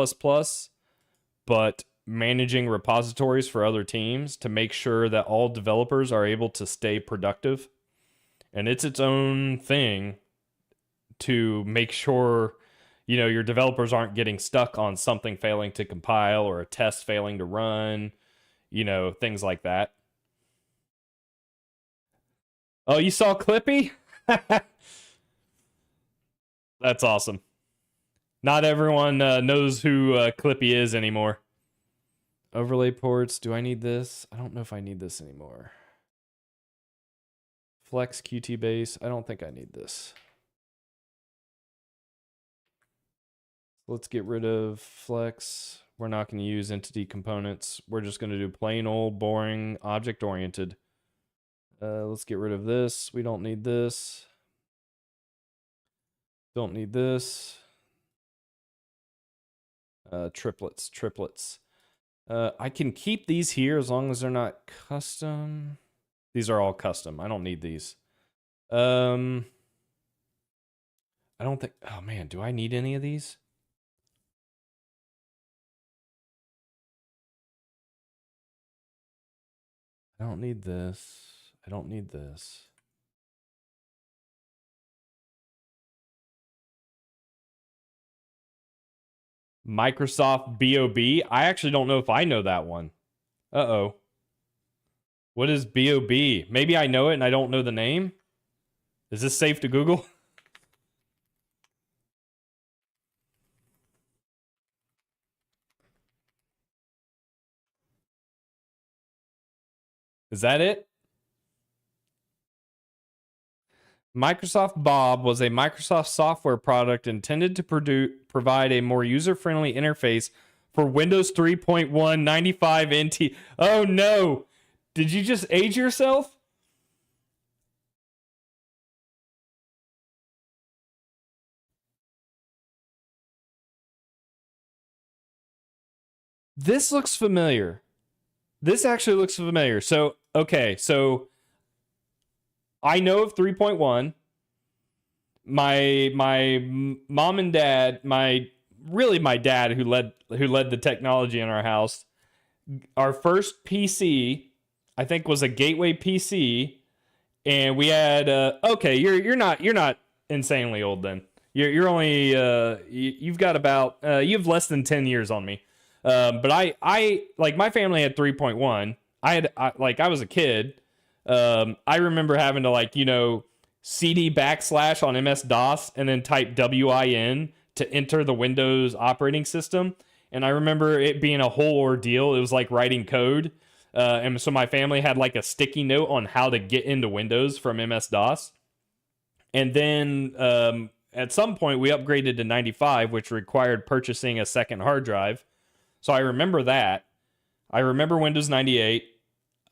but managing repositories for other teams to make sure that all developers are able to stay productive. And it's its own thing to make sure, you know, your developers aren't getting stuck on something failing to compile or a test failing to run, you know, things like that. Oh, you saw Clippy? That's awesome. Not everyone knows who Clippy is anymore. Overlay ports. Do I need this? I don't know if I need this anymore. Flex Qt base. I don't think I need this. Let's get rid of flex. We're not going to use entity components. We're just going to do plain old boring object oriented. Let's get rid of this. We don't need this. Don't need this. Triplets. I can keep these here as long as they're not custom. These are all custom. I don't need these. I don't think, oh man, do I need any of these? I don't need this. I don't need this. Microsoft BOB. I actually don't know if I know that one. Uh-oh. What is BOB? Maybe I know it and I don't know the name. Is this safe to Google? Is that it? Microsoft Bob was a Microsoft software product intended to provide a more user-friendly interface for Windows 3.1 95 NT. Oh no! Did you just age yourself? This looks familiar. This actually looks familiar. So, okay, so I know of 3.1. My mom and dad, my dad who led the technology in our house, our first PC, I think, was a Gateway PC, and we had okay, you're not insanely old then. You're only you've got about you have less than 10 years on me. But I like my family had 3.1. I was a kid. I remember having to, like, you know, CD / on MS DOS and then type WIN to enter the Windows operating system. And I remember it being a whole ordeal. It was like writing code. And so my family had like a sticky note on how to get into Windows from MS DOS. And then at some point we upgraded to 95, which required purchasing a second hard drive. So I remember that. I remember Windows 98.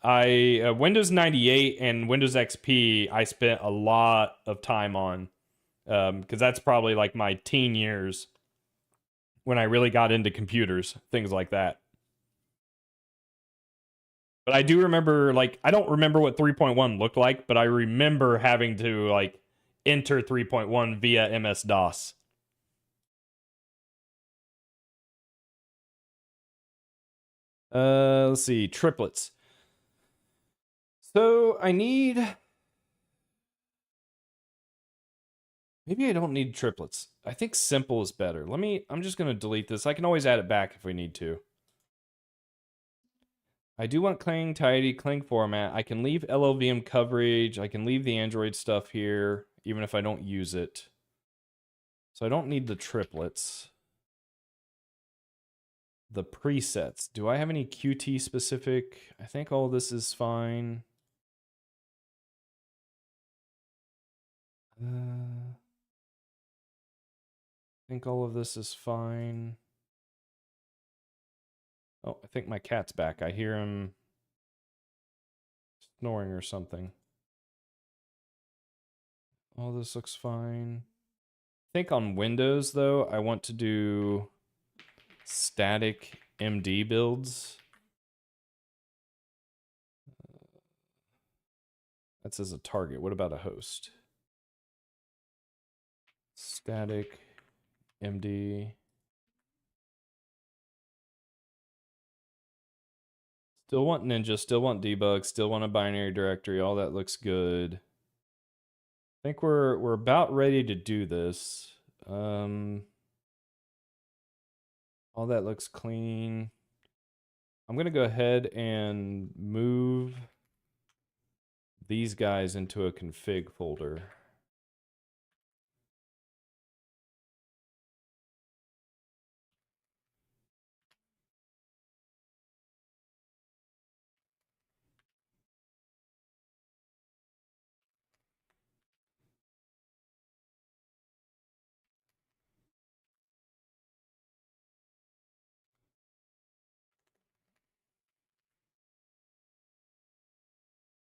Windows 98 and Windows XP I spent a lot of time on, because that's probably like my teen years when I really got into computers, things like that. But I do remember, like, I don't remember what 3.1 looked like, but I remember having to, like, enter 3.1 via MS-DOS. Let's see, triplets. So I need... Maybe I don't need triplets. I think simple is better. I'm just going to delete this. I can always add it back if we need to. I do want clean, tidy, clean format. I can leave LLVM coverage. I can leave the Android stuff here, even if I don't use it. So I don't need the triplets. The presets. Do I have any Qt specific? I think all this is fine. I think all of this is fine. Oh, I think my cat's back. I hear him snoring or something. All this looks fine. I think on Windows, though, I want to do static MD builds. That says a target. What about a host? Static MD. Still want Ninja, still want debug, still want a binary directory. All that looks good. I think we're about ready to do this. All that looks clean. I'm gonna go ahead and move these guys into a config folder.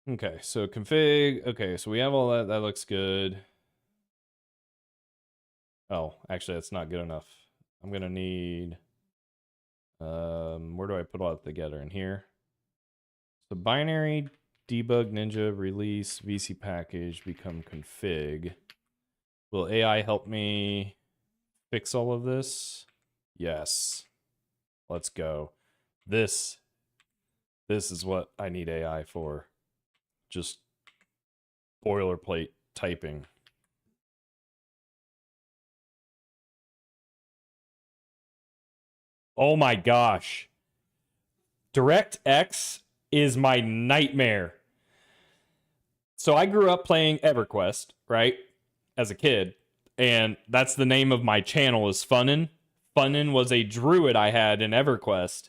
Okay, so config. Okay, so we have all that. That looks good. Oh, actually, that's not good enough. I'm gonna need. Where do I put all that together? In here. So binary debug ninja release VC package become config. Will AI help me fix all of this? Yes. Let's go. This is what I need AI for. Just boilerplate typing. Oh my gosh. DirectX is my nightmare. So I grew up playing EverQuest, right? As a kid. And that's the name of my channel is Funnin. Funnin was a druid I had in EverQuest.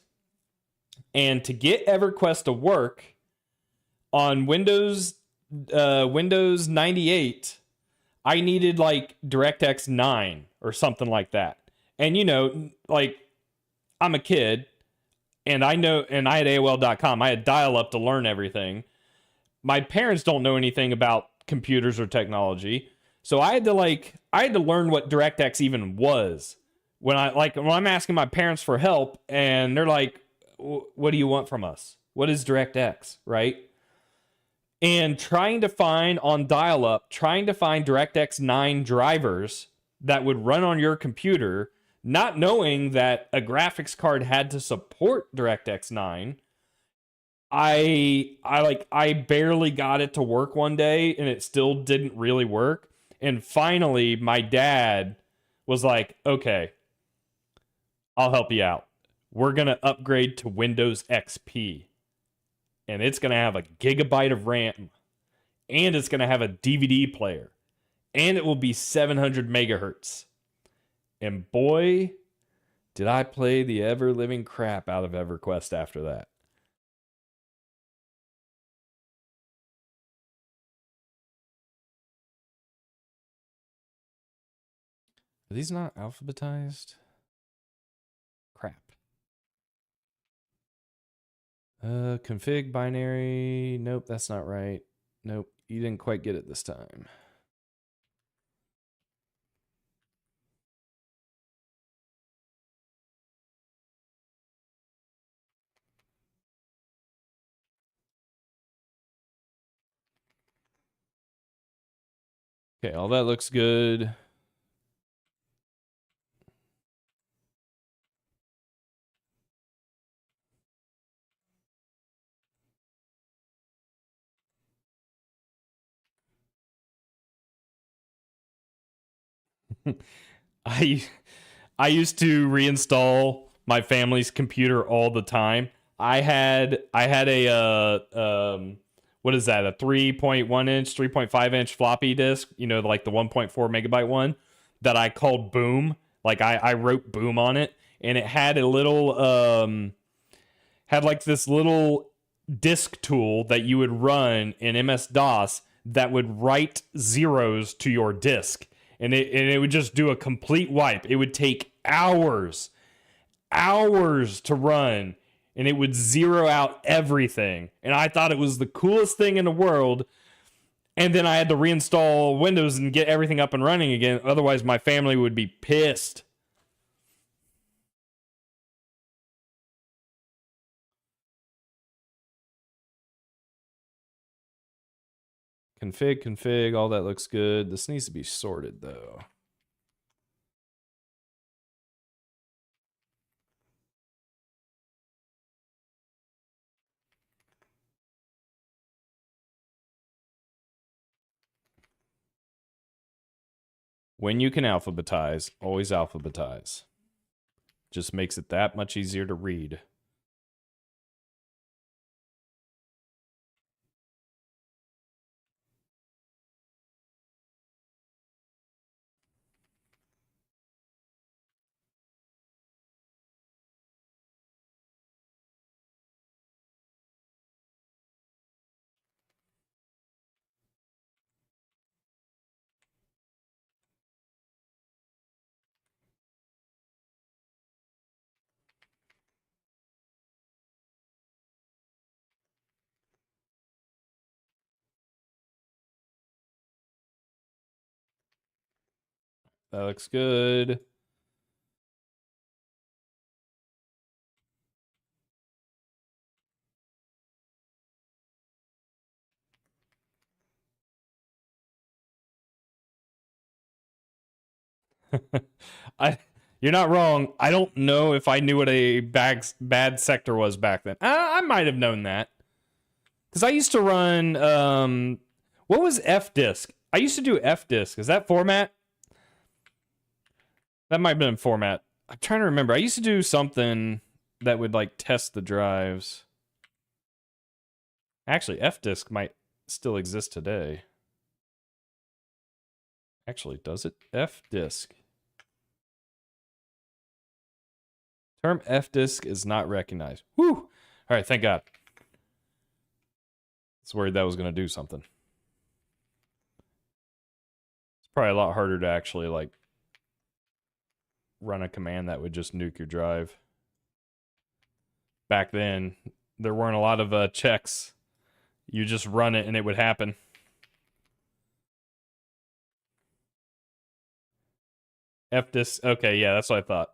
And to get EverQuest to work on Windows 98, I needed like DirectX 9 or something like that. And you know, like I'm a kid and I know, and I had AOL.com. I had dial up to learn everything. My parents don't know anything about computers or technology. So I had to learn what DirectX even was. When I'm asking my parents for help and they're like, what do you want from us? What is DirectX, right? And trying to find on dial up, trying to find DirectX 9 drivers that would run on your computer, not knowing that a graphics card had to support DirectX 9. I barely got it to work one day and it still didn't really work. And finally my dad was like, "Okay, I'll help you out. We're going to upgrade to Windows XP. And it's going to have a gigabyte of RAM and it's going to have a DVD player and it will be 700 megahertz." And boy, did I play the ever living crap out of EverQuest after that. Are these not alphabetized? Crap. Config binary. Nope, that's not right. Nope, you didn't quite get it this time. Okay, all that looks good. I I used to reinstall my family's computer all the time. I had a what is that? A 3.1 inch, 3.5 inch floppy disk, you know, like the 1.4 megabyte one that I called Boom. Like I wrote Boom on it and it had a little had like this little disk tool that you would run in MS-DOS that would write zeros to your disk. And it would just do a complete wipe. It would take hours to run and it would zero out everything. And I thought it was the coolest thing in the world. And then I had to reinstall Windows and get everything up and running again. Otherwise, my family would be pissed. Config, all that looks good. This needs to be sorted though. When you can alphabetize, always alphabetize. Just makes it that much easier to read. That looks good. You're not wrong. I don't know if I knew what a bad sector was back then. I might have known that. Because I used to run, what was FDisk? I used to do FDisk. Is that format? That might have been format. I'm trying to remember. I used to do something that would like test the drives. Actually, FDisk might still exist today. Actually, does it? FDisk. Term FDisk is not recognized. Whew! All right, thank God. I was worried that was going to do something. It's probably a lot harder to actually, like, run a command that would just nuke your drive. Back then, there weren't a lot of checks. You just run it and it would happen. FDisk, okay, yeah, that's what I thought.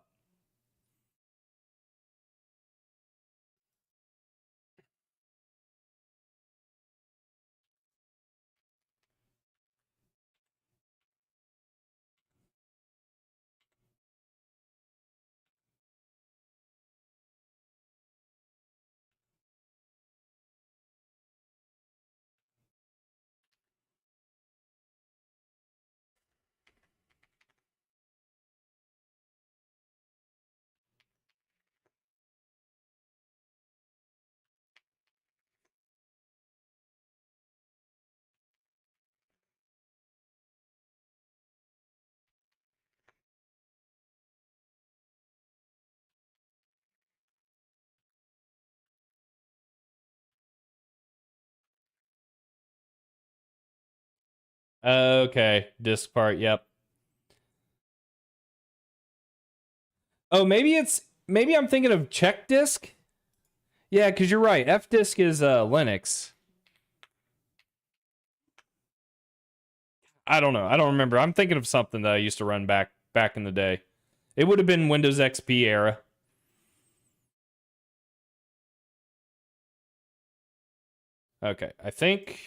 Okay, disk part, yep. Oh, maybe I'm thinking of check disk? Yeah, because you're right. FDisk is Linux. I don't know. I don't remember. I'm thinking of something that I used to run back in the day. It would have been Windows XP era. Okay, I think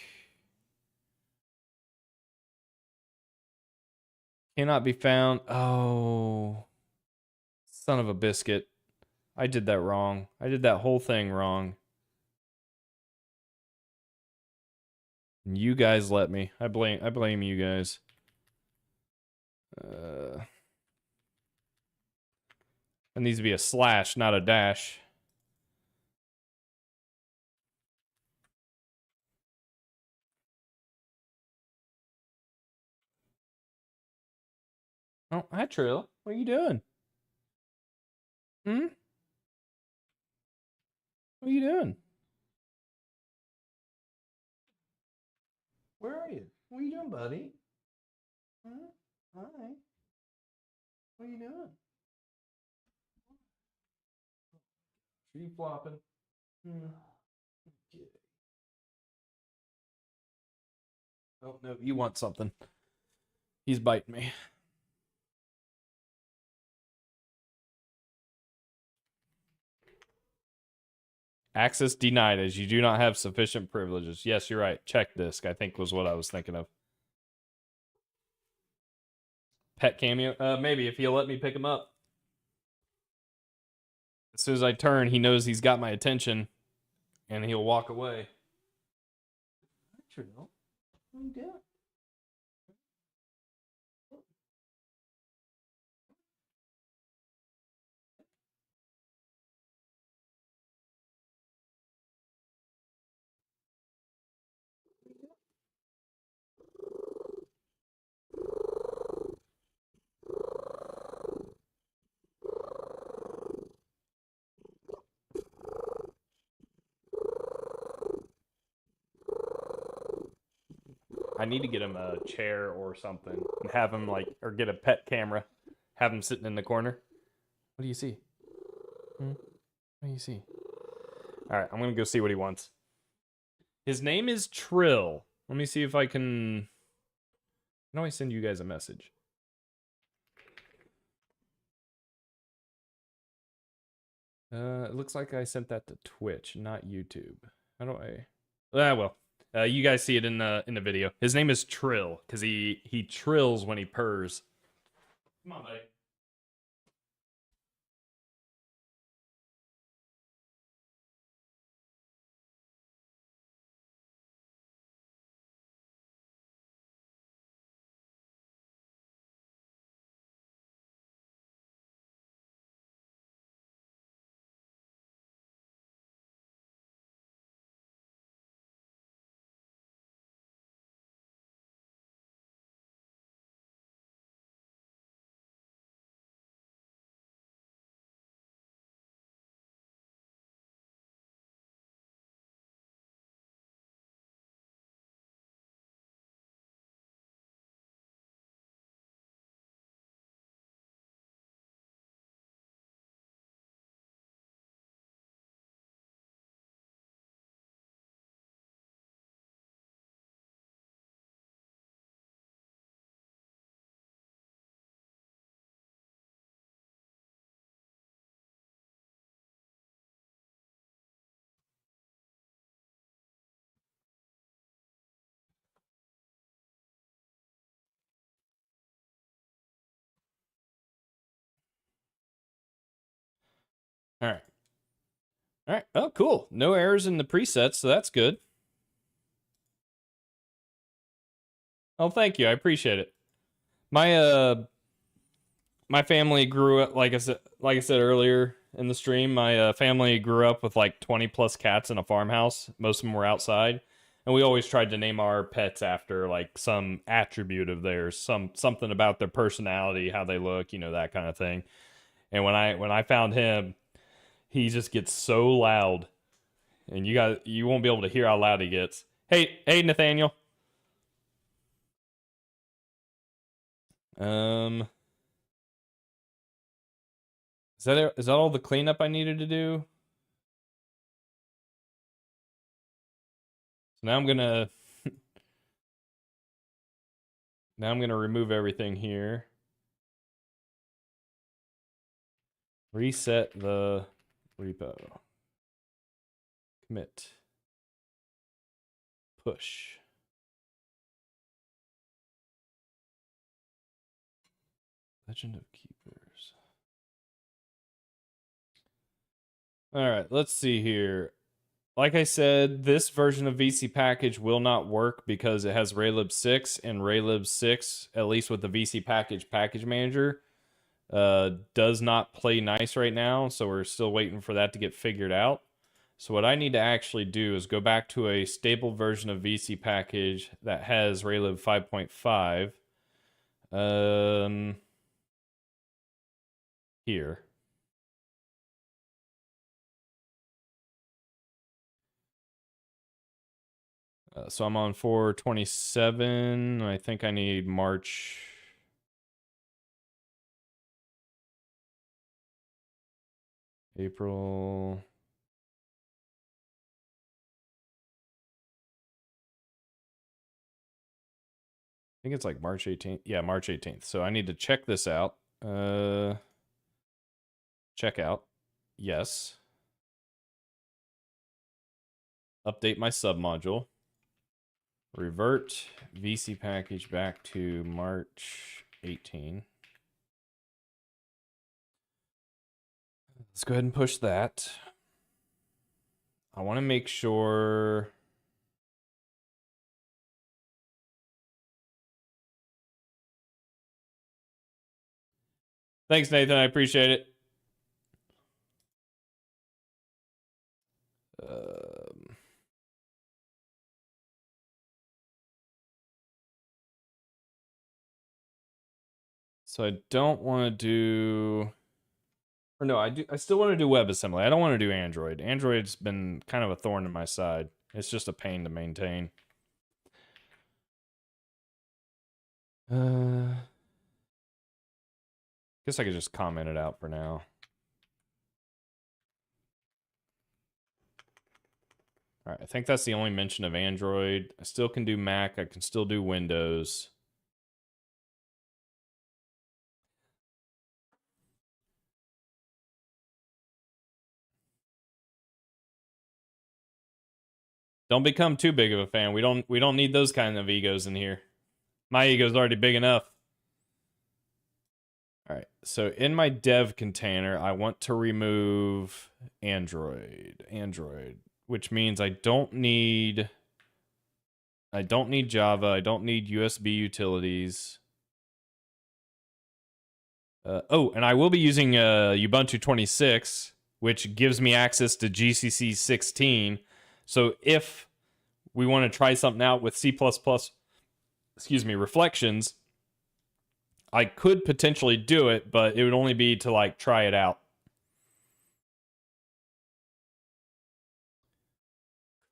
cannot be found. Oh, son of a biscuit. I did that wrong. I did that whole thing wrong. You guys let me. I blame you guys. It needs to be a slash, not a dash. Oh, hi Trill. What are you doing? Hmm? What are you doing? Where are you? What are you doing, buddy? Huh? Hi. What are you doing? Are you flopping? Hmm. Okay. Oh no, you want something. He's biting me. Access denied as you do not have sufficient privileges. Yes, you're right. Check disk, I think was what I was thinking of. Pet cameo? Maybe if he'll let me pick him up. As soon as I turn, he knows he's got my attention and he'll walk away. What are you doing? I need to get him a chair or something and have him like, or get a pet camera, have him sitting in the corner. What do you see? What do you see? All right, I'm gonna go see what he wants. His name is Trill. Let me see if I can. How do I send you guys a message? It looks like I sent that to Twitch, not YouTube. How do I? Ah, well. You guys see it in the video. His name is Trill because he trills when he purrs. Come on, buddy. All right. All right. Oh, cool. No errors in the presets, so that's good. Oh, thank you. I appreciate it. My family grew up like I said earlier in the stream, my family grew up with like 20 plus cats in a farmhouse. Most of them were outside, and we always tried to name our pets after like some attribute of theirs, something about their personality, how they look, that kind of thing. And when I found him, he just gets so loud, and you won't be able to hear how loud he gets. Hey, Nathaniel. Um, is that all the cleanup I needed to do? So now I'm gonna remove everything here. Reset the repo. Commit. Push. Legend of Keepers. All right, let's see here. Like I said, this version of VC package will not work because it has Raylib 6, and Raylib 6, at least with the VC package manager, does not play nice right now, so we're still waiting for that to get figured out. So what I need to actually do is go back to a stable version of VC package that has Raylib 5.5. Here. So I'm on 427. I think I need March. April. I think it's like March 18th. Yeah, March 18th. So I need to check this out. Check out. Yes. Update my submodule. Revert VC package back to March 18. Let's go ahead and push that. I want to make sure. Thanks, Nathan. I appreciate it. So I don't want to do. Or no, I still want to do WebAssembly. I don't want to do Android. Android's been kind of a thorn in my side. It's just a pain to maintain. Guess I could just comment it out for now. All right, I think that's the only mention of Android. I still can do Mac. I can still do Windows. Don't become too big of a fan. We don't need those kind of egos in here. My ego's already big enough. All right, so in my dev container, I want to remove Android, which means I don't need Java, I don't need USB utilities. Oh, and I will be using Ubuntu 26, which gives me access to GCC 16. So if we want to try something out with C++, reflections, I could potentially do it, but it would only be to like try it out.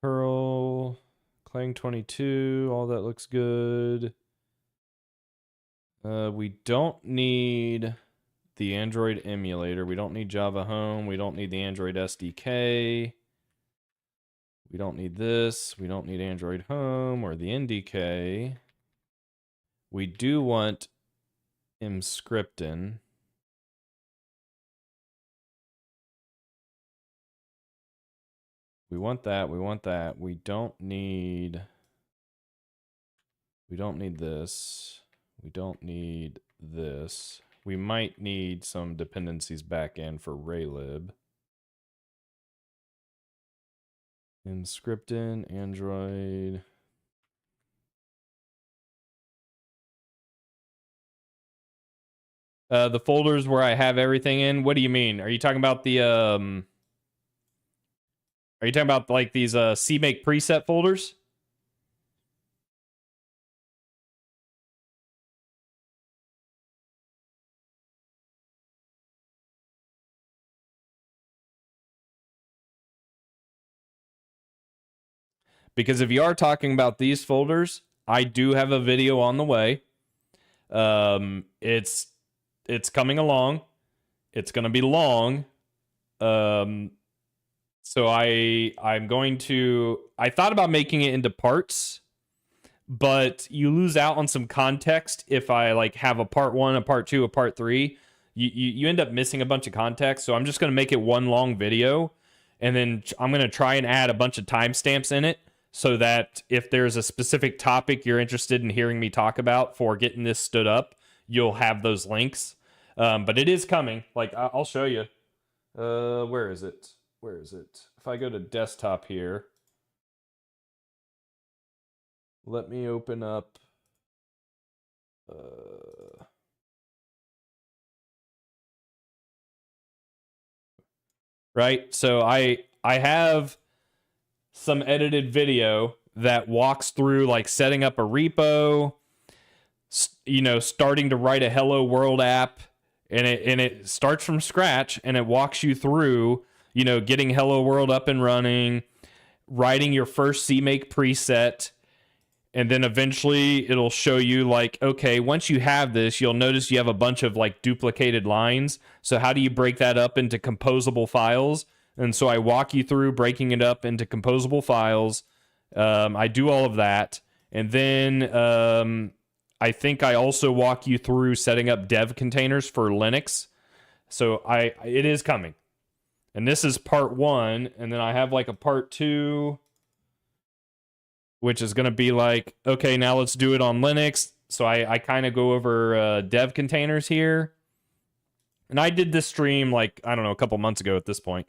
Curl, Clang 22, all that looks good. We don't need the Android emulator. We don't need Java Home. We don't need the Android SDK. We don't need this. We don't need Android Home or the NDK. We do want Emscripten. We want that. We want that. We don't need this. We don't need this. We might need some dependencies back end for Raylib. Emscripten, Android. The folders where I have everything in. What do you mean? Are you talking about the Are you talking about like these CMake preset folders? Because if you are talking about these folders, I do have a video on the way. It's coming along. It's going to be long. So I'm going to, I thought about making it into parts, but you lose out on some context if I like have a part 1, a part 2, a part 3. You end up missing a bunch of context. So I'm just going to make it one long video, and then I'm going to try and add a bunch of timestamps in it, so that if there's a specific topic you're interested in hearing me talk about for getting this stood up, you'll have those links. But it is coming. Like, I'll show you. Where is it? Where is it? If I go to desktop here, let me open up. Right. So I have some edited video that walks through like setting up a repo, you know, starting to write a Hello World app, and it starts from scratch, and it walks you through, you know, getting Hello World up and running, writing your first CMake preset, and then eventually it'll show you like, okay, once you have this, you'll notice you have a bunch of like duplicated lines. So how do you break that up into composable files? And so I walk you through breaking it up into composable files. I do all of that. And then I think I also walk you through setting up dev containers for Linux. So it is coming. And this is part 1. And then I have like a part 2, which is going to be like, okay, now let's do it on Linux. So I kind of go over dev containers here. And I did this stream like, I don't know, a couple months ago at this point.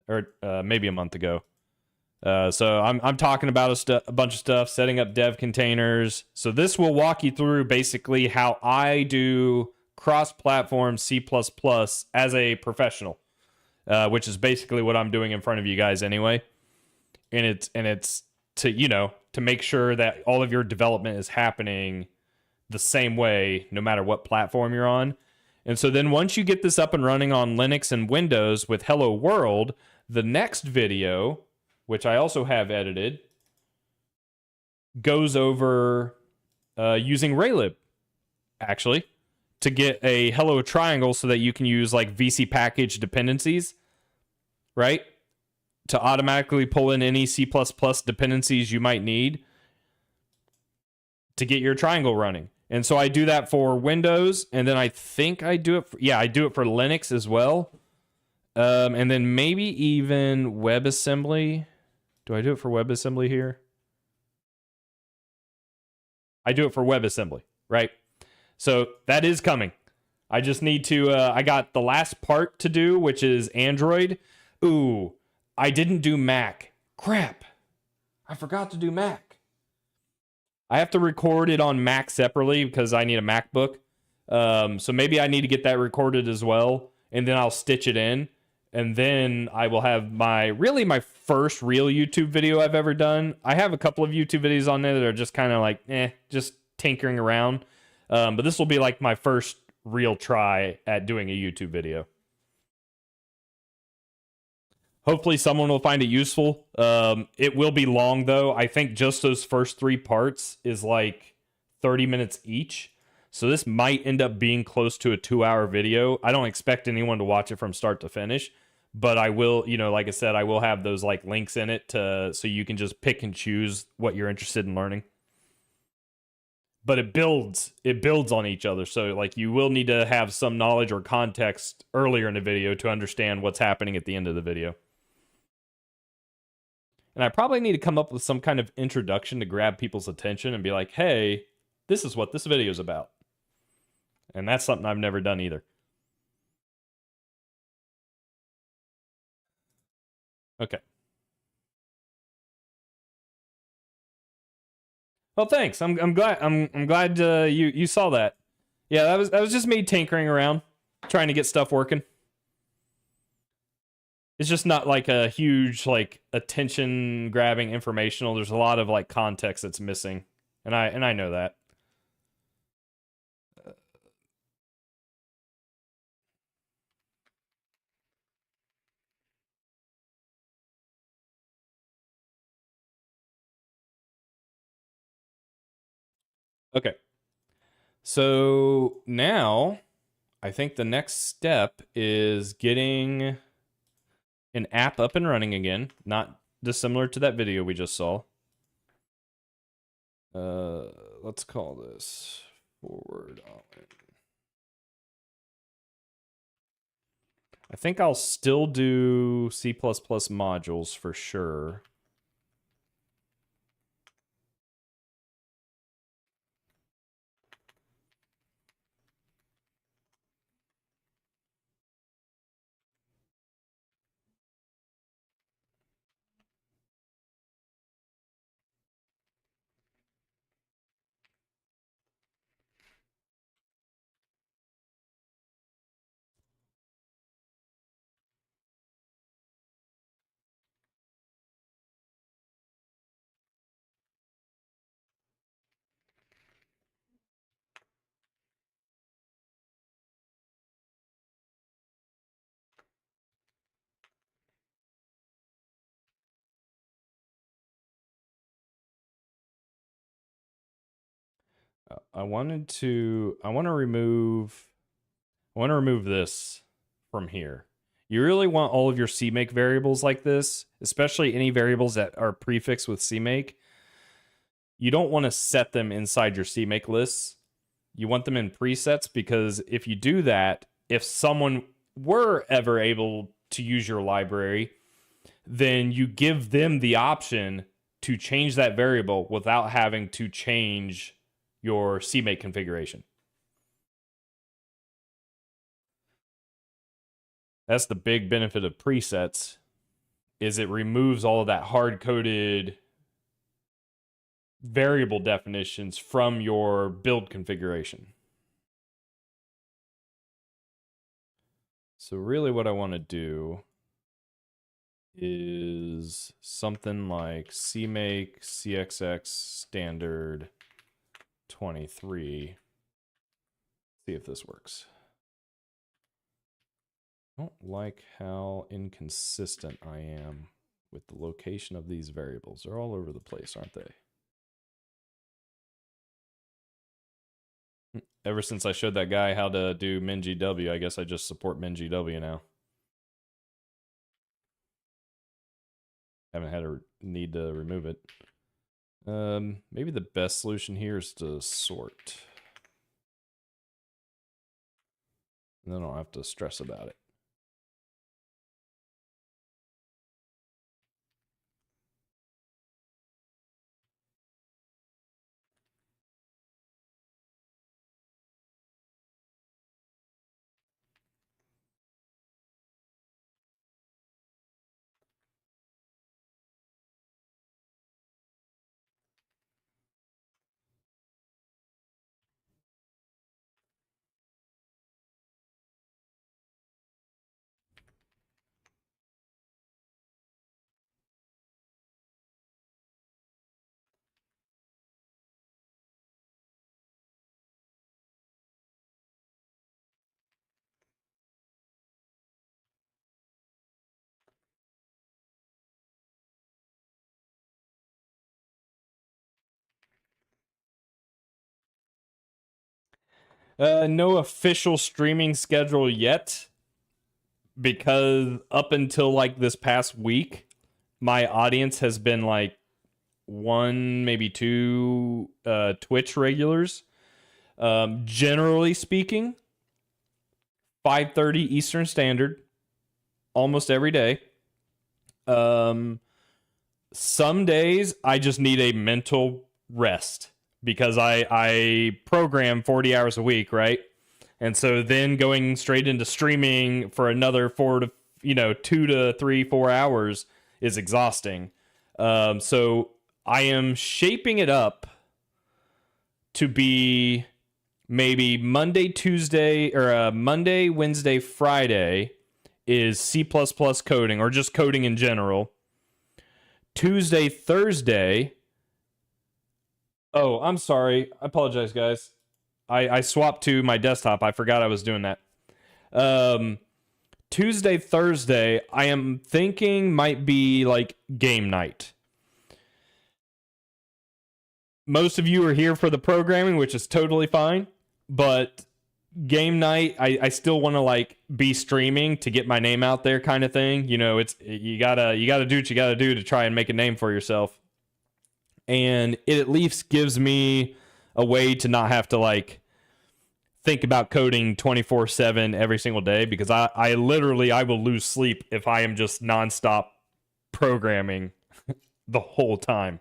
Or maybe a month ago. So I'm talking about a bunch of stuff, setting up dev containers. So this will walk you through basically how I do cross-platform C++ as a professional, which is basically what I'm doing in front of you guys anyway. And it's to, you know, to make sure that all of your development is happening the same way, no matter what platform you're on. And so then once you get this up and running on Linux and Windows with Hello World, the next video, which I also have edited, goes over using Raylib. actually, to get a Hello Triangle so that you can use like VC package dependencies, right? To automatically pull in any C++ dependencies you might need to get your triangle running. And so I do that for Windows, and then I think I do it for, I do it for Linux as well. And then maybe even WebAssembly. Do I do it for WebAssembly here? I do it for WebAssembly, right? So that is coming. I just need to, I got the last part to do, which is Android. Ooh, I didn't do Mac. Crap. I forgot to do Mac. I have to record it on Mac separately because I need a MacBook. So maybe I need to get that recorded as well, and then I'll stitch it in. And then I will have my first real YouTube video I've ever done. I have a couple of YouTube videos on there that are just kind of like, just tinkering around. But this will be like my first real try at doing a YouTube video. Hopefully someone will find it useful. It will be long though. I think just those first 3 parts is like 30 minutes each. So this might end up being close to a 2-hour video. I don't expect anyone to watch it from start to finish, but I will, like I said, I will have those like links in it so you can just pick and choose what you're interested in learning. But it builds on each other. So like you will need to have some knowledge or context earlier in the video to understand what's happening at the end of the video. And I probably need to come up with some kind of introduction to grab people's attention and be like, hey, this is what this video is about. And that's something I've never done either. Okay. Well, thanks. I'm glad you saw that. Yeah, that was just me tinkering around, trying to get stuff working. It's just not like a huge like attention grabbing informational. There's a lot of like context that's missing, and I know that. Okay. So now I think the next step is getting an app up and running again, not dissimilar to that video we just saw. Let's call this forward. I think I'll still do C++ modules for sure. I want to remove this from here. You really want all of your CMake variables like this, especially any variables that are prefixed with CMake. You don't want to set them inside your CMake lists. You want them in presets, because if you do that, if someone were ever able to use your library, then you give them the option to change that variable without having to change your CMake configuration. That's the big benefit of presets, is it removes all of that hard-coded variable definitions from your build configuration. So really what I want to do is something like CMake CXX standard 23. See if this works. I don't like how inconsistent I am with the location of these variables. They're all over the place, aren't they? Ever since I showed that guy how to do MinGW, I guess I just support MinGW now. Haven't had a need to remove it. Maybe the best solution here is to sort. And then I don't have to stress about it. No official streaming schedule yet, because up until like this past week, my audience has been like one, maybe two Twitch regulars. Generally speaking, 5:30 Eastern Standard, almost every day. Some days I just need a mental rest because I program 40 hours a week, right? And so then going straight into streaming for another 2 to 3, 4 hours is exhausting. So I am shaping it up to be maybe Monday, Tuesday, or Monday, Wednesday, Friday is C++ coding, or just coding in general. Tuesday, Thursday. Oh, I'm sorry. I apologize, guys. I swapped to my desktop. I forgot I was doing that. Tuesday, Thursday, I am thinking might be like game night. Most of you are here for the programming, which is totally fine, but game night, I still want to like be streaming to get my name out there, kind of thing. You know, it's you gotta do what you gotta do to try and make a name for yourself, and it at least gives me a way to not have to like think about coding 24/7 every single day, because I literally I will lose sleep if I am just nonstop programming the whole time.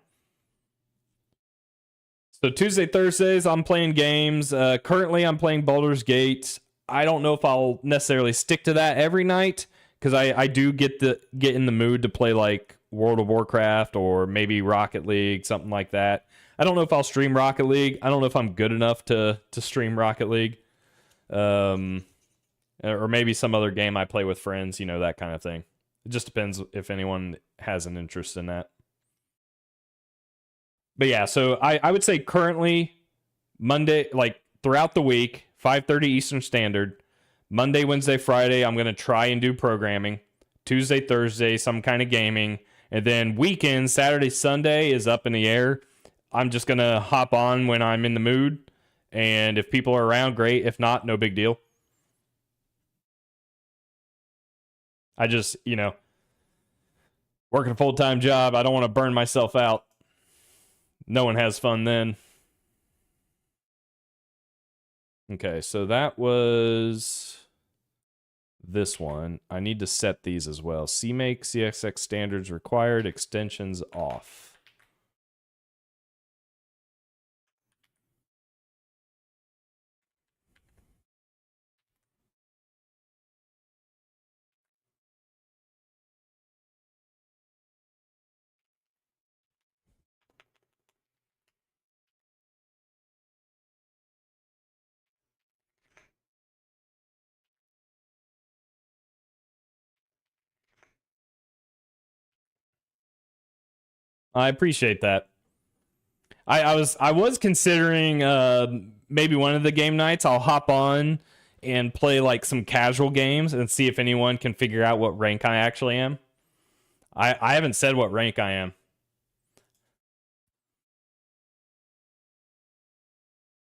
So Tuesday, Thursdays, I'm playing games. Currently, I'm playing Baldur's Gate. I don't know if I'll necessarily stick to that every night, because I do get in the mood to play like World of Warcraft or maybe Rocket League, something like that. I don't know if I'll stream Rocket League. I don't know if I'm good enough to stream Rocket League, or maybe some other game I play with friends. You know, that kind of thing. It just depends if anyone has an interest in that. But yeah, so I would say currently Monday, like throughout the week, 5:30 Eastern Standard, Monday, Wednesday, Friday, I'm gonna try and do programming. Tuesday, Thursday, some kind of gaming, and then weekend, Saturday, Sunday is up in the air. I'm just gonna hop on when I'm in the mood, and if people are around, great. If not, no big deal. I just, working a full-time job, I don't want to burn myself out. No one has fun then. Okay, so that was this one. I need to set these as well. CMake, CSX standards required, extensions off. I appreciate that. I was considering maybe one of the game nights I'll hop on and play like some casual games and see if anyone can figure out what rank I actually am. I haven't said what rank I am.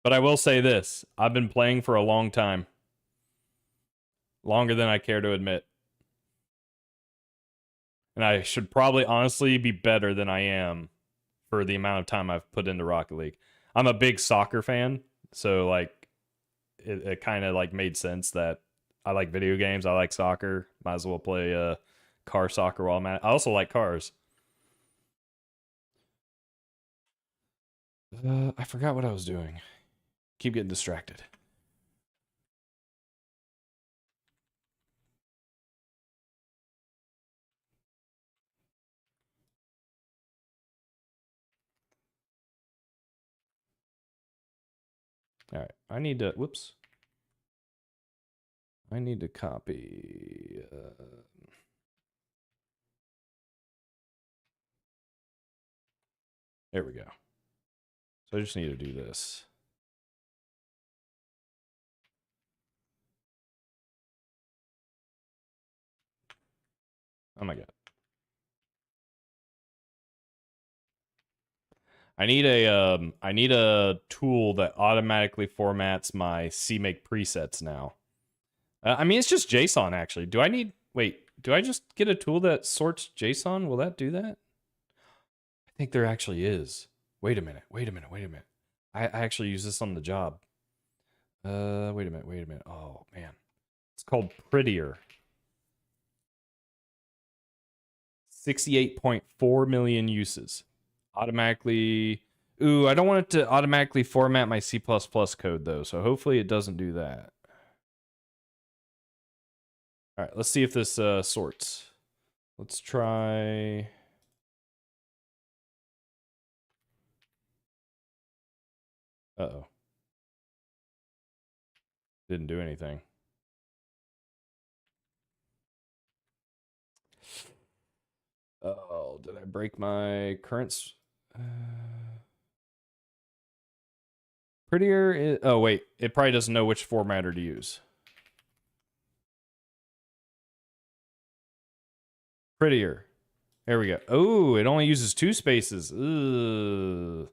But I will say this. I've been playing for a long time. Longer than I care to admit. And I should probably honestly be better than I am for the amount of time I've put into Rocket League. I'm a big soccer fan, so like it kind of like made sense that I like video games, I like soccer, might as well play car soccer while I'm at it. I also like cars. I forgot what I was doing. Keep getting distracted. All right, I need to, whoops. I need to copy. There we go. So I just need to do this. Oh my god. I need a tool that automatically formats my CMake presets now. I mean, it's just JSON actually. Do I just get a tool that sorts JSON? Will that do that? I think there actually is. Wait a minute. I actually use this on the job. Wait a minute. Oh man. It's called Prettier. 68.4 million uses. Automatically. Ooh, I don't want it to automatically format my C++ code though, so hopefully it doesn't do that. All right, let's see if this sorts. Let's try. Uh-oh. Didn't do anything. Oh, did I break my currents? Prettier is, oh wait, it probably doesn't know which formatter to use. Prettier. There we go. Oh, it only uses 2 spaces. Ugh.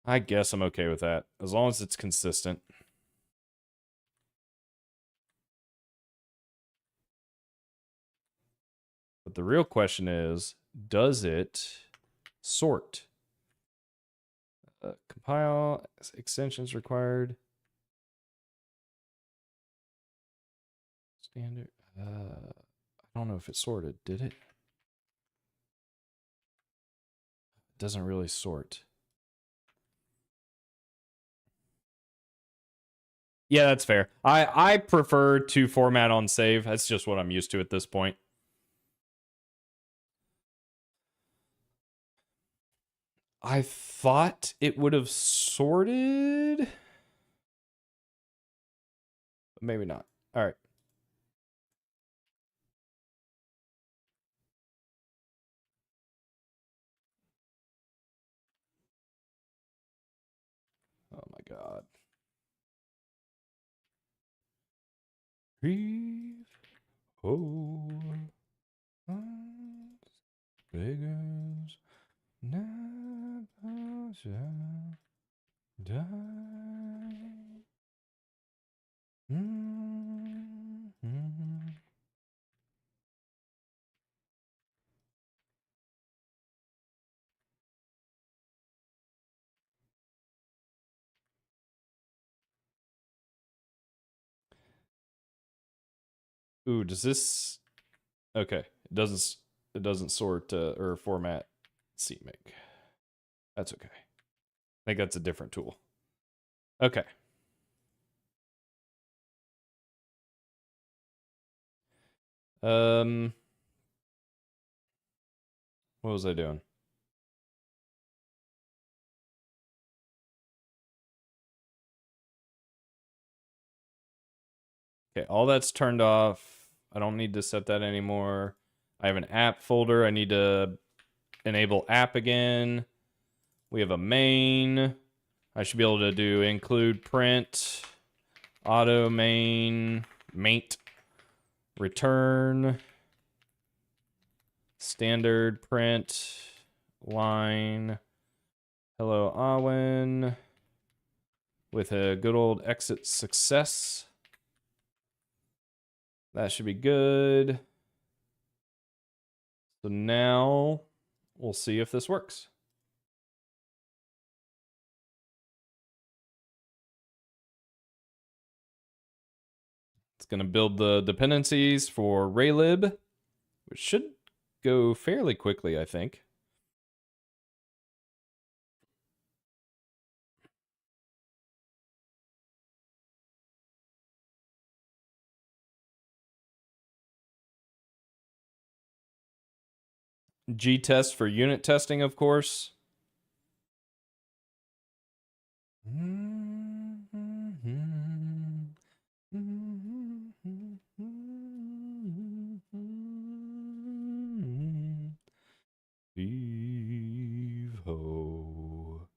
I guess I'm okay with that, as long as it's consistent. But the real question is, does it sort? Compile, extensions required. Standard. I don't know if it sorted. Did it? It doesn't really sort. Yeah, that's fair. I prefer to format on save. That's just what I'm used to at this point. I thought it would have sorted. But maybe not. All right. Oh my god. Grief. Oh. Beggars never shall die. Ooh, does this? Okay, it doesn't sort or format CMake. That's okay. I think that's a different tool. Okay. What was I doing? Okay, all that's turned off. I don't need to set that anymore. I have an app folder. I need to enable app again. We have a main. I should be able to do include print, auto main, mate, return, standard print, line, hello Awen, with a good old exit success. That should be good. So now we'll see if this works. It's going to build the dependencies for Raylib, which should go fairly quickly, I think. G-test for unit testing, of course. Heave ho.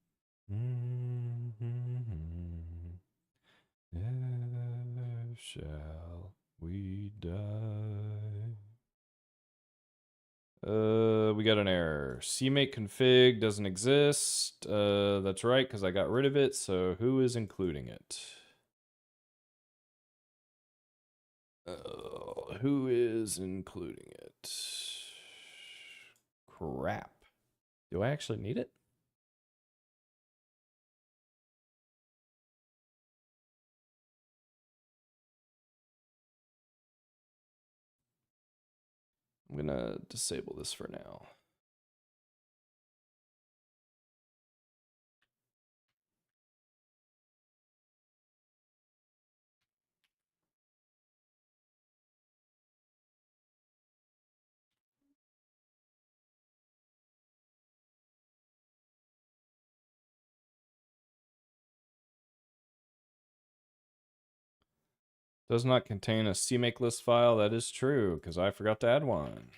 Never shall we die. We got an error. CMake config doesn't exist. That's right, because I got rid of it. So who is including it? Who is including it? Crap. Do I actually need it? I'm gonna disable this for now. Does not contain a CMake list file. That is true, because I forgot to add one.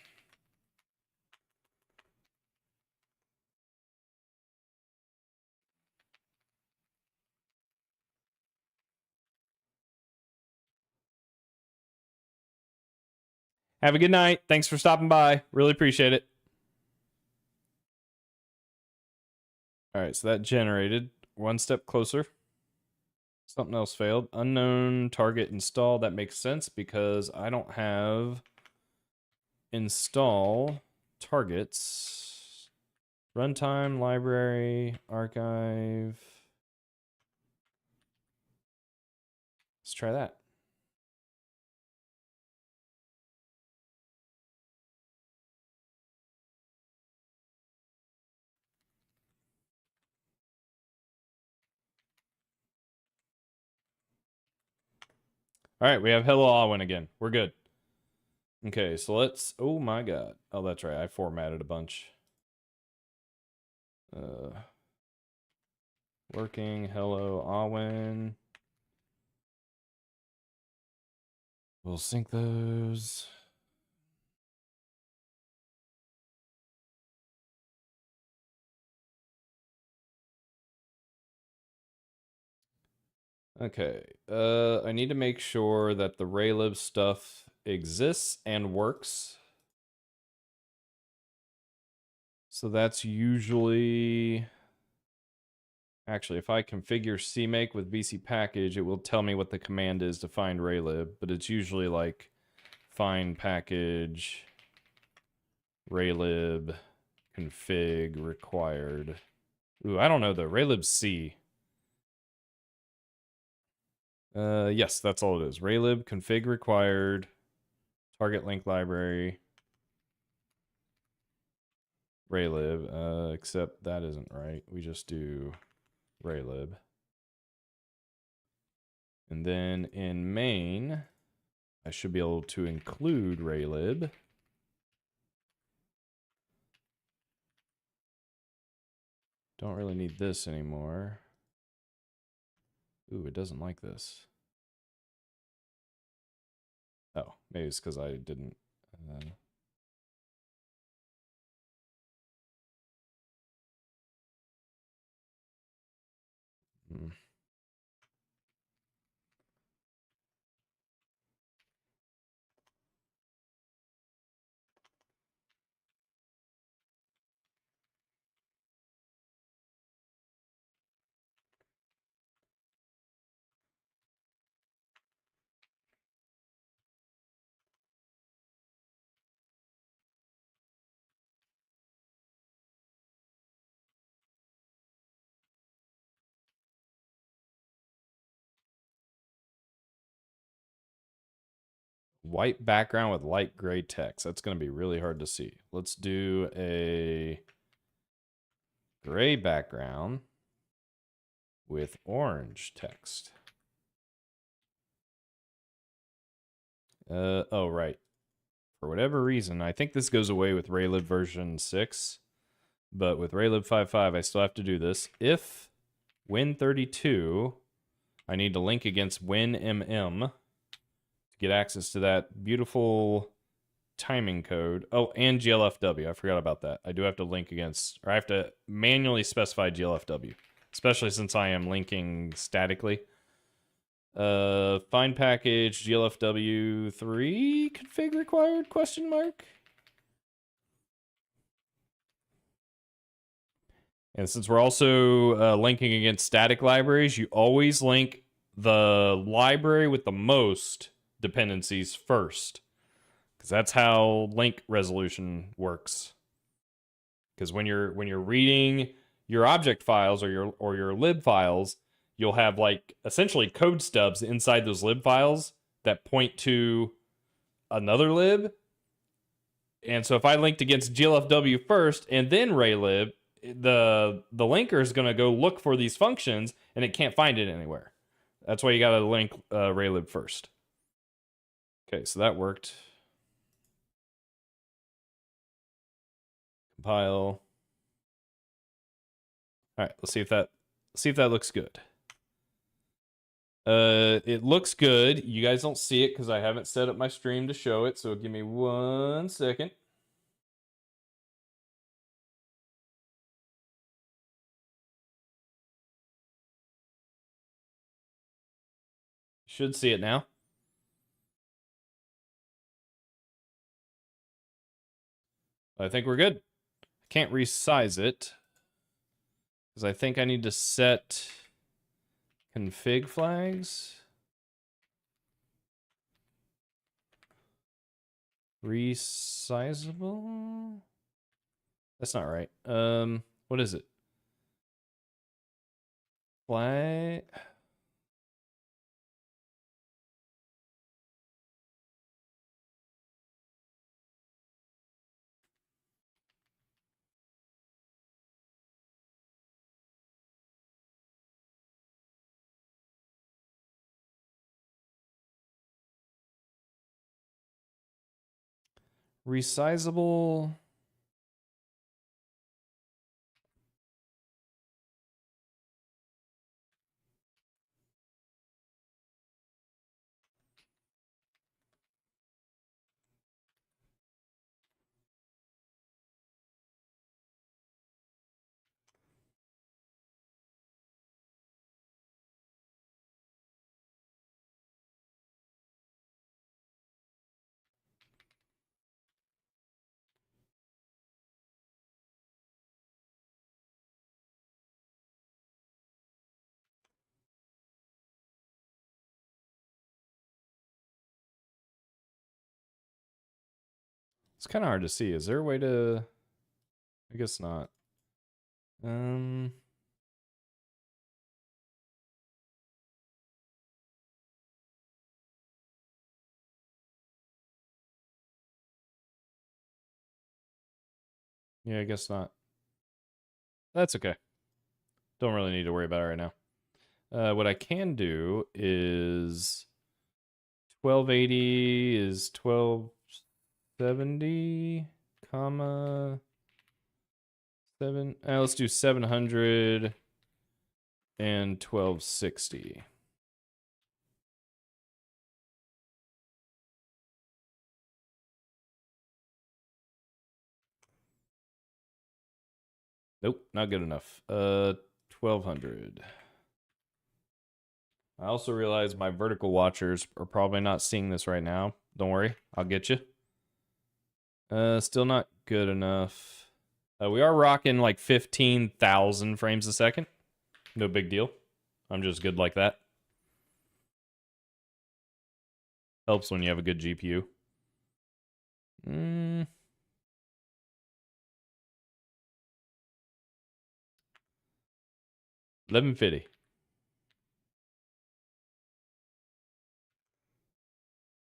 Have a good night. Thanks for stopping by. Really appreciate it. All right, so that generated. One step closer. Something else failed. Unknown target install. That makes sense because I don't have install targets. Runtime, library, archive. Let's try that. All right, we have Hello Alwyn again. We're good. Okay, so let's. Oh my god. Oh, that's right. I formatted a bunch. Working. Hello Alwyn. We'll sync those. Okay. I need to make sure that the Raylib stuff exists and works. So that's usually... Actually, if I configure CMake with VC package, it will tell me what the command is to find Raylib, but it's usually like find package, Raylib, config, required. Ooh, I don't know though. Raylib C. Yes, that's all it is. Raylib, config required, target link library, Raylib, except that isn't right. We just do Raylib. And then in main, I should be able to include Raylib. Don't really need this anymore. Ooh, it doesn't like this. Oh, maybe it's because I didn't. Hmm. White background with light gray text. That's going to be really hard to see. Let's do a gray background with orange text. Oh, right. For whatever reason, I think this goes away with Raylib version 6, but with Raylib 5.5, I still have to do this. If Win32, I need to link against WinMM to get access to that beautiful timing code. Oh, and GLFW. I forgot about that. I do have to link against, or I have to manually specify GLFW, especially since I am linking statically. Find package GLFW3 config required question mark. And since we're also linking against static libraries, you always link the library with the most dependencies first, because that's how link resolution works. Because when you're reading your object files or your lib files, you'll have like essentially code stubs inside those lib files that point to another lib. And so if I linked against GLFW first and then raylib, the linker is going to go look for these functions and it can't find it anywhere. That's why you got to link raylib first. Okay, so that worked. Compile. All right, let's see if that looks good. It looks good. You guys don't see it because I haven't set up my stream to show it, so give me 1 second. Should see it now. I think we're good. I can't resize it because I think I need to set config flags. Resizable? That's not right. What is it? Flag. Resizable. It's kind of hard to see. Is there a way to? I guess not. Yeah, I guess not. That's okay. Don't really need to worry about it right now. What I can do is 1280 is 1270, comma 7. Let's do 700 and 1260. Nope, not good enough. 1200. I also realize my vertical watchers are probably not seeing this right now. Don't worry, I'll get you. Still not good enough. We are rocking like 15,000 frames a second. No big deal. I'm just good like that. Helps when you have a good GPU. 1150.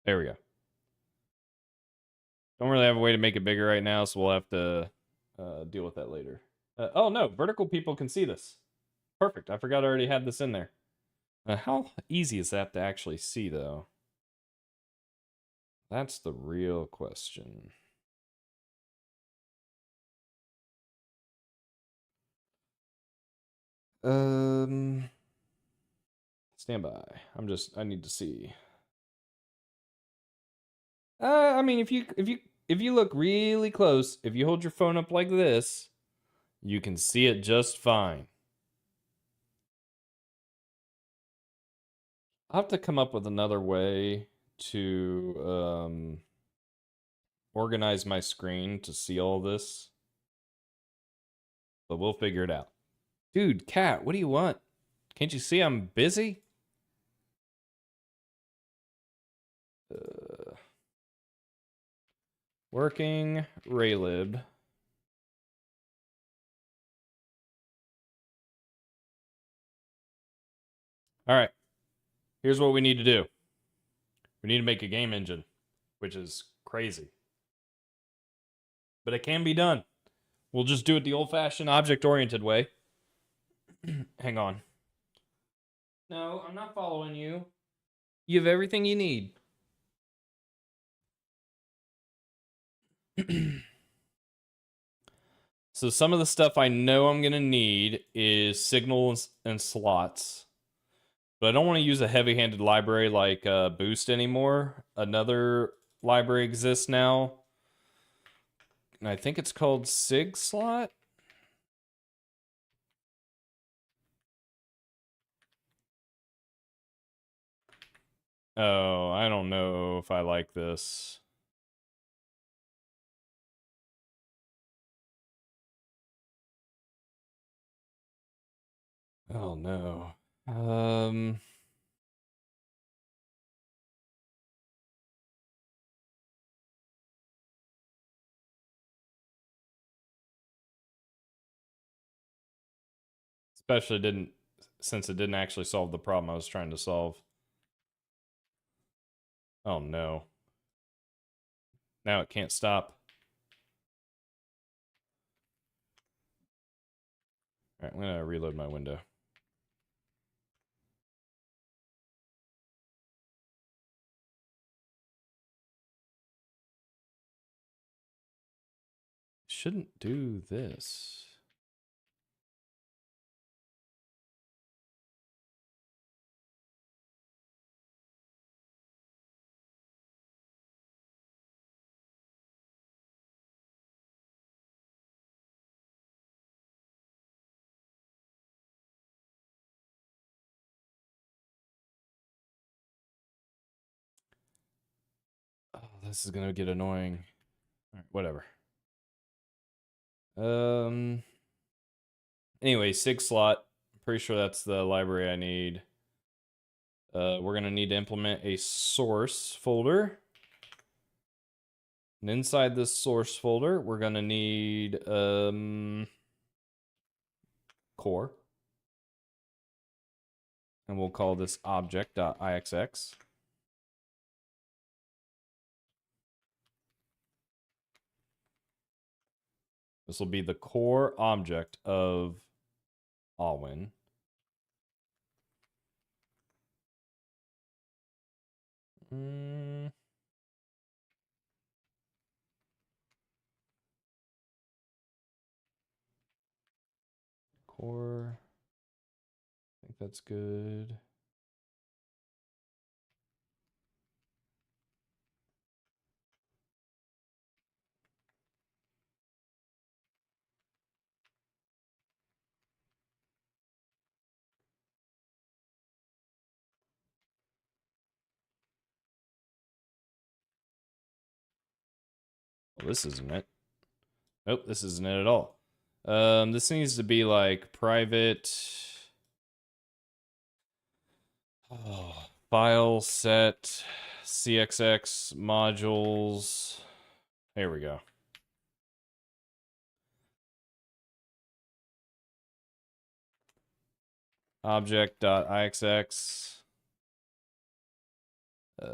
There we go. Don't really have a way to make it bigger right now, so we'll have to deal with that later. Oh no, vertical people can see this. Perfect. I forgot I already had this in there. How easy is that to actually see, though? That's the real question. Stand by. I need to see. I mean, if you look really close, if you hold your phone up like this, you can see it just fine. I'll have to come up with another way to organize my screen to see all this, but we'll figure it out. Dude, cat, what do you want? Can't you see I'm busy? Working Raylib. All right. Here's what we need to do. We need to make a game engine, which is crazy. But it can be done. We'll just do it the old-fashioned object-oriented way. Hang on. No, I'm not following you. You have everything you need. So some of the stuff I know I'm going to need is signals and slots. But I don't want to use a heavy-handed library like Boost anymore. Another library exists now. And I think it's called SigSlot. Oh, I don't know if I like this. Oh no. Especially didn't since it didn't actually solve the problem I was trying to solve. Oh no. Now it can't stop. All right, I'm gonna reload my window. Shouldn't do this. Oh, this is gonna get annoying. All right, whatever. Anyway, SigSlot. I'm pretty sure that's the library I need. We're gonna need to implement a source folder. And inside this source folder, we're gonna need core. And we'll call this object.ixx. This will be the core object of Alwyn. Core. I think that's good. Well, this isn't it. Nope, this isn't it at all. This needs to be like private. Oh, file set CXX modules. There we go. Object.ixx. I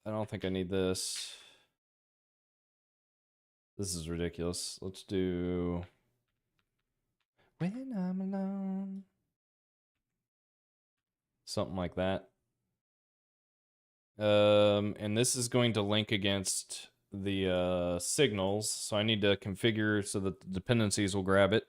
don't think I need this. This is ridiculous. Let's do When I'm Alone. Something like that. And this is going to link against the signals, so I need to configure so that the dependencies will grab it.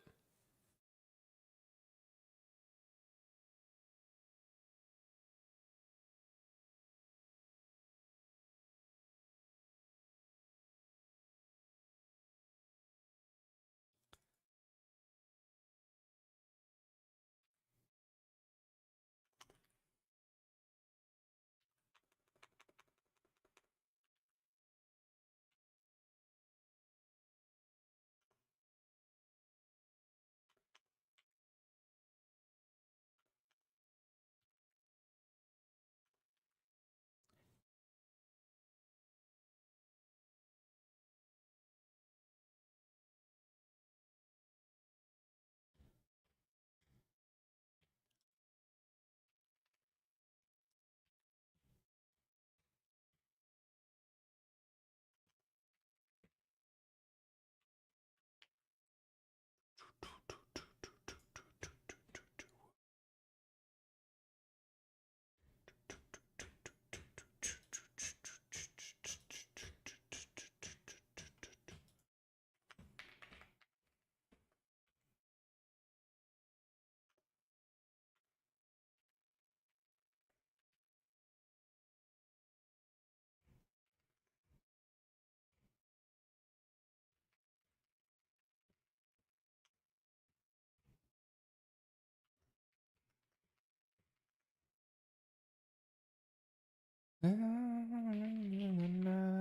Nobody knows.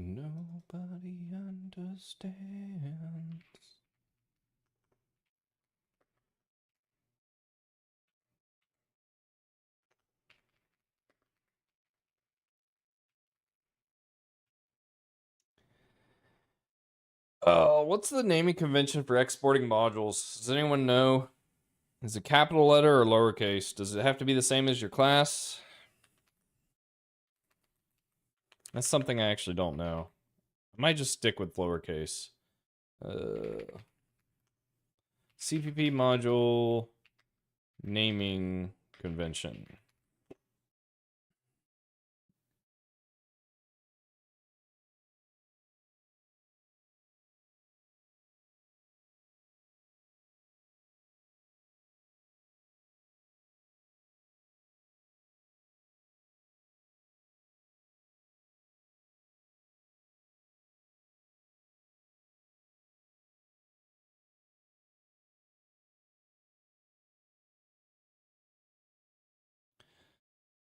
Nobody understands. What's the naming convention for exporting modules? Does anyone know? Is it capital letter or lowercase? Does it have to be the same as your class? That's something I actually don't know. I might just stick with lowercase. CPP module naming convention.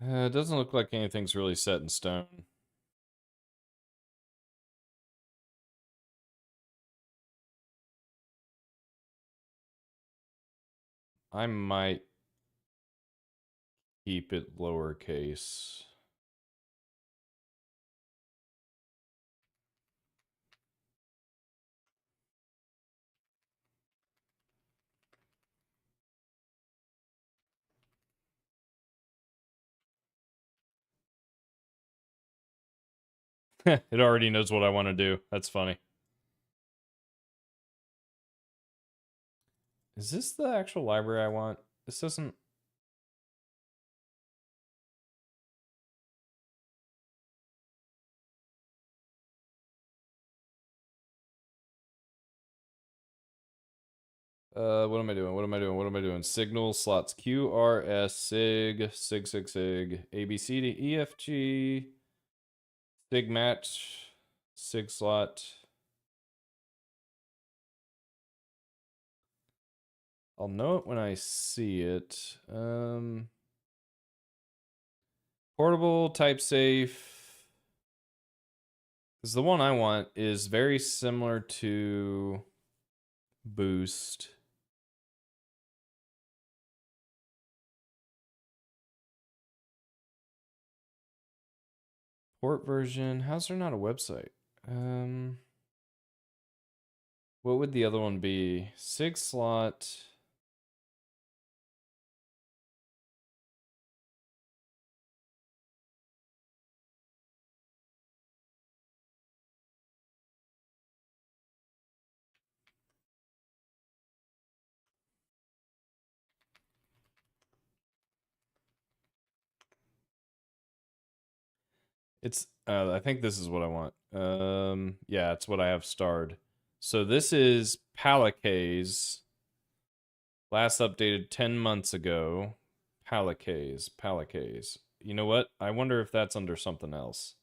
It doesn't look like anything's really set in stone. I might keep it lowercase. It already knows what I want to do. That's funny. Is this the actual library I want? This doesn't... what am I doing? What am I doing? What am I doing? Signal slots Q, R, S, SIG, SIG, SIG, SIG, A, B, C, D, E, F, G, SIG match, SIG slot. I'll know it when I see it. Portable, type safe. Because the one I want is very similar to Boost. Port version. How's there not a website? What would the other one be? 6 slot. It's I think this is what I want. Yeah, it's what I have starred. So this is Palicaze. Last updated 10 months ago. Palicaze. You know what? I wonder if that's under something else.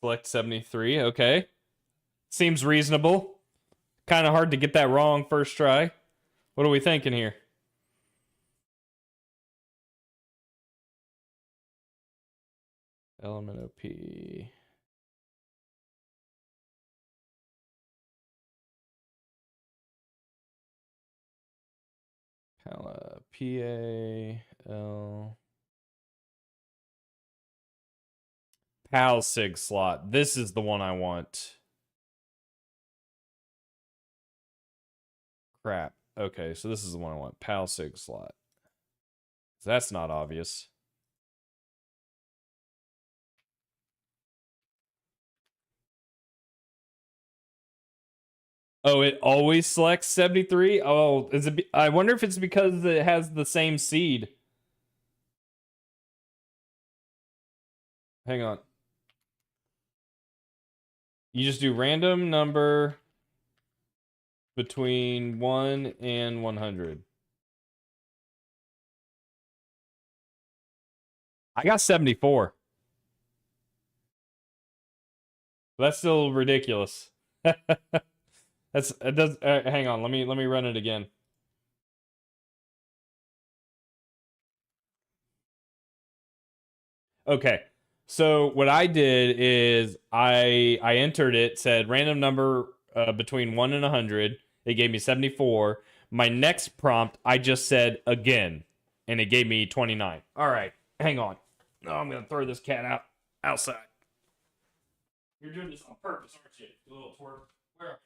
Select 73, okay. Seems reasonable. Kind of hard to get that wrong first try. What are we thinking here? Element OP. Pala, P-A-L. PAL SIG slot. This is the one I want. Crap. Okay, so this is the one I want. PAL SIG slot. That's not obvious. Oh, it always selects 73? Oh, is it I wonder if it's because it has the same seed. Hang on. You just do random number between 1 and 100. I got 74. That's still ridiculous. That's it does hang on, let me run it again. Okay. So what I did is I entered it, said random number between 1 and 100. It gave me 74. My next prompt, I just said again, and it gave me 29. All right, hang on. No, I'm gonna throw this cat outside. You're doing this on purpose, aren't you? You little twerp. Where are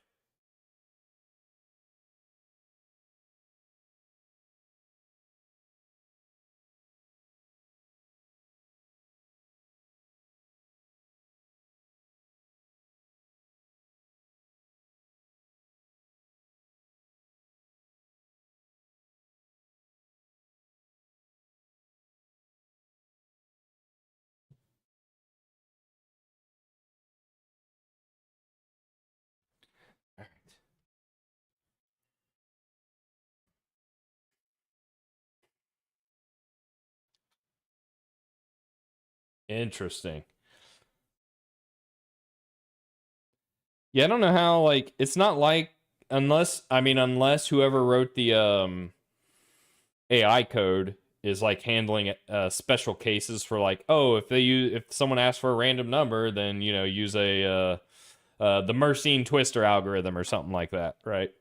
you? Interesting. Yeah, I don't know how, like, it's not like unless whoever wrote the AI code is like handling special cases for like, oh, if someone asks for a random number, then use a the Mersenne Twister algorithm or something like that, right?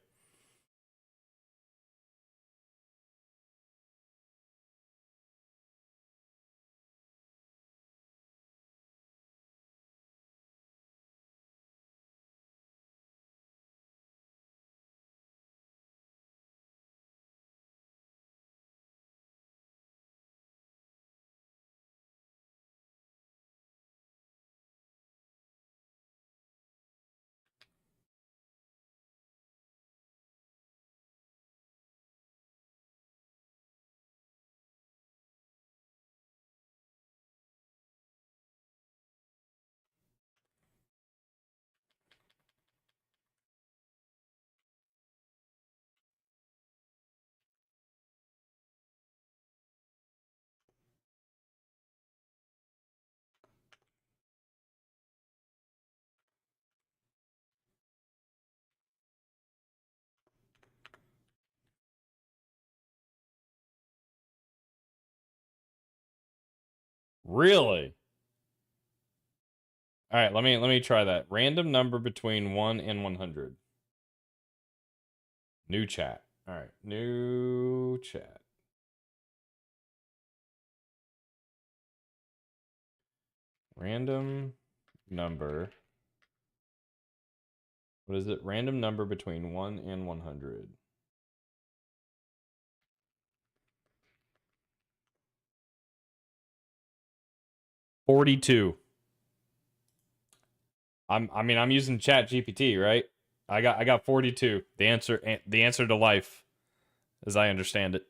Really? All right, let me try that. Random number between 1 and 100. New chat. All right, new chat. Random number. What is it? Random number between 1 and 100. $42. I'm using Chat GPT, right? I got 42. The answer to life, as I understand it.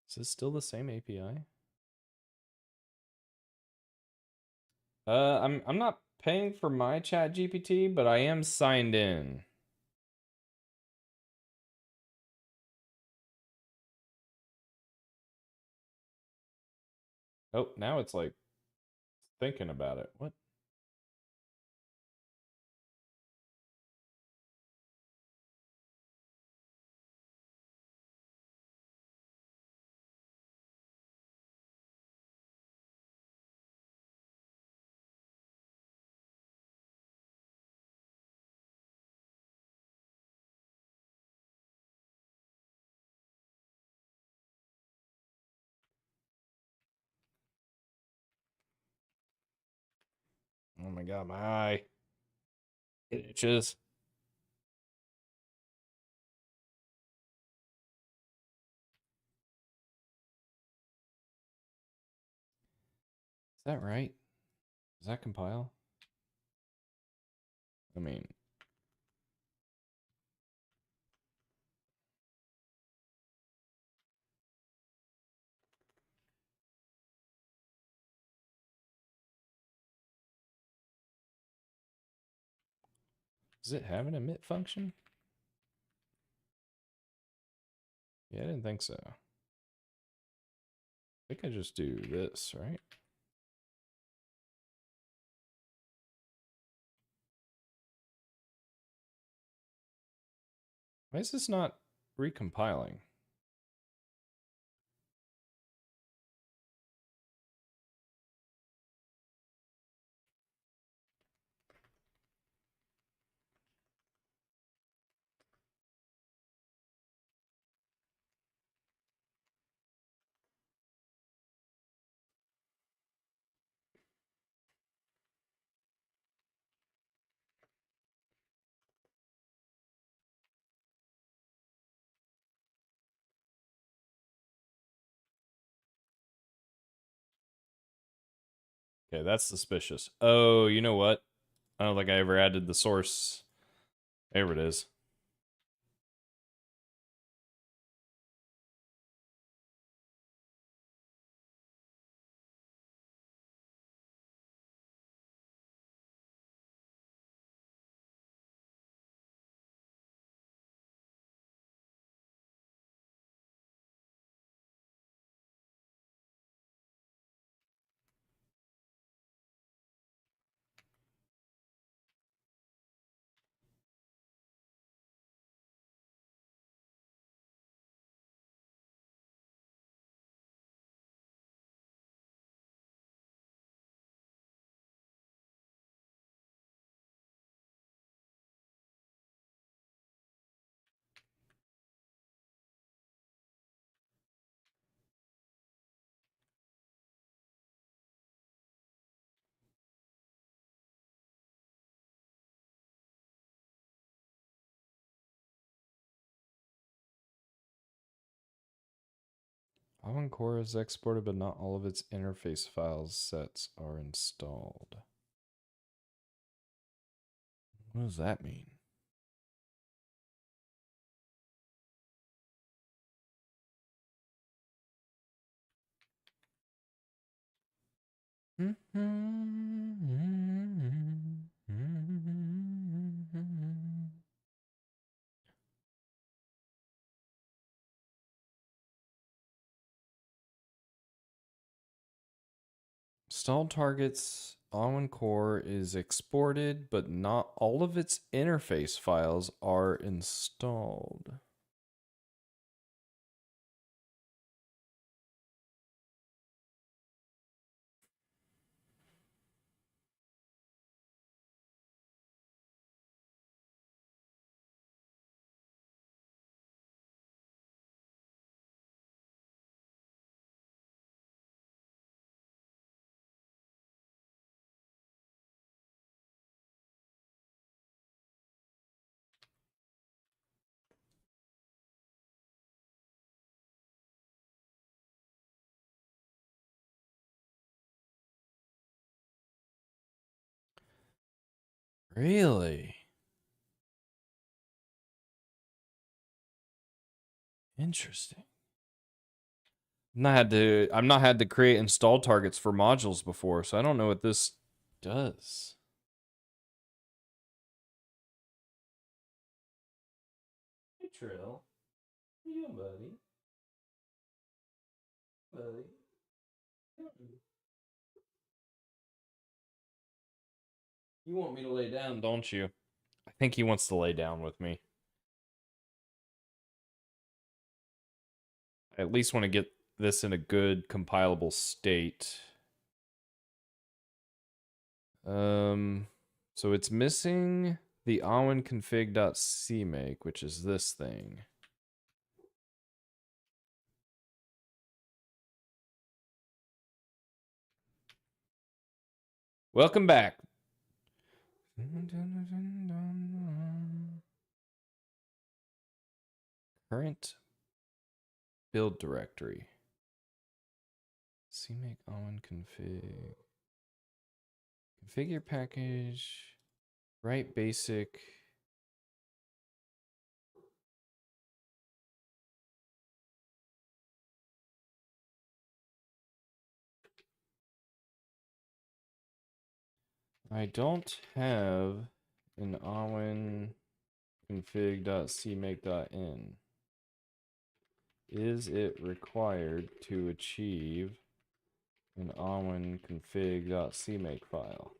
Is this still the same API? I'm not paying for my Chat GPT, but I am signed in. Oh, now it's like thinking about it. What? Oh my god, my eye. It itches. Is that right? Does that compile? I mean, does it have an emit function? Yeah, I didn't think so. I think I just do this, right? Why is this not recompiling? Okay, that's suspicious. Oh, you know what? I don't think I ever added the source. There it is. Awan Core is exported, but not all of its interface files sets are installed. What does that mean? Installed targets on Core is exported, but not all of its interface files are installed. Really? Interesting. I've not had to create install targets for modules before, so I don't know what this does. Hey Trill. How you doing, buddy? Buddy. You want me to lay down, don't you? I think he wants to lay down with me. I at least want to get this in a good compilable state. So it's missing the awan config.cmake, which is this thing. Welcome back. Current build directory. CMake awan config. Configure package. Write basic. I don't have an awan config.cmake.in. Is it required to achieve an awan config.cmake file?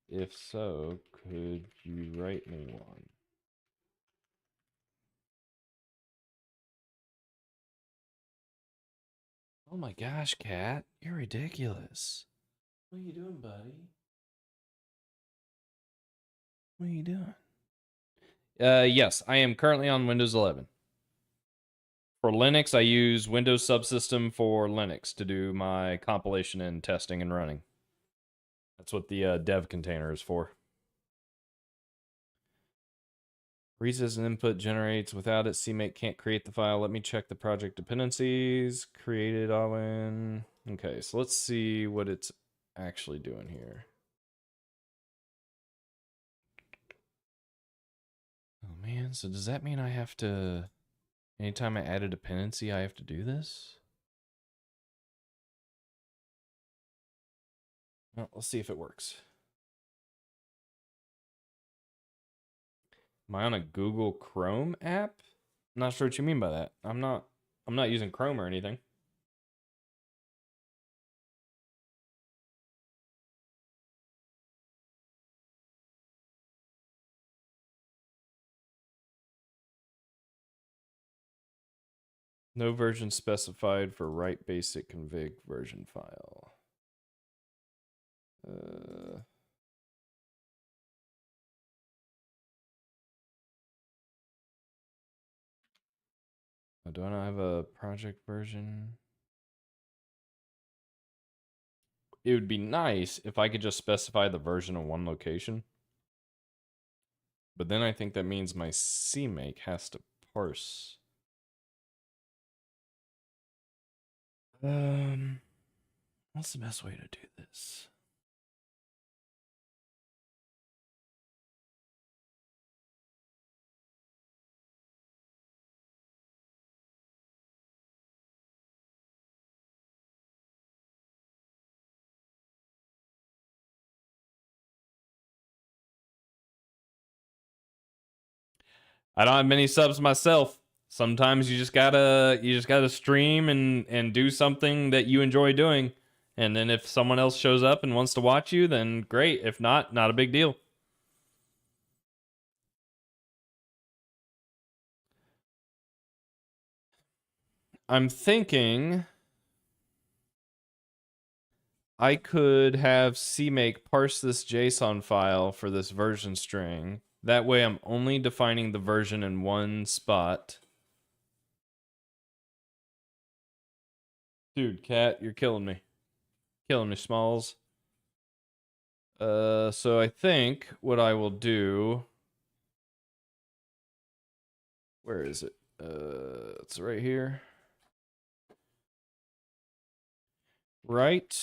If so, could you write me one? Oh my gosh, Cat, you're ridiculous. What are you doing, buddy? What are you doing? Yes, I am currently on Windows 11. For Linux, I use Windows Subsystem for Linux to do my compilation and testing and running. That's what the dev container is for. Reads as an input, generates. Without it, CMake can't create the file. Let me check the project dependencies. Created awan. Okay, so let's see what it's actually doing here. Oh man, so does that mean I have to... Anytime I add a dependency, I have to do this? Well, let's see if it works. Am I on a Google Chrome app? I'm not sure what you mean by that. I'm not using Chrome or anything. No version specified for write basic config version file. Do I not have a project version? It would be nice if I could just specify the version in one location. But then I think that means my CMake has to parse. What's the best way to do this? I don't have many subs myself. Sometimes you just gotta stream and do something that you enjoy doing. And then if someone else shows up and wants to watch you, then great. If not, not a big deal. I'm thinking I could have CMake parse this JSON file for this version string. That way I'm only defining the version in one spot. Dude, cat, you're killing me. Killing me, Smalls. So I think what I will do... Where is it? It's right here. Write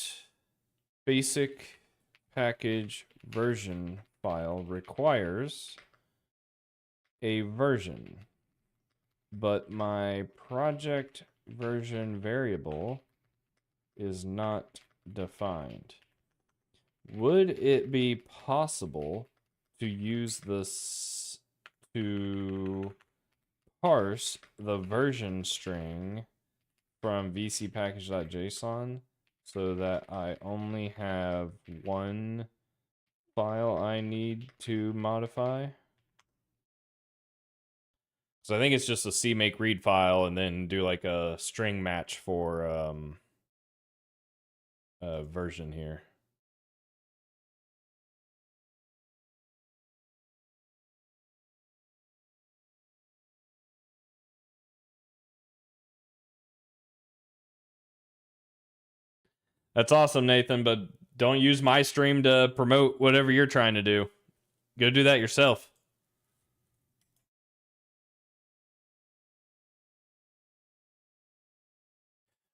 basic package version file requires a version, but my project version variable is not defined. Would it be possible to use this to parse the version string from vcpackage.json so that I only have one file I need to modify? So I think it's just a CMake read file and then do like a string match for version here. That's awesome, Nathan, but don't use my stream to promote whatever you're trying to do. Go do that yourself.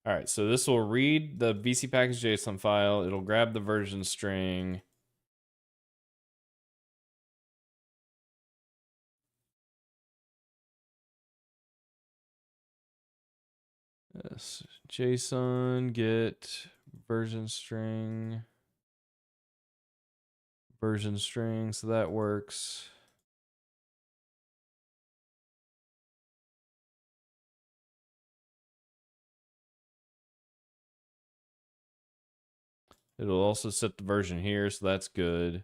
All right, so this will read the VC package JSON file. It'll grab the version string. Yes, JSON get version string. Version string, so that works. It'll also set the version here, so that's good.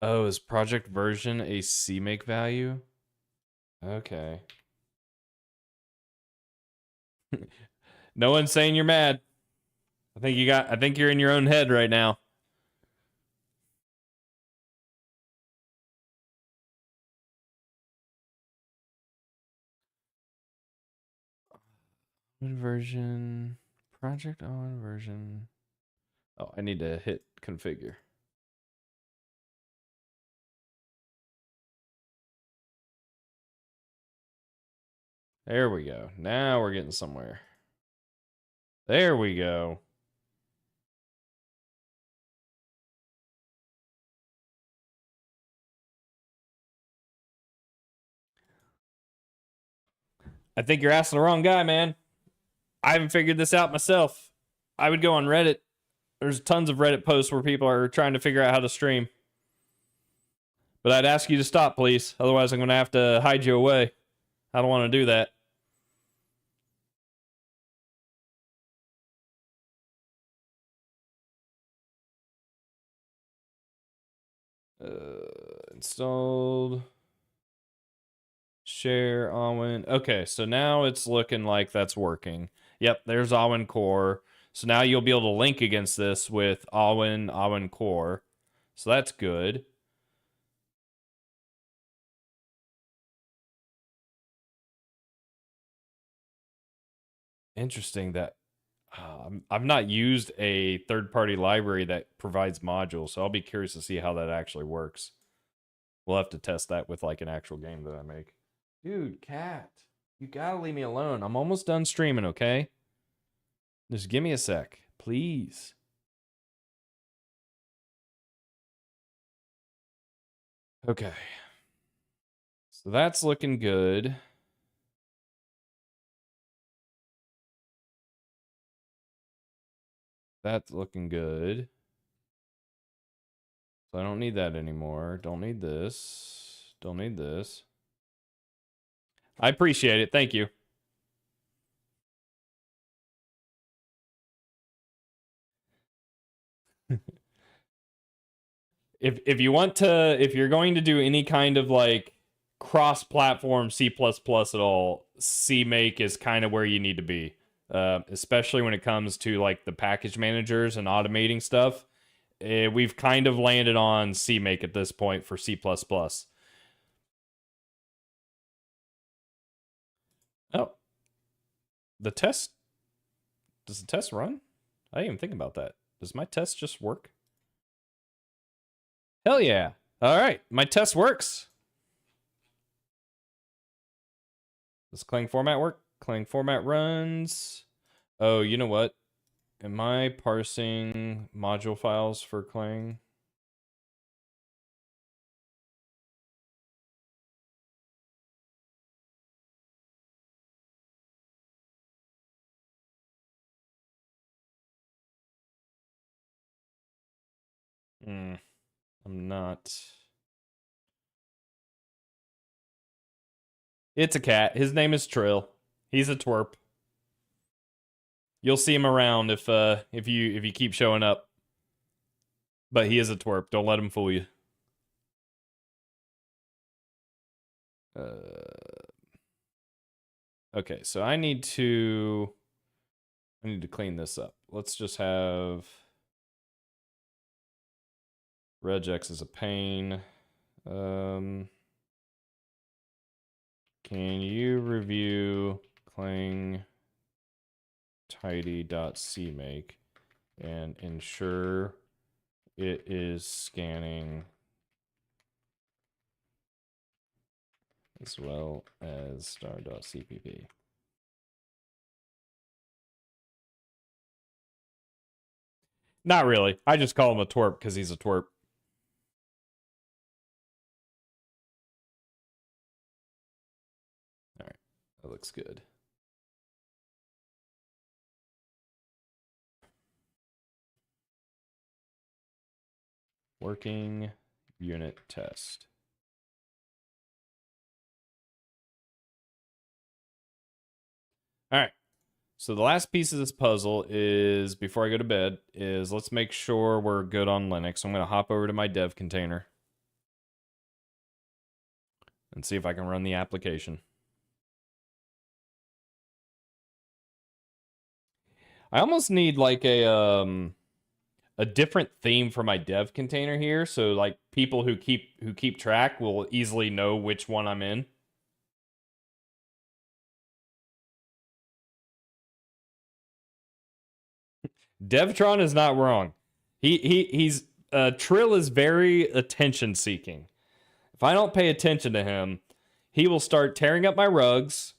Oh, is project version a CMake value? Okay. No one's saying you're mad. I think you're in your own head right now. Version, project on version. Oh, I need to hit configure. There we go. Now we're getting somewhere. There we go. I think you're asking the wrong guy, man. I haven't figured this out myself. I would go on Reddit. There's tons of Reddit posts where people are trying to figure out how to stream. But I'd ask you to stop, please. Otherwise, I'm going to have to hide you away. I don't want to do that. Installed. Share Awin. Okay, so now it's looking like that's working. Yep, there's Awin Core. So now you'll be able to link against this with Awin Core. So that's good. Interesting that I've not used a third-party library that provides modules, so I'll be curious to see how that actually works. We'll have to test that with like an actual game that I make. Dude, cat. You gotta leave me alone. I'm almost done streaming, okay? Just give me a sec, please. Okay. So that's looking good. That's looking good. So I don't need that anymore. Don't need this. Don't need this. I appreciate it. Thank you. If you're going to do any kind of like cross-platform C++ at all, CMake is kind of where you need to be. Especially when it comes to like the package managers and automating stuff. We've kind of landed on CMake at this point for C++. Oh, the test. Does the test run? I didn't even think about that. Does my test just work? Hell yeah. All right, my test works. Does Clang format work? Clang format runs. Oh, you know what? Am I parsing module files for Clang? I'm not. It's a cat. His name is Trill. He's a twerp. You'll see him around if you keep showing up. But he is a twerp. Don't let him fool you. Okay, so I need to clean this up. Let's just have regex is a pain. Can you review Clang tidy.cmake and ensure it is scanning as well as star.cpp. Not really. I just call him a twerp because he's a twerp. All right, that looks good. Working unit test. All right. So the last piece of this puzzle is, before I go to bed, is let's make sure we're good on Linux. So I'm going to hop over to my dev container and see if I can run the application. I almost need like a different theme for my dev container here, so like people who keep track will easily know which one I'm in. Devtron is not wrong. He's Trill is very attention seeking. If I don't pay attention to him, he will start tearing up my rugs.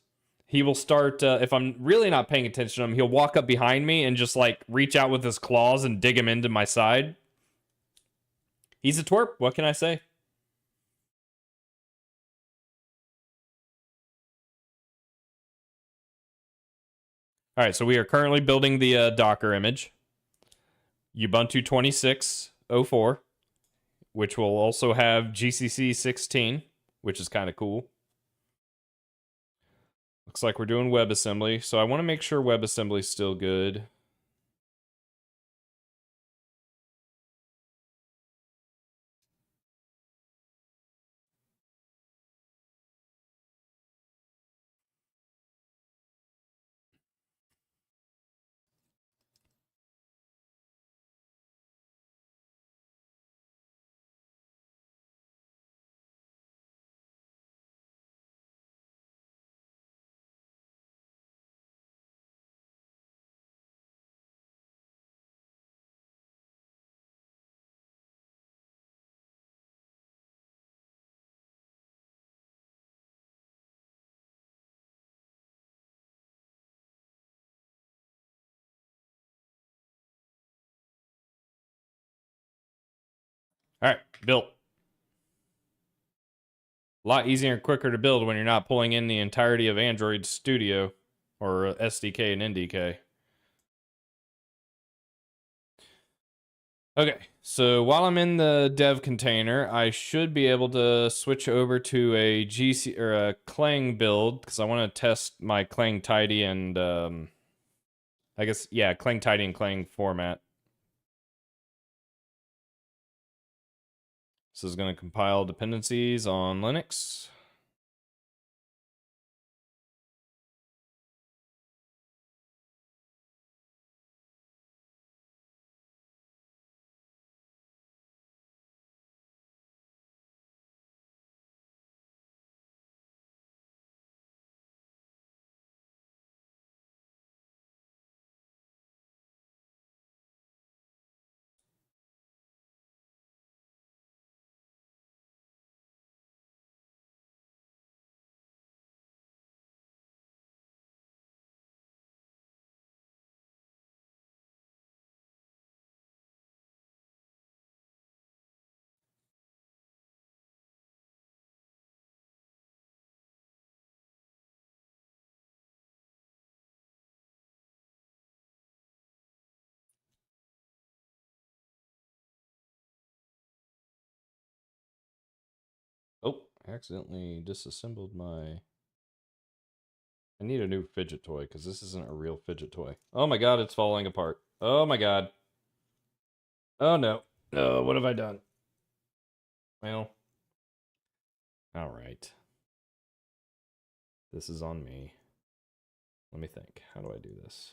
He will start, if I'm really not paying attention to him, he'll walk up behind me and just like reach out with his claws and dig him into my side. He's a twerp. What can I say? All right, so we are currently building the Docker image. Ubuntu 26.04, which will also have GCC 16, which is kind of cool. Looks like we're doing WebAssembly, so I want to make sure WebAssembly is still good. All right, built. A lot easier and quicker to build when you're not pulling in the entirety of Android Studio or SDK and NDK. Okay, so while I'm in the dev container, I should be able to switch over to a GC or a Clang build because I want to test my Clang Tidy and I guess yeah, Clang Tidy and Clang format. This is going to compile dependencies on Linux. Oh, I accidentally disassembled my... I need a new fidget toy because this isn't a real fidget toy. Oh my god, it's falling apart. Oh my god. Oh no. Oh, what have I done? Well, all right. This is on me. Let me think. How do I do this?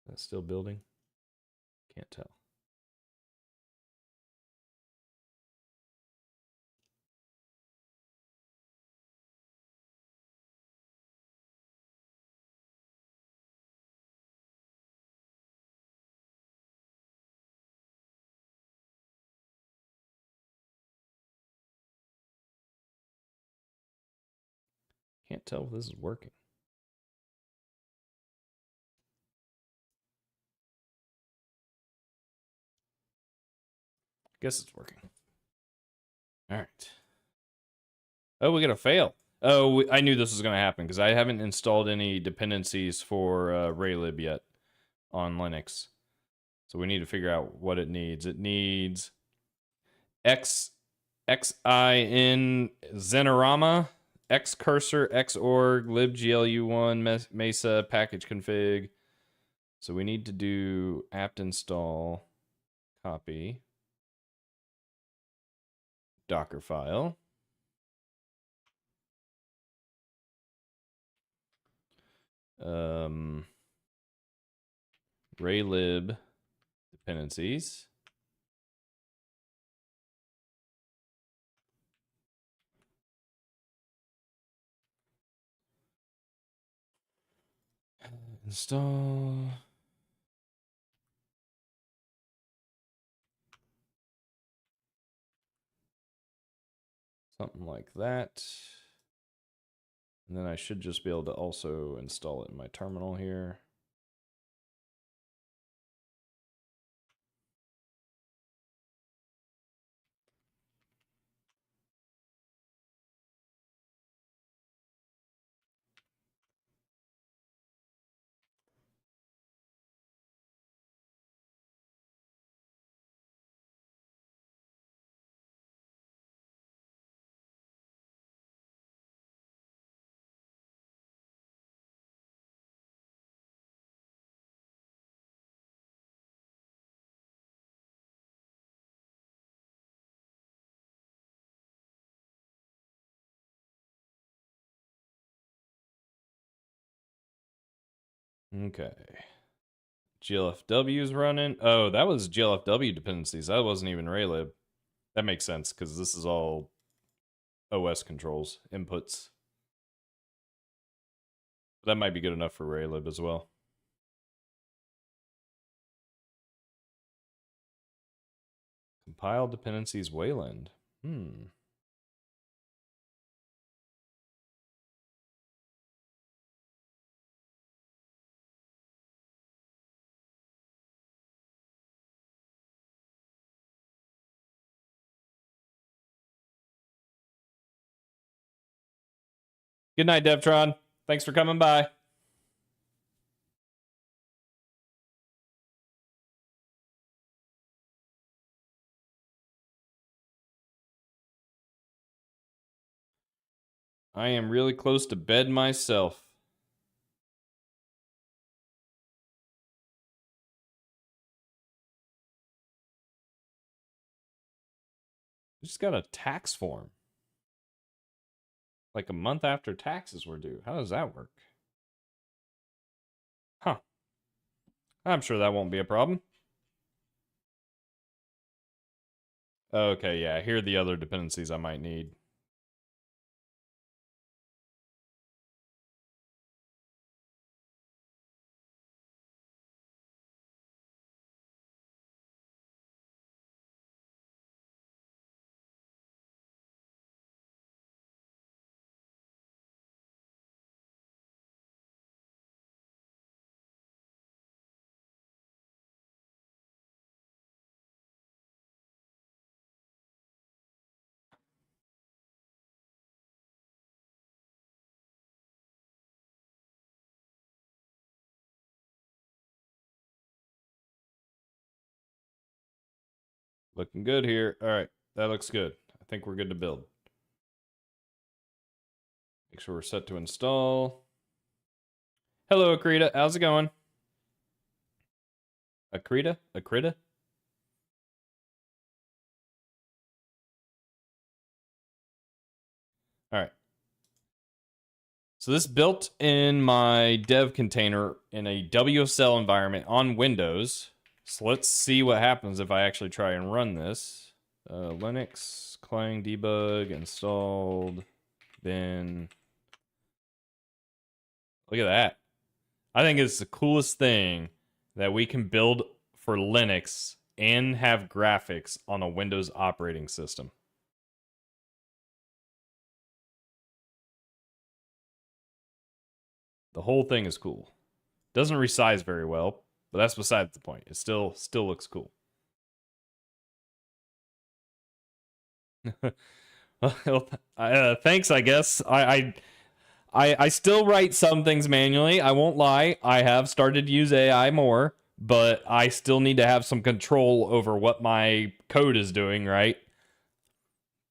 That's still building? Can't tell. Can't tell if this is working. Guess it's working. All right. Oh, we got a fail. Oh, I knew this was going to happen because I haven't installed any dependencies for Raylib yet on Linux. So we need to figure out what it needs. It needs xin Zenorama, xcursor, xorg, libglu1, mesa, package config. So we need to do apt install, copy, Docker file. Raylib dependencies. Install. Something like that. And then I should just be able to also install it in my terminal here. Okay. GLFW is running. Oh, that was GLFW dependencies. That wasn't even Raylib. That makes sense because this is all OS controls, inputs. That might be good enough for Raylib as well. Compile dependencies Wayland. Good night, Devtron. Thanks for coming by. I am really close to bed myself. Just got a tax form. Like a month after taxes were due. How does that work? Huh. I'm sure that won't be a problem. Okay, yeah, here are the other dependencies I might need. Looking good here. All right, that looks good. I think we're good to build. Make sure we're set to install. Hello, Akrita. How's it going? Akrita? Akrita? All right. So this built in my dev container in a WSL environment on Windows. So let's see what happens if I actually try and run this. Linux, Clang debug, installed, then... Look at that. I think it's the coolest thing that we can build for Linux and have graphics on a Windows operating system. The whole thing is cool. Doesn't resize very well, but that's besides the point. It still looks cool. Well, thanks, I guess. I still write some things manually. I won't lie. I have started to use AI more, but I still need to have some control over what my code is doing, right?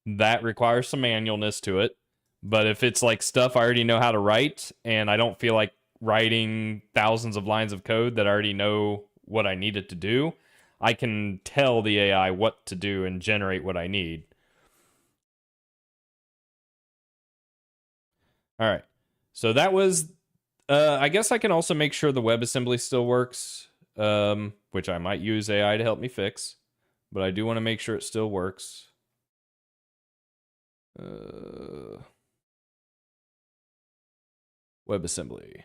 That requires some manualness to it. But if it's like stuff I already know how to write and I don't feel like writing thousands of lines of code that I already know what I need it to do, I can tell the AI what to do and generate what I need. All right. So that was, I guess I can also make sure the WebAssembly still works, which I might use AI to help me fix, but I do want to make sure it still works. WebAssembly.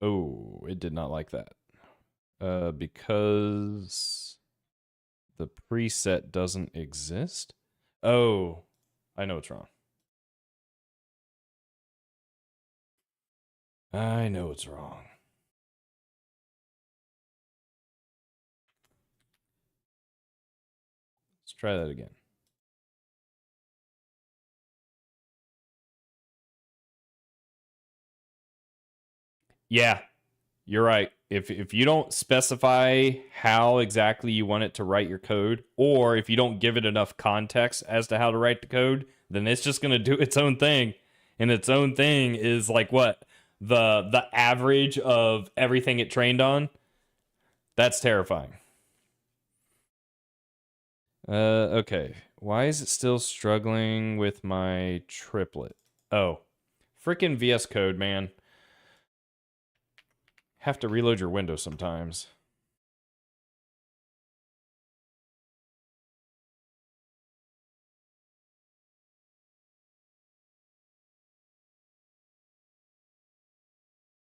Oh, it did not like that. Because the preset doesn't exist? Oh, I know what's wrong. I know what's wrong. Let's try that again. Yeah, you're right. If you don't specify how exactly you want it to write your code, or if you don't give it enough context as to how to write the code, then it's just going to do its own thing. And its own thing is like what? The average of everything it trained on? That's terrifying. Okay. Why is it still struggling with my triplet? Oh, freaking VS Code, man. Have to reload your window sometimes.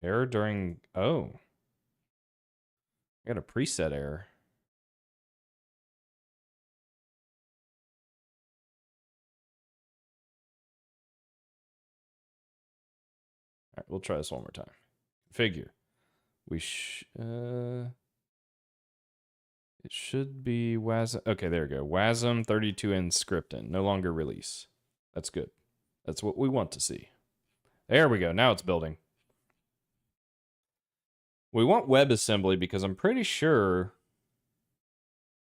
Error during... Oh. I got a preset error. All right, we'll try this one more time. Figure. We It should be WASM. Okay, there we go. WASM 32 in scripting. No longer release. That's good. That's what we want to see. There we go. Now it's building. We want WebAssembly because I'm pretty sure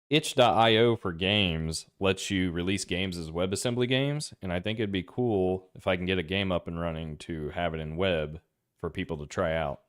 itch.io for games lets you release games as WebAssembly games. And I think it'd be cool if I can get a game up and running to have it in web for people to try out.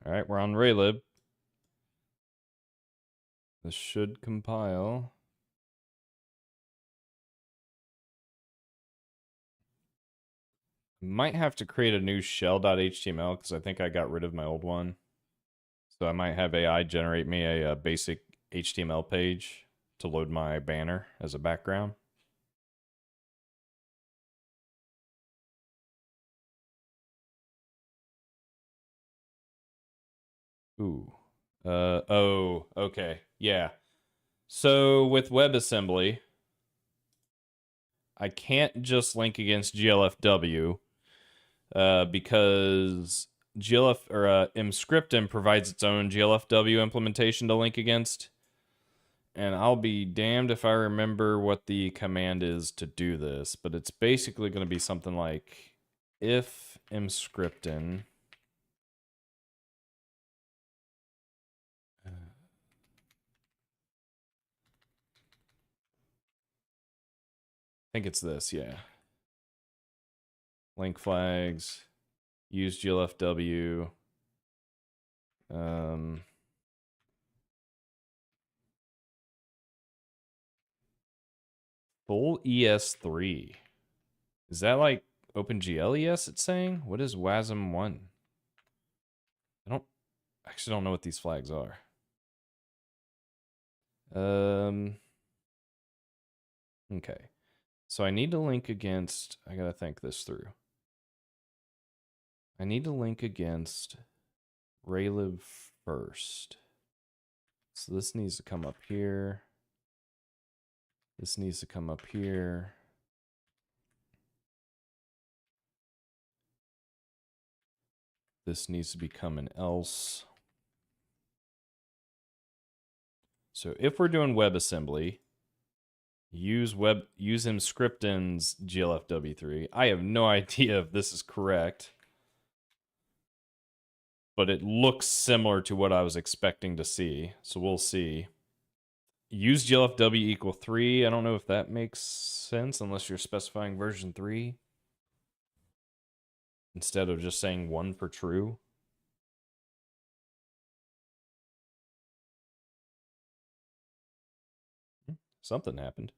All right, we're on Raylib. This should compile. Might have to create a new shell.html because I think I got rid of my old one. So I might have AI generate me a basic HTML page to load my banner as a background. Ooh. Oh, okay. Yeah. So with WebAssembly, I can't just link against GLFW because GLF or Mscripton provides its own GLFW implementation to link against. And I'll be damned if I remember what the command is to do this, but it's basically going to be something like if Mscripton I think it's this, yeah. Link flags, use GLFW. Full ES3. Is that like OpenGL ES it's saying? What is WASM1? I actually don't know what these flags are. Okay. So I need to link against, I gotta think this through. I need to link against Raylib first. So this needs to come up here. This needs to come up here. This needs to become an else. So if we're doing WebAssembly, use Mscripton's GLFW3. I have no idea if this is correct, but it looks similar to what I was expecting to see. So we'll see. Use GLFW equal 3. I don't know if that makes sense unless you're specifying version 3 instead of just saying 1 for true. Something happened.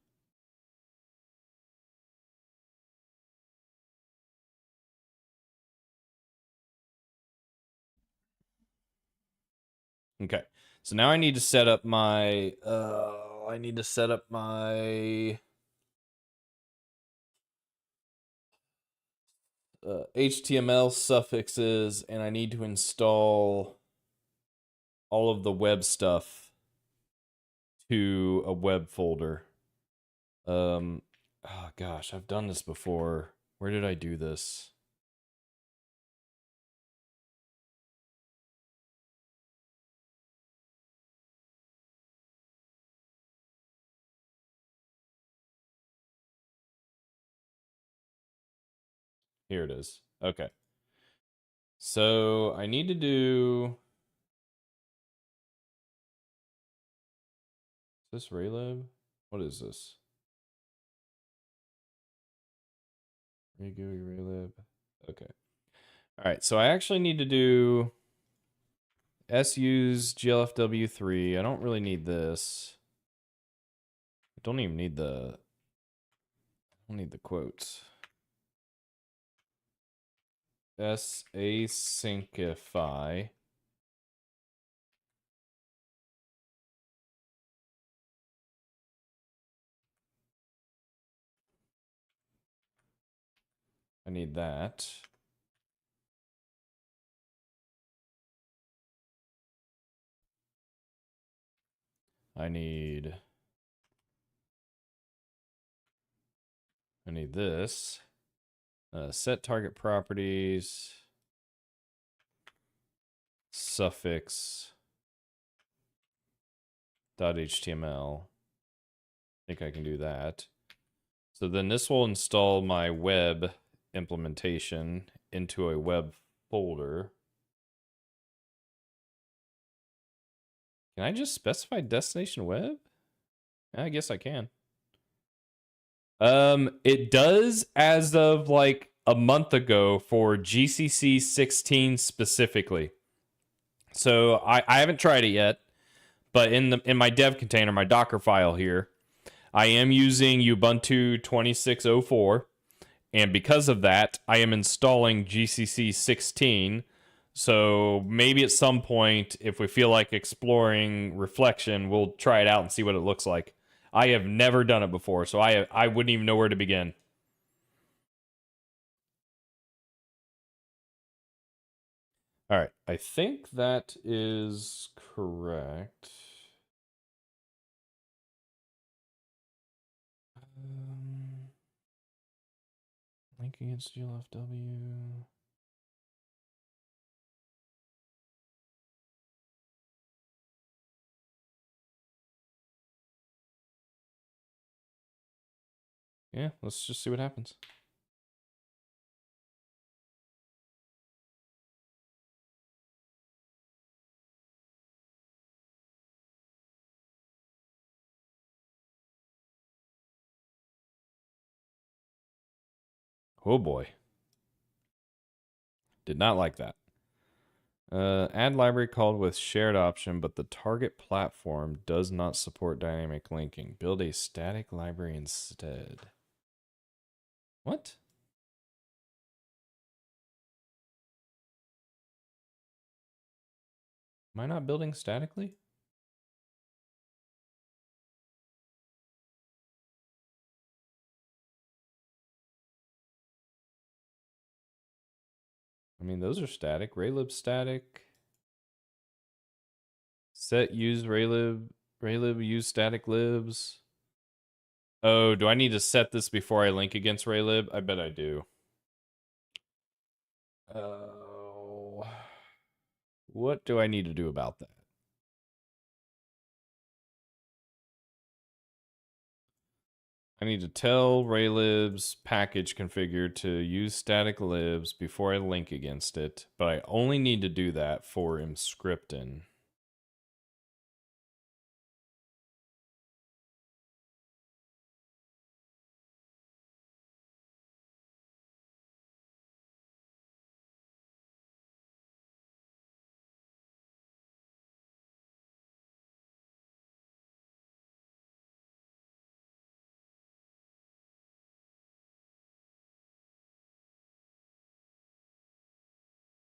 Okay. So now I need to set up my HTML suffixes, and I need to install all of the web stuff to a web folder. Oh gosh, I've done this before. Where did I do this? Here it is. Okay. So I need to do... Is this Raylib? What is this? GUI Raylib. Okay. All right, so I actually need to do SU's GLFW3. I don't really need this. I don't even need the... I don't need the quotes. Asyncify. I need that. I need this. Set target properties. Suffix. .html. I think I can do that. So then this will install my web implementation into a web folder. Can I just specify destination web? I guess I can. It does as of like a month ago for GCC 16 specifically. So I haven't tried it yet, but in my dev container, my Docker file here, I am using Ubuntu 26.04, and because of that, I am installing GCC 16. So maybe at some point, if we feel like exploring Reflection, we'll try it out and see what it looks like. I have never done it before, so I wouldn't even know where to begin. All right, I think that is correct. Link against GLFW. Yeah, let's just see what happens. Oh boy. Did not like that. Add library called with shared option, but the target platform does not support dynamic linking. Build a static library instead. What? Am I not building statically? I mean, those are static. Raylib static. Set use Raylib. Raylib use static libs. Oh, do I need to set this before I link against Raylib? I bet I do. Oh. What do I need to do about that? I need to tell Raylib's package configure to use static libs before I link against it, but I only need to do that for Emscripten.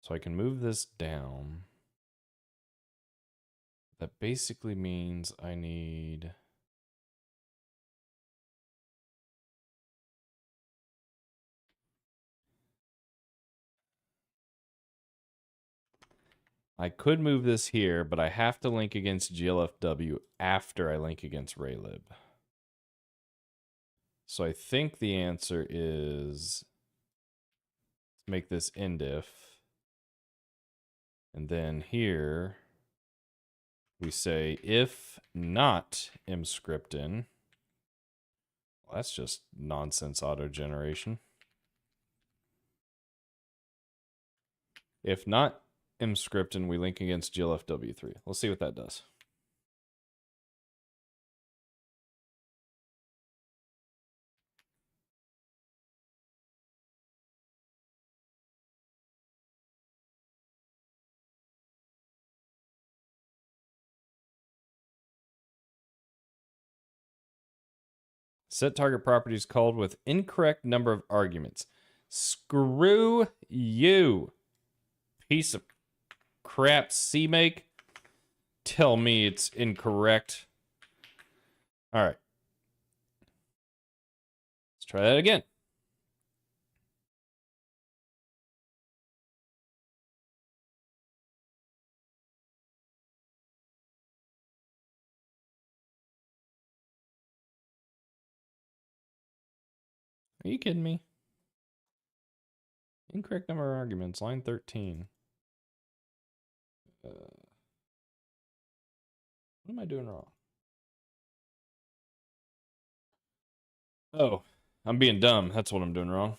So I can move this down. That basically means I need... I could move this here, but I have to link against GLFW after I link against Raylib. So I think the answer is make this indif. And then here we say if not Emscripten. Well, that's just nonsense auto generation. If not mscript and we link against glfw3. Let's see what that does. Set target properties called with incorrect number of arguments. Screw you, piece of crap CMake. Tell me it's incorrect. All right. Let's try that again. Are you kidding me? Incorrect number of arguments, line 13. What am I doing wrong? Oh, I'm being dumb. That's what I'm doing wrong.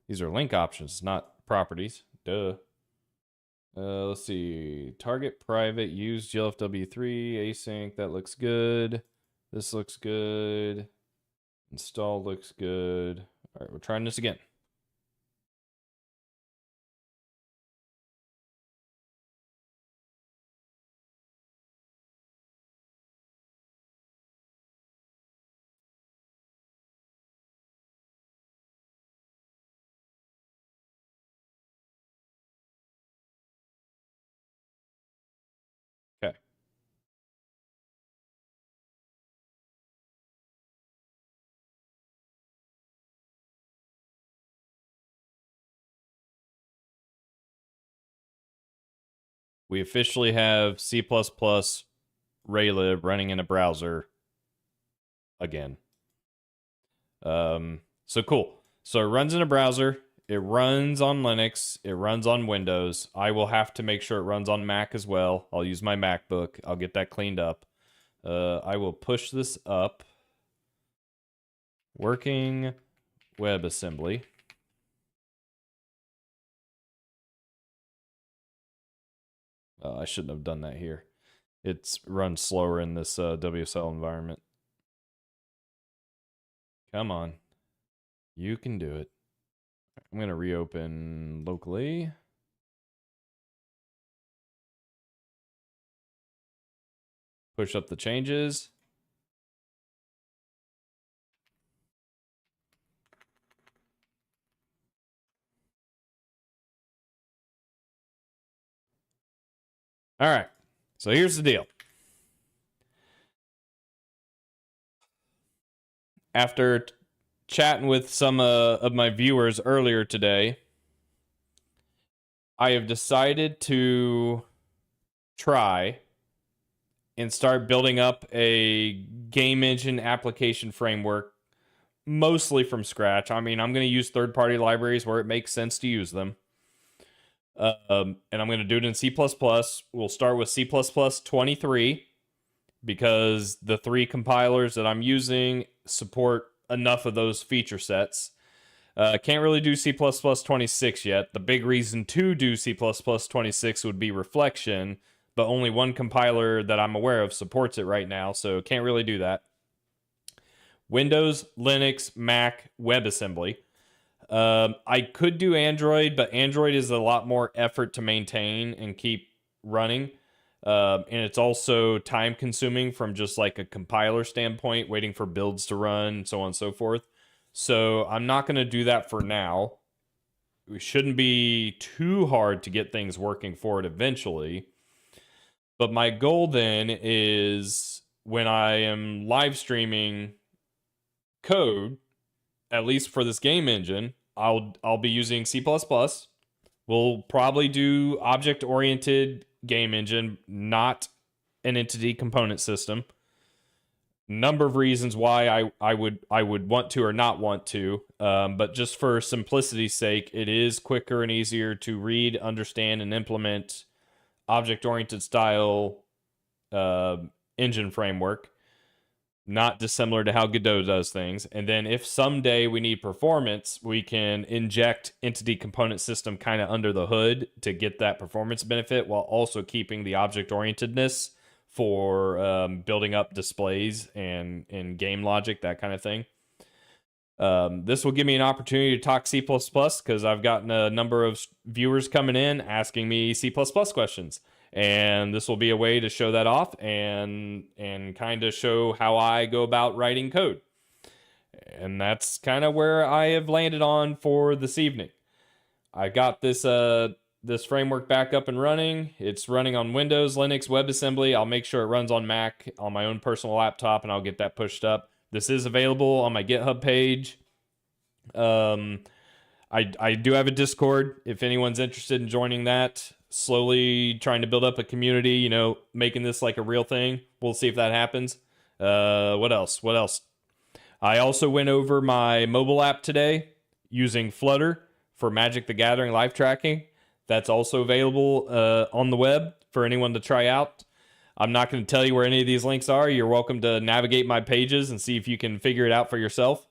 These are link options, not properties. Duh. Let's see. Target private, use glfw3, async. That looks good. This looks good. Install looks good. All right, we're trying this again. Okay. We officially have C++ Raylib running in a browser again. So cool. So it runs in a browser. It runs on Linux. It runs on Windows. I will have to make sure it runs on Mac as well. I'll use my MacBook. I'll get that cleaned up. I will push this up. Working WebAssembly. I shouldn't have done that here. It's run slower in this WSL environment. Come on. You can do it. I'm going to reopen locally. Push up the changes. All right. So here's the deal. After chatting with some of my viewers earlier today, I have decided to try and start building up a game engine application framework, mostly from scratch. I mean, I'm going to use third-party libraries where it makes sense to use them. And I'm going to do it in C++. We'll start with C++ 23 because the 3 compilers that I'm using support enough of those feature sets. Can't really do C++ 26 yet. The big reason to do C++ 26 would be Reflection, but only one compiler that I'm aware of supports it right now, so can't really do that. Windows, Linux, Mac, WebAssembly. I could do Android, but Android is a lot more effort to maintain and keep running. And it's also time consuming from just like a compiler standpoint, waiting for builds to run, so on and so forth. So I'm not going to do that for now. It shouldn't be too hard to get things working for it eventually. But my goal then is when I am live streaming code, at least for this game engine, I'll be using C++. We'll probably do object-oriented game engine, not an entity component system. Number of reasons why I would want to or not want to, but just for simplicity's sake, it is quicker and easier to read, understand, and implement object-oriented style engine framework, not dissimilar to how Godot does things. And then if someday we need performance, we can inject entity component system kind of under the hood to get that performance benefit while also keeping the object-orientedness for building up displays and game logic, that kind of thing. This will give me an opportunity to talk C++ because I've gotten a number of viewers coming in asking me C++ questions. And this will be a way to show that off and kind of show how I go about writing code. And that's kind of where I have landed on for this evening. I got this this framework back up and running. It's running on Windows, Linux, WebAssembly. I'll make sure it runs on Mac on my own personal laptop, and I'll get that pushed up. This is available on my GitHub page. I do have a Discord if anyone's interested in joining that. Slowly trying to build up a community, you know, making this like a real thing. We'll see if that happens. What else? I also went over my mobile app today using Flutter for Magic the Gathering live tracking. That's also available on the web for anyone to try out. I'm not going to tell you where any of these links are. You're welcome to navigate my pages and see if you can figure it out for yourself.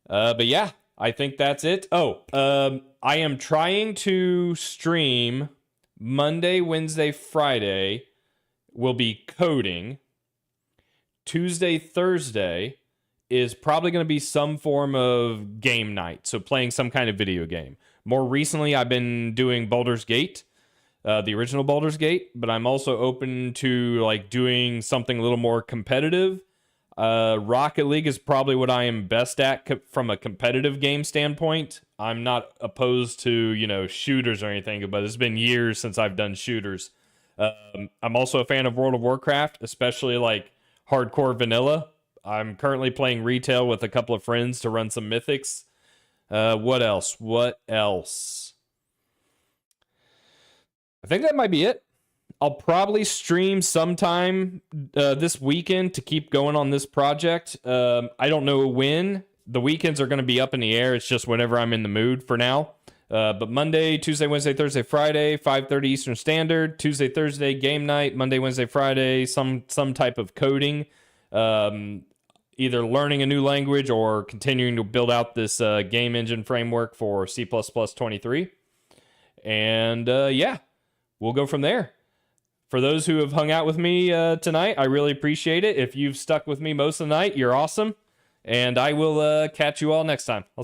But yeah, I think that's it. I am trying to stream Monday, Wednesday, Friday will be coding. Tuesday, Thursday is probably going to be some form of game night. So playing some kind of video game. More recently, I've been doing Baldur's Gate, the original Baldur's Gate, but I'm also open to like doing something a little more competitive. Rocket League is probably what I am best at from a competitive game standpoint. I'm not opposed to, you know, shooters or anything, but it's been years since I've done shooters. I'm also a fan of World of Warcraft, especially like hardcore vanilla. I'm currently playing retail with a couple of friends to run some mythics. What else? I think that might be it. I'll probably stream sometime this weekend to keep going on this project. I don't know when. The weekends are going to be up in the air. It's just whenever I'm in the mood for now. But Monday, Tuesday, Wednesday, Thursday, Friday, 5:30 Eastern Standard. Tuesday, Thursday, game night. Monday, Wednesday, Friday, some type of coding. Either learning a new language or continuing to build out this game engine framework for C++ 23. And yeah, we'll go from there. For those who have hung out with me tonight, I really appreciate it. If you've stuck with me most of the night, you're awesome. And I will catch you all next time. I'll see you.